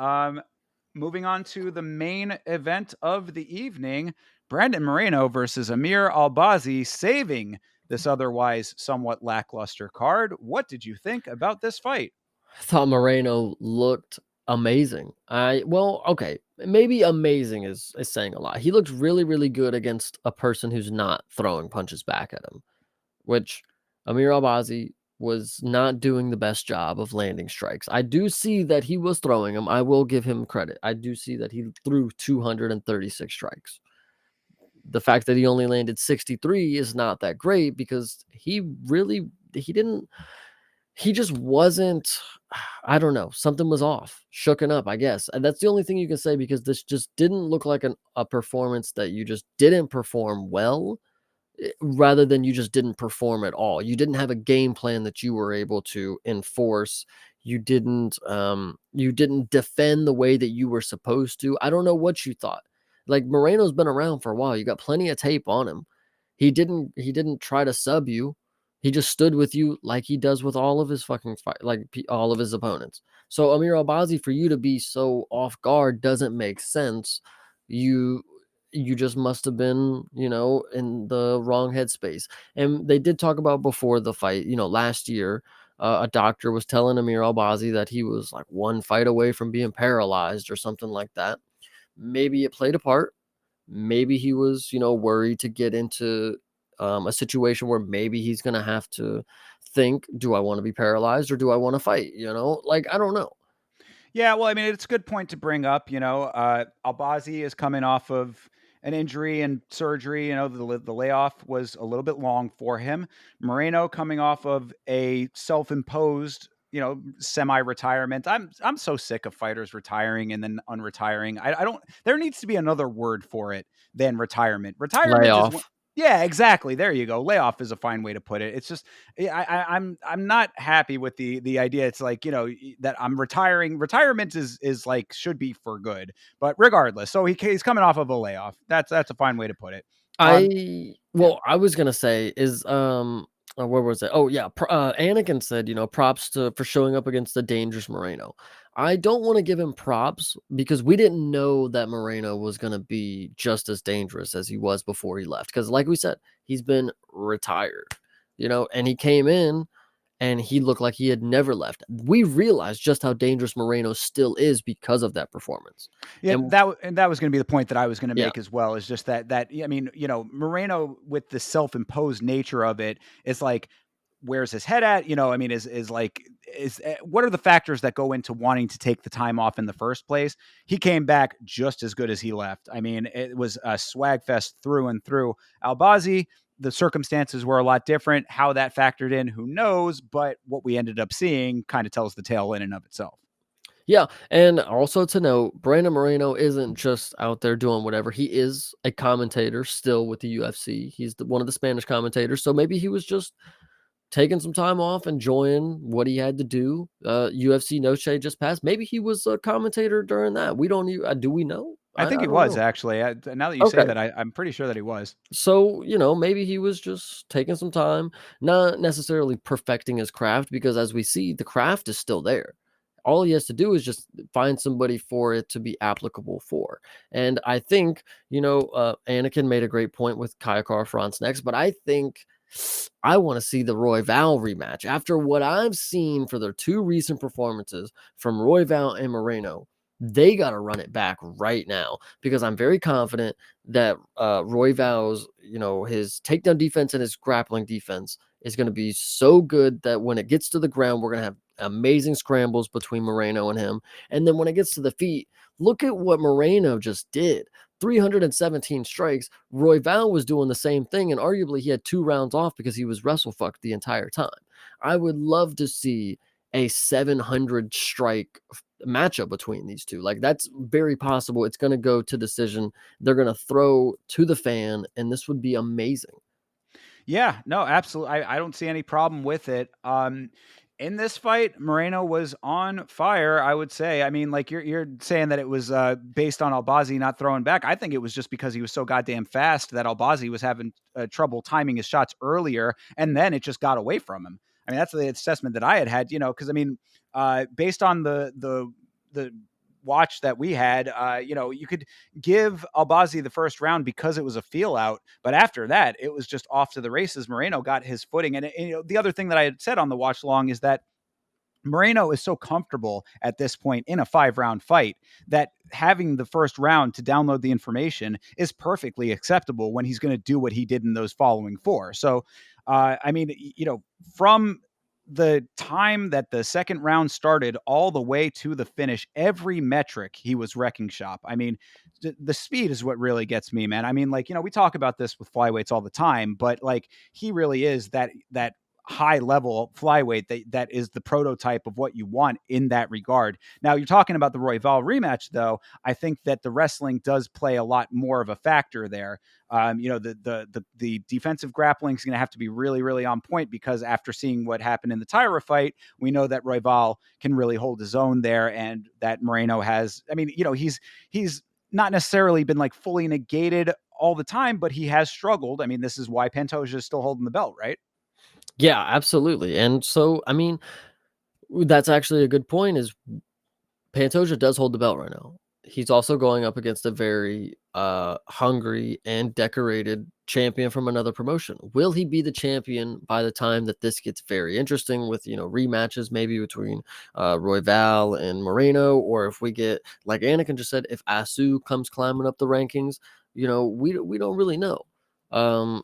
Moving on to the main event of the evening: Brandon Moreno versus Amir Albazi, saving this otherwise somewhat lackluster card. What did you think about this fight? I thought Moreno looked amazing. Okay, maybe amazing is saying a lot. He looked really, really good against a person who's not throwing punches back at him, which Amir Albazi was not doing the best job of landing strikes. I do see that he was throwing them. I will give him credit. I do see that he threw 236 strikes. The fact that he only landed 63 is not that great because he didn't he just wasn't I don't know, something was off, shooken up, I guess, and that's the only thing you can say because this just didn't look like a performance that you just didn't perform well, rather than you just didn't perform at all. You didn't have a game plan that you were able to enforce. You didn't defend the way that you were supposed to. I don't know what you thought. Like Moreno's been around for a while. You got plenty of tape on him. He didn't try to sub you. He just stood with you like he does with all of his fucking fight, like all of his opponents. So Amir Albazi, for you to be so off guard doesn't make sense. You you just must have been, in the wrong headspace. And they did talk about before the fight, last year, a doctor was telling Amir Albazi that he was like one fight away from being paralyzed or something like that. Maybe it played a part. Maybe he was, worried to get into a situation where maybe he's going to have to think, do I want to be paralyzed or do I want to fight? Like, I don't know. Yeah, well, I mean, it's a good point to bring up. Albazi is coming off of an injury and surgery. The layoff was a little bit long for him. Moreno coming off of a self-imposed, semi-retirement. I'm so sick of fighters retiring and then unretiring. I don't. There needs to be another word for it than retirement. Retirement is when. Layoff. Yeah, exactly. There you go. Layoff is a fine way to put it. It's just I'm not happy with the idea. It's like that I'm retiring. Retirement is like should be for good, but regardless. So he's coming off of a layoff. That's a fine way to put it. Um, yeah. I was gonna say is where was it? Oh yeah, Anakin said props to for showing up against the dangerous Moreno. I don't want to give him props because we didn't know that Moreno was gonna be just as dangerous as he was before he left. Because like we said, he's been retired, and he came in and he looked like he had never left. We realized just how dangerous Moreno still is because of that performance. Yeah, And that was going to be the point that I was going to yeah, make as well. Is just that I mean, Moreno with the self-imposed nature of it, it's like where's his head at? I mean, is like is what are the factors that go into wanting to take the time off in the first place? He came back just as good as he left. I mean, it was a swag fest through and through. Albazi, the circumstances were a lot different. How that factored in, who knows? But what we ended up seeing kind of tells the tale in and of itself. Yeah, and also to note, Brandon Moreno isn't just out there doing whatever. He is a commentator still with the UFC. He's one of the Spanish commentators, so maybe he was just taking some time off, enjoying what he had to do. UFC No Shade just passed. Maybe he was a commentator during that. We don't even, do we know? I think I he don't was know. actually. Now that you say Okay. that, I'm pretty sure that he was. So, maybe he was just taking some time, not necessarily perfecting his craft, because as we see, the craft is still there. All he has to do is just find somebody for it to be applicable for. And I think, Anakin made a great point with Kayakar France next, but I think I want to see the Roy Val rematch. After what I've seen for their two recent performances from Roy Val and Moreno, they got to run it back right now, because I'm very confident that Roy Val's, his takedown defense and his grappling defense is going to be so good that when it gets to the ground, we're going to have amazing scrambles between Moreno and him. And then when it gets to the feet, look at what Moreno just did. 317 strikes. Roy Val was doing the same thing, and arguably he had 2 rounds off because he was wrestle fucked the entire time. I would love to see a 700 strike matchup between these two. Like, that's very possible. It's going to go to decision. They're going to throw to the fan, and this would be amazing. Yeah, no, absolutely. I don't see any problem with it. In this fight, Moreno was on fire, I would say. I mean, like you're saying that it was based on Albazi not throwing back. I think it was just because he was so goddamn fast that Albazi was having trouble timing his shots earlier, and then it just got away from him. I mean, that's the assessment that I had, because I mean, based on the watch that we had, you could give Albazi the first round because it was a feel out. But after that, it was just off to the races. Moreno got his footing. And the other thing that I had said on the watch along is that Moreno is so comfortable at this point in a 5 round fight that having the first round to download the information is perfectly acceptable when he's going to do what he did in those following four. So, I mean, from the time that the second round started all the way to the finish, every metric he was wrecking shop. I mean, the speed is what really gets me, man. I mean, like, we talk about this with flyweights all the time, but like he really is that high level flyweight that is the prototype of what you want in that regard. Now you're talking about the Royval rematch, though. I think that the wrestling does play a lot more of a factor there. The defensive grappling is going to have to be really, really on point, because after seeing what happened in the Tyra fight, we know that Royval can really hold his own there, and that Moreno has. I mean, he's not necessarily been like fully negated all the time, but he has struggled. I mean, this is why Pantoja is still holding the belt, right? Yeah, absolutely. And so, I mean, that's actually a good point. Is Pantoja does hold the belt right now. He's also going up against a very hungry and decorated champion from another promotion. Will he be the champion by the time that this gets very interesting with, rematches maybe between Royval and Moreno, or if we get, like Anakin just said, if Asu comes climbing up the rankings, we don't really know. Um,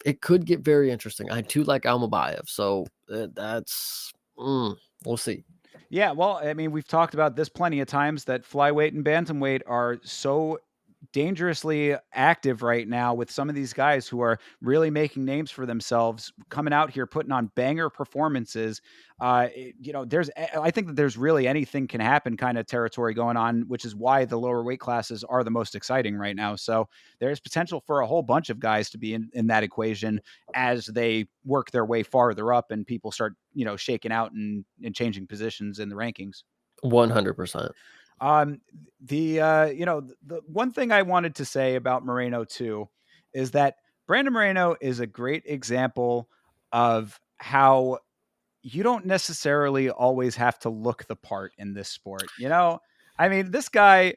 it could get very interesting. I too like Almabayev, so that's we'll see. Yeah, well, I mean, we've talked about this plenty of times that flyweight and bantamweight are so dangerously active right now with some of these guys who are really making names for themselves, coming out here putting on banger performances. I think that there's really anything can happen kind of territory going on, which is why the lower weight classes are the most exciting right now. So there's potential for a whole bunch of guys to be in that equation as they work their way farther up and people start, shaking out and changing positions in the rankings. 100%. Um, the one thing I wanted to say about Moreno too is that Brandon Moreno is a great example of how you don't necessarily always have to look the part in this sport. I mean, this guy,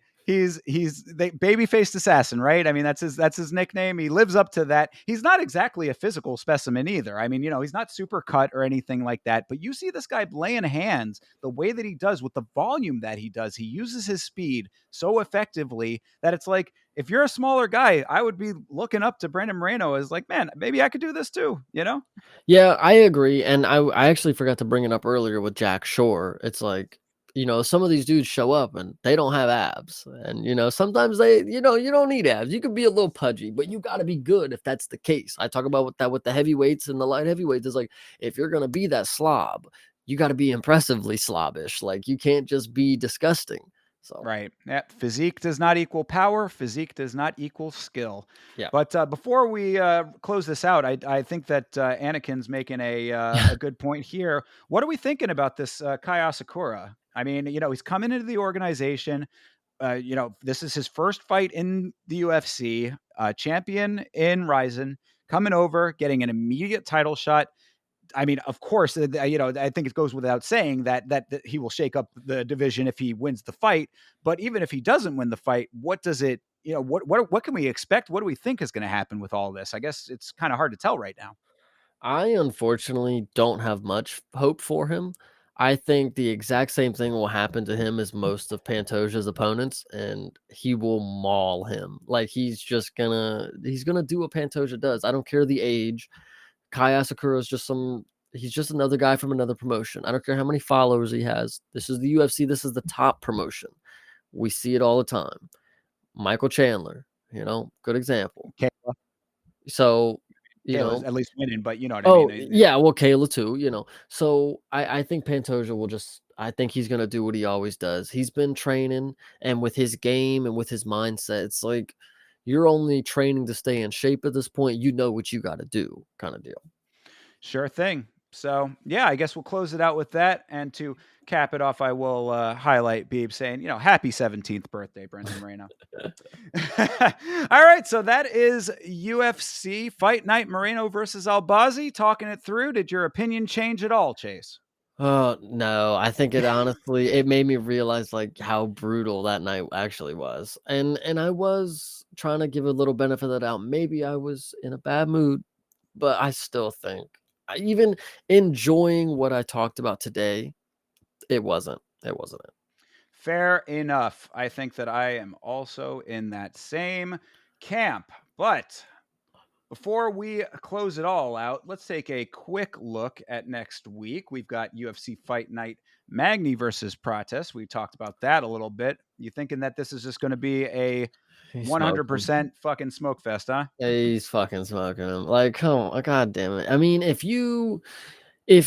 he's the baby faced assassin, right? I mean, that's his nickname. He lives up to that. He's not exactly a physical specimen either. I mean, he's not super cut or anything like that. But you see this guy laying hands the way that he does with the volume that he does. He uses his speed so effectively that it's like, if you're a smaller guy, I would be looking up to Brandon Moreno as like, man, maybe I could do this too, you know? Yeah, I agree, and I actually forgot to bring it up earlier with Jack Shore. It's like, some of these dudes show up and they don't have abs, and sometimes you don't need abs. You could be a little pudgy, but you got to be good if that's the case. I talk about with the heavyweights and the light heavyweights. Is like, if you're gonna be that slob, you got to be impressively slobbish. Like, you can't just be disgusting. So Right. Yeah. Physique does not equal power. Physique does not equal skill. yeah. But before we close this out, I think that Anakin's making a good point here. What are we thinking about this Kai Asakura? I mean, he's coming into the organization. This is his first fight in the UFC, champion in Ryzen, coming over, getting an immediate title shot. I mean, of course, I think it goes without saying that he will shake up the division if he wins the fight. But even if he doesn't win the fight, what does it? What can we expect? What do we think is going to happen with all this? I guess it's kind of hard to tell right now. I unfortunately don't have much hope for him. I think the exact same thing will happen to him as most of Pantoja's opponents, and he will maul him. Like, he's gonna do what Pantoja does. I don't care the age. Kai Asakura is he's just another guy from another promotion. I don't care how many followers he has. This is the UFC. This is the top promotion. We see it all the time. Michael Chandler, good example. Kayla, So, you Kayla's know, at least winning, but you know what I mean. Oh, yeah, well, Kayla too. So I think Pantoja I think he's gonna do what he always does. He's been training, and with his game and with his mindset, it's like you're only training to stay in shape at this point. You know what you gotta do, kind of deal. Sure thing. So, yeah, I guess we'll close it out with that. And to cap it off, I will highlight Beeb saying, happy 17th birthday, Brendan Moreno. All right. So that is UFC Fight Night Moreno versus Albazi. Talking it through. Did your opinion change at all, Chase? Oh, no, I think it made me realize, like, how brutal that night actually was. And I was trying to give a little benefit of the doubt. Maybe I was in a bad mood, but I still think even enjoying what I talked about today, it wasn't it. Fair enough. I think that I am also in that same camp. But before we close it all out, let's take a quick look at next week. We've got UFC Fight Night Magny versus Prates. We talked about that a little bit. You thinking that this is just going to be a He smoked him. 100% fucking smoke fest, huh? Yeah, he's fucking smoking him. Like, come on, god damn it. I mean, if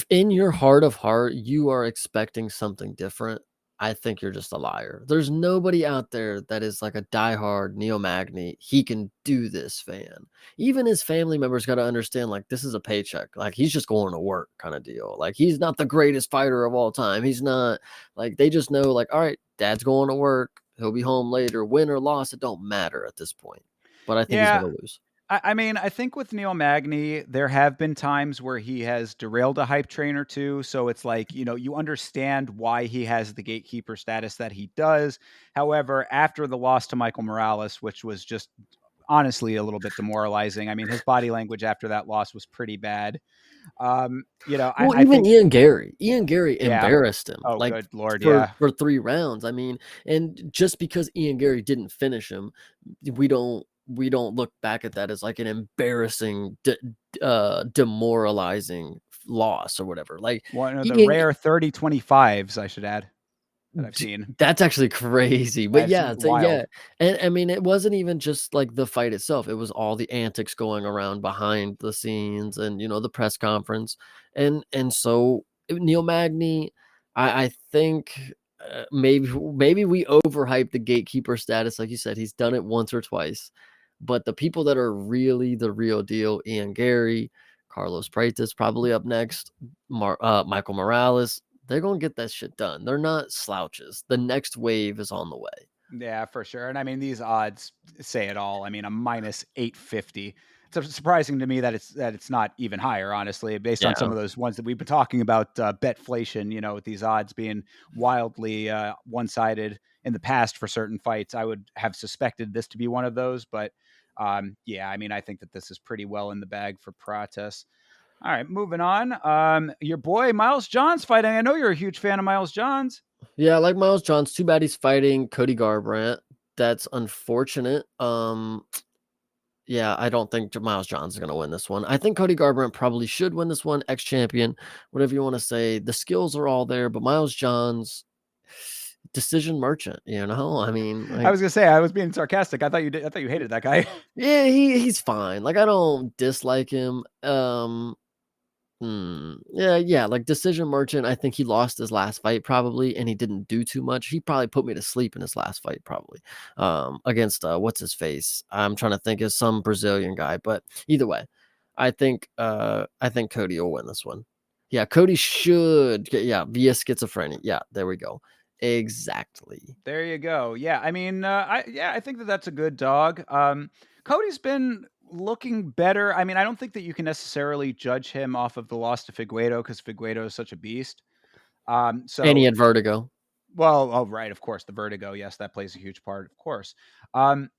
in your heart of heart you are expecting something different, I think you're just a liar. There's nobody out there that is like a diehard Neo Magny. He can do this fan. Even his family members got to understand, like, this is a paycheck. Like, he's just going to work kind of deal. Like, he's not the greatest fighter of all time. He's not, like, they just know, like, all right, dad's going to work. He'll be home later. Win or loss, it don't matter at this point. But I think he's Yeah, going to lose. I mean, I think with Neil Magny, there have been times where he has derailed a hype train or two. So it's like, you understand why he has the gatekeeper status that he does. However, after the loss to Michael Morales, which was just honestly a little bit demoralizing. I mean, his body language after that loss was pretty bad. Well, I even think, Ian Gary yeah. embarrassed him, Oh, like, good Lord. for Yeah. 3 rounds. I mean, and just because Ian Gary didn't finish him, we don't look back at that as, like, an embarrassing, demoralizing loss or whatever. Like, One of the Ian rare 30-25s, I should add, that I've seen. That's actually crazy, but That's yeah, so wild. yeah, and I mean, it wasn't even just, like, the fight itself, it was all the antics going around behind the scenes and, the press conference, and so, Neil Magny, I think, maybe we overhyped the gatekeeper status, like you said, he's done it once or twice, but the people that are really the real deal, Ian Gary, Carlos Prates probably up next, Michael Morales, they're gonna get that shit done. They're not slouches. The next wave is on the way. Yeah, for sure. And I mean, these odds say it all. I mean, a minus 850. It's surprising to me that it's not even higher, honestly, based on some Yeah. of those ones that we've been talking about, betflation, with these odds being wildly one sided. in the past for certain fights, I would have suspected this to be one of those. But yeah, I mean, I think that this is pretty well in the bag for Prates. All right, moving on. Your boy Miles Johns fighting. I know you're a huge fan of Miles Johns. Yeah, I like Miles Johns. Too bad he's fighting Cody Garbrandt. That's unfortunate. Yeah, I don't think Miles Johns is going to win this one. I think Cody Garbrandt probably should win this one, ex-champion, whatever you want to say. The skills are all there, but Miles Johns, decision merchant, you know? I mean, I like, was gonna say I was being sarcastic. I thought you did. I thought you hated that guy. yeah, he's fine. Like, I don't dislike him. Yeah, like Decision Merchant, I think he lost his last fight probably, and he didn't do too much. He probably put me to sleep in his last fight probably, against, what's his face? I'm trying to think of some Brazilian guy, but either way, I think Cody will win this one. Yeah, Cody should get yeah, via schizophrenia. Yeah, there we go. Exactly. There you go. Yeah, I mean, I think that that's a good dog. Cody's been looking better. I mean, I don't think that you can necessarily judge him off of the loss to Figueiredo because Figueiredo is such a beast. And he So had vertigo. well, oh, right, of course, the vertigo, yes, that plays a huge part, of course. Um,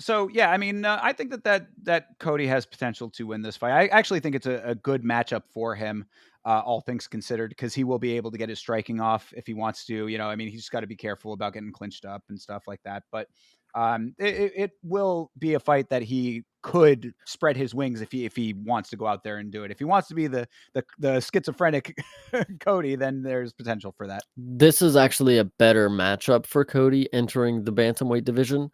so yeah, I mean, I think that Cody has potential to win this fight. I actually think it's a good matchup for him, all things considered, because he will be able to get his striking off if he wants to. You know, I mean, he's just got to be careful about getting clinched up and stuff like that. But it will be a fight that he could spread his wings if he wants to go out there and do it. If he wants to be the schizophrenic Cody, then there's potential for that. This is actually a better matchup for Cody entering the bantamweight division.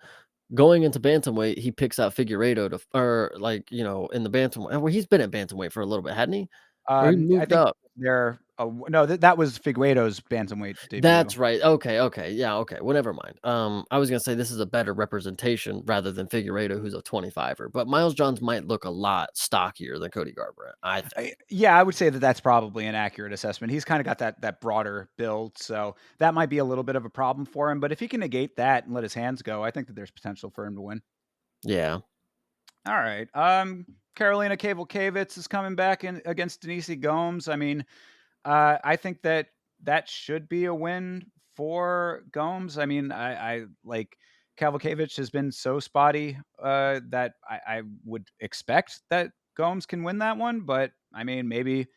Going into bantamweight, he picks out Figueiredo to or like, in the bantamweight well, he's been at bantamweight for a little bit, hadn't he? Or he I moved think up? they're no, that was Figueiredo's bantamweight debut. That's right. Okay, okay. Yeah, okay. Well, never mind. I was gonna say this is a better representation rather than Figueiredo, who's a 25er, but Miles Johns might look a lot stockier than Cody Garbrandt, I think. Yeah, I would say that that's probably an accurate assessment. He's kinda got that broader build, so that might be a little bit of a problem for him, but if he can negate that and let his hands go, I think that there's potential for him to win. Yeah. All right, Karolina Kowalkiewicz is coming back in against Denise Gomes. I mean, I think that that should be a win for Gomes. I mean, I like Kowalkiewicz has been so spotty that I would expect that Gomes can win that one. But I mean, maybe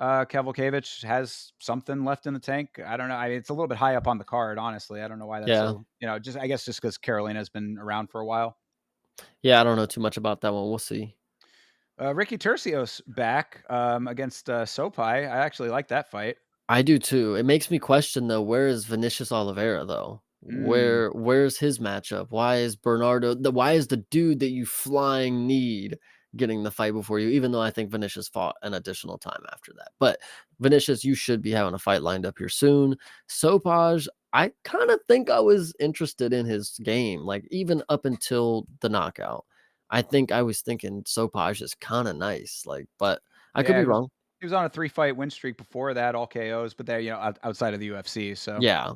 Kowalkiewicz has something left in the tank. I don't know. I mean, it's a little bit high up on the card, honestly. I don't know why that's Yeah. so. Just I guess just because Carolina has been around for a while. Yeah, I don't know too much about that one. We'll see. Ricky Tercios back against Sopai. I actually like that fight. I do too. It makes me question though, where is Vinicius Oliveira though? Mm. Where's his matchup? Why is the dude that you flying need getting the fight before you, even though I think Vinicius fought an additional time after that. But Vinicius, you should be having a fight lined up here soon. Sopaj, I kind of think I was interested in his game, like even up until the knockout. I think I was thinking Sopaj is kind of nice, like, but I could Yeah, be wrong. he was on a 3-fight win streak before that, all KOs, but they're, outside of the UFC, so Yeah.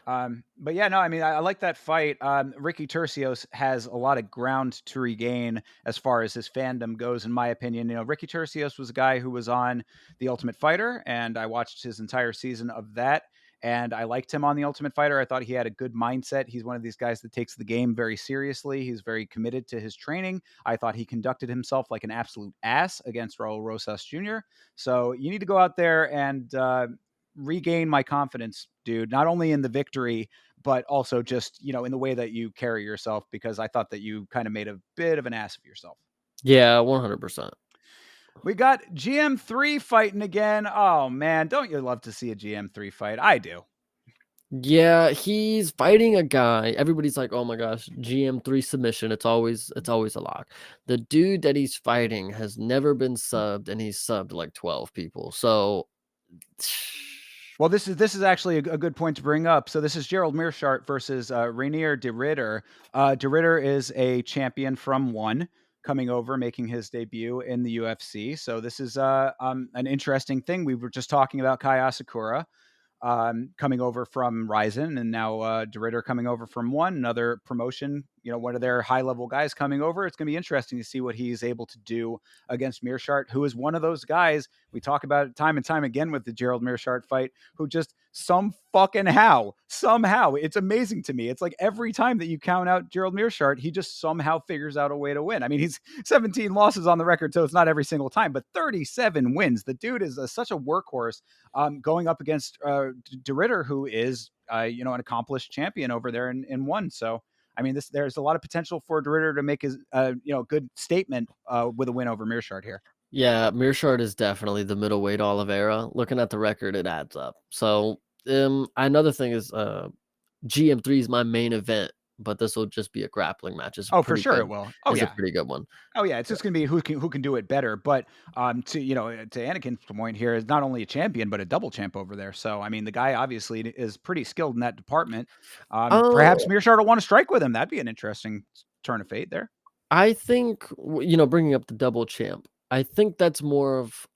but yeah, no, I mean, I like that fight. Ricky Tercios has a lot of ground to regain as far as his fandom goes, in my opinion. Ricky Tercios was a guy who was on The Ultimate Fighter, and I watched his entire season of that. And I liked him on The Ultimate Fighter. I thought he had a good mindset. He's one of these guys that takes the game very seriously. He's very committed to his training. I thought he conducted himself like an absolute ass against Raul Rosas Jr. So you need to go out there and regain my confidence, dude, not only in the victory, but also just, in the way that you carry yourself, because I thought that you kind of made a bit of an ass of yourself. Yeah, 100%. We got GM3 fighting again. Oh man, don't you love to see a GM3 fight? I do. Yeah, he's fighting a guy. Everybody's like, "Oh my gosh, GM3 submission. It's always a lock." The dude that he's fighting has never been subbed and he's subbed like 12 people. So Well, this is actually a good point to bring up. So this is Gerald Meerschaert versus Rainier de Ritter. De Ritter is a champion from One, coming over, making his debut in the UFC. So this is an interesting thing. We were just talking about Kai Asakura coming over from Ryzen, and now DeRitter coming over from One, another promotion. One of their high level guys coming over. It's going to be interesting to see what he's able to do against Meerschaert, who is one of those guys We talk about it time and time again with the Gerald Meerschaert fight, who just somehow, it's amazing to me. It's like every time that you count out Gerald Meerschaert, he just somehow figures out a way to win. I mean, he's 17 losses on the record, so it's not every single time, but 37 wins. The dude is such a workhorse, going up against De Ritter, who is an accomplished champion over there in one. So I mean, there's a lot of potential for De Ritter to make his good statement with a win over Meerschaert here. Yeah, Meerschaert is definitely the middleweight Oliveira. Looking at the record, it adds up. So, another thing is, GM3 is my main event, but this will just be a grappling match. It's a Oh, for pretty sure it good. will. Oh It's a yeah. pretty good one. Oh yeah, it's Yeah. just going to be who can do it better. But to Anakin's point here, is not only a champion but a double champ over there. So I mean, the guy obviously is pretty skilled in that department. Perhaps Oh, Meerschaert will want to strike with him. That'd be an interesting turn of fate there. I think bringing up the double champ. I think that's more of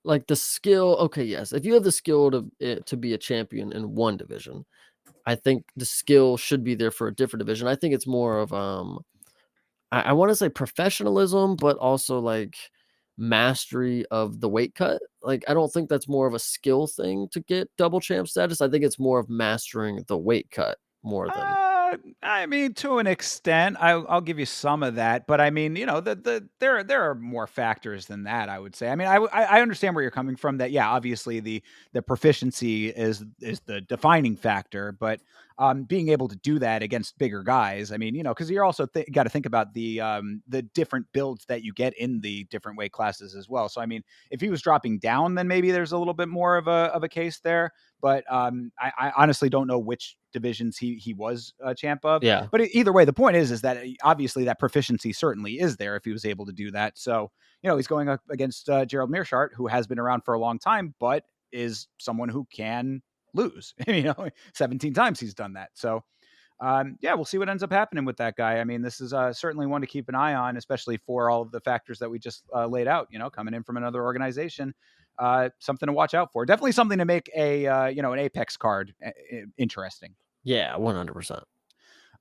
like the skill. Okay, yes, if you have the skill to be a champion in one division, I think the skill should be there for a different division. I think it's more of I want to say professionalism, but also like mastery of the weight cut. Like, I don't think that's more of a skill thing to get double champ status. I think it's more of mastering the weight cut more than. I mean, to an extent, I'll give you some of that, but I mean, there are more factors than that. I would say. I mean, I understand where you're coming from. That yeah, obviously the proficiency is the defining factor, but being able to do that against bigger guys, I mean, because you're also got to think about the different builds that you get in the different weight classes as well. So I mean, if he was dropping down, then maybe there's a little bit more of a case there. But I honestly don't know which divisions he was a champ of. Yeah. But either way, the point is that obviously that proficiency certainly is there if he was able to do that. So he's going up against Gerald Meerschaert, who has been around for a long time, but is someone who can lose. 17 times he's done that. So yeah, we'll see what ends up happening with that guy. I mean, this is certainly one to keep an eye on, especially for all of the factors that we just laid out. Coming in from another organization, something to watch out for. Definitely something to make a an Apex card interesting. Yeah, 100%.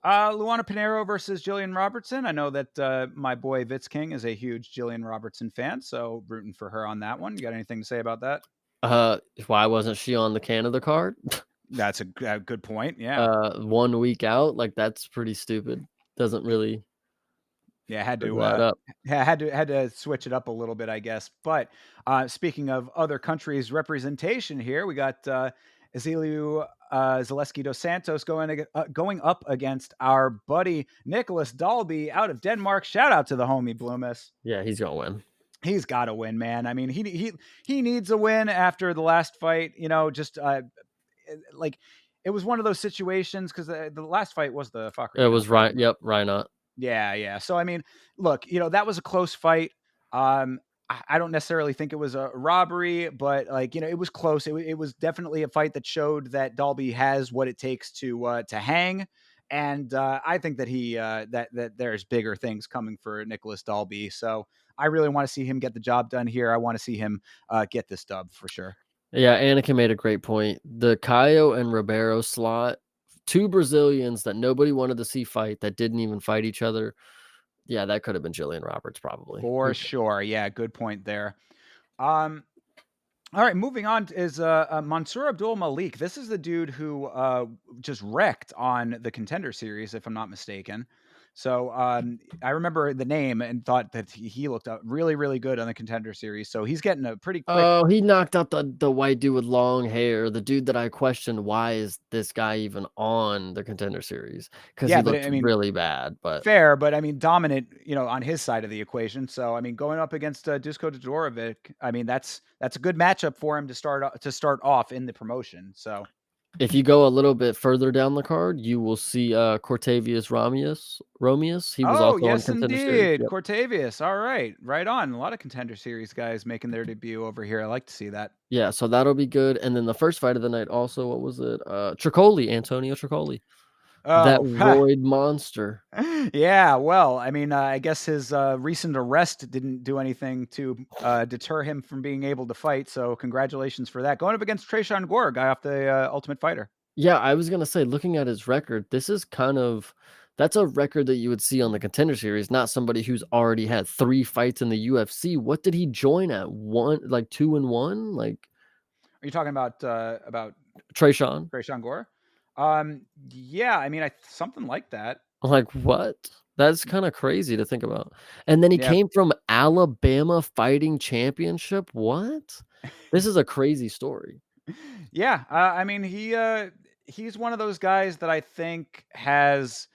Luana Pinheiro versus Jillian Robertson. I know that my boy Vitz King is a huge Jillian Robertson fan, so rooting for her on that one. You got anything to say about that? Uh, why wasn't she on the Canada card? That's a good point. Yeah. 1 week out, like, that's pretty stupid. Doesn't really Yeah, had doesn't to add up. had to switch it up a little bit, I guess. But speaking of other countries' representation here, we got Ezeliu Zaleski dos Santos going up against our buddy Nicholas Dalby out of Denmark. Shout out to the homie Bloomis. Yeah, he's gonna win. He's got to win, man. I mean, he needs a win after the last fight. Just like it was one of those situations because the last fight was the fucker. It was If I right. remember. Yep, Reinhardt. Yeah, yeah. So I mean, look, that was a close fight. I don't necessarily think it was a robbery, but like it was close. It was definitely a fight that showed that Dalby has what it takes to hang, and I think that he that there's bigger things coming for Nicholas Dalby. So I really want to see him get the job done here. I want to see him get this dub for sure. Yeah, Anakin made a great point. The Caio and Ribeiro slot, two Brazilians that nobody wanted to see fight, that didn't even fight each other. Yeah, that could have been Jillian Roberts probably. For sure. Yeah, good point there. Um, All right, moving on is Mansour Abdul Malik. This is the dude who just wrecked on the Contender Series, if I'm not mistaken. So I remember the name and thought that he looked really, really good on the Contender Series. So he's getting a pretty quick. Oh, he knocked out the white dude with long hair, the dude that I questioned, why is this guy even on the Contender Series? Because he Yeah, but looked I mean, really bad, but fair, but I mean, dominant, on his side of the equation. So I mean, going up against Dusko Todorovic, I mean, that's a good matchup for him to start off in the promotion. So. if you go a little bit further down the card, you will see, Cortavius Romeus. He was Oh, also on yes, Contender Series. indeed. Yep. Cortavius. All right. Right on. A lot of Contender Series guys making their debut over here. I like to see that. Yeah, so that'll be good, and then the first fight of the night also, what was it? Tricoli, Antonio Tricoli. That Oh, roid monster. yeah. Well, I mean, I guess his recent arrest didn't do anything to deter him from being able to fight. So, congratulations for that. Going up against Trayshawn Gore, guy off the Ultimate Fighter. Yeah, I was gonna say, looking at his record, this is kind of That's a record that you would see on the Contender Series, not somebody who's already had 3 fights in the UFC. What did he join at? 1 like 2 and 1? Like Are you talking about Trayshawn? Trayshawn Gore? Yeah, I mean, something like that. I'm like, "What?" That's kinda crazy to think about. And then he Yeah, came from Alabama Fighting Championship? What? This is a crazy story. yeah. I mean, he's one of those guys that I think has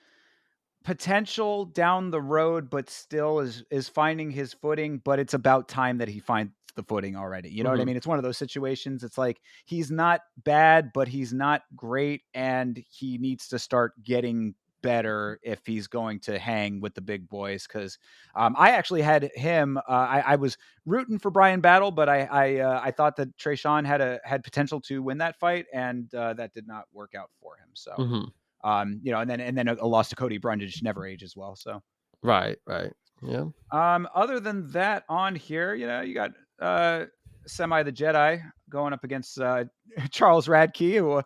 potential down the road, but still is finding his footing, but it's about time that he finds the footing already. You know what I Mhm, mean? It's one of those situations. It's like he's not bad, but he's not great, and he needs to start getting better if he's going to hang with the big boys. Because I actually had him. I was rooting for Brian Battle, but I thought that Trayshawn had potential to win that fight, and that did not work out for him. So mhm. and then a loss to Cody Brundage never ages well. So, Right, right. Yeah. other than that, on here, you got Semi the Jedi going up against Charles Radke, who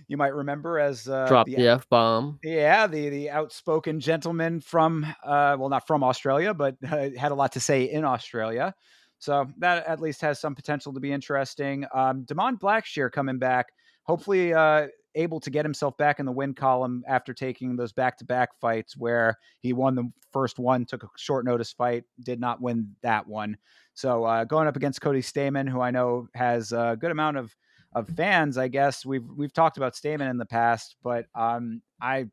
you might remember as Drop the F-bomb. the outspoken gentleman from well, not from Australia, but had a lot to say in Australia. So that at least has some potential to be interesting. Damon Blackshear coming back, hopefully able to get himself back in the win column after taking those back-to-back fights where he won the first one, took a short notice fight, did not win that one. So going up against Cody Stamen, who I know has a good amount of fans, I guess we've talked about Stamen in the past, but I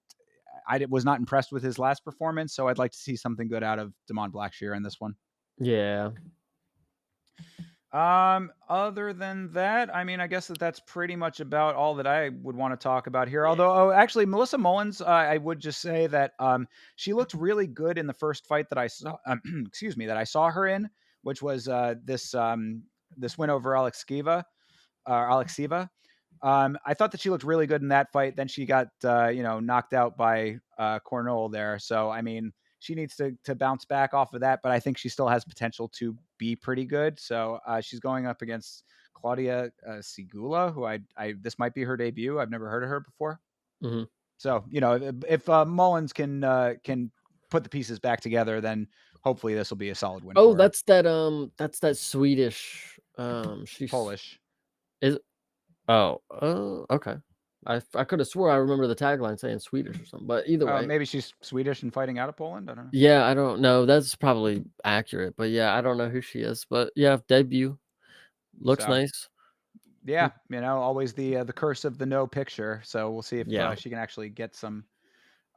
was not impressed with his last performance, so I'd like to see something good out of Damon Blackshear in this one. Yeah. Other than that, I mean, I guess that's pretty much about all that I would want to talk about here. Although, actually, Melissa Mullins, I would just say that she looked really good in the first fight that I saw. Excuse me, that I saw her in, which was this win over Alex Siva. I thought that she looked really good in that fight. Then she got knocked out by Cornell there. So I mean, she needs to bounce back off of that, but I think she still has potential to be pretty good. So she's going up against Claudia Sigula, who I this might be her debut. I've never heard of her before. Mhm. So if Mullins can put the pieces back together, then hopefully this will be a solid win Oh, for her. that's that Swedish, she's Polish. is okay. I coulda swore I remember the tagline saying Swedish or something, but either way. Maybe she's Swedish and fighting out of Poland. I don't know. Yeah, I don't know, that's probably accurate, but yeah, I don't know who she is, but yeah, debut, looks So nice. yeah, Mm, always the curse of the no picture. So we'll see if yeah, she can actually get some,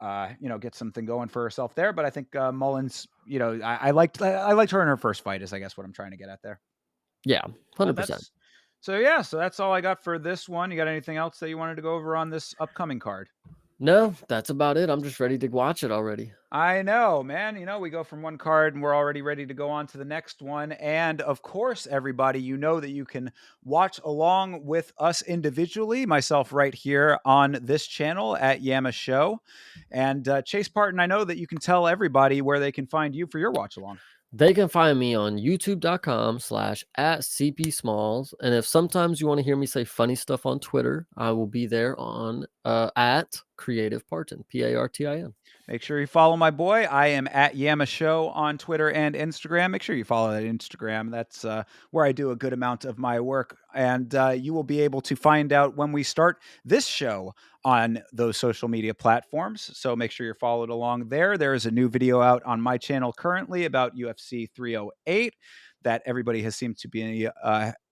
get something going for herself there. But I think Mullins, I liked her in her first fight. Is I guess what I'm trying to get at there. yeah, 100%. That's so yeah. So that's all I got for this one. You got anything else that you wanted to go over on this upcoming card? No, that's about it, I'm just ready to watch it already. I know, man. We go from one card and we're already ready to go on to the next one. And of course, everybody, you know that you can watch along with us individually, myself right here on this channel at Yama Show. And Chase Parton, I know that you can tell everybody where they can find you for your watch along. They can find me on youtube.com/@cpsmalls, and if sometimes you wanna hear me say funny stuff on Twitter, I will be there on, at Creative Parton, Partin. Make sure you follow my boy. I am at Yama Show on Twitter and Instagram. Make sure you follow that Instagram. That's where I do a good amount of my work. And you will be able to find out when we start this show on those social media platforms. So make sure you're followed along there. There is a new video out on my channel currently about UFC 308 that everybody has seemed to be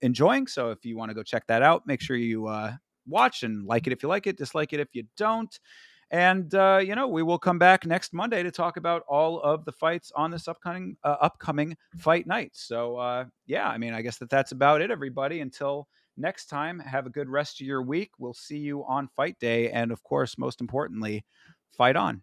enjoying. So if you want to go check that out, make sure you watch and like it if you like it, dislike it if you don't. And we will come back next Monday to talk about all of the fights on this upcoming fight night. So yeah, I mean, I guess that's about it, everybody. Until next time, have a good rest of your week. We'll see you on fight day, and of course, most importantly, fight on.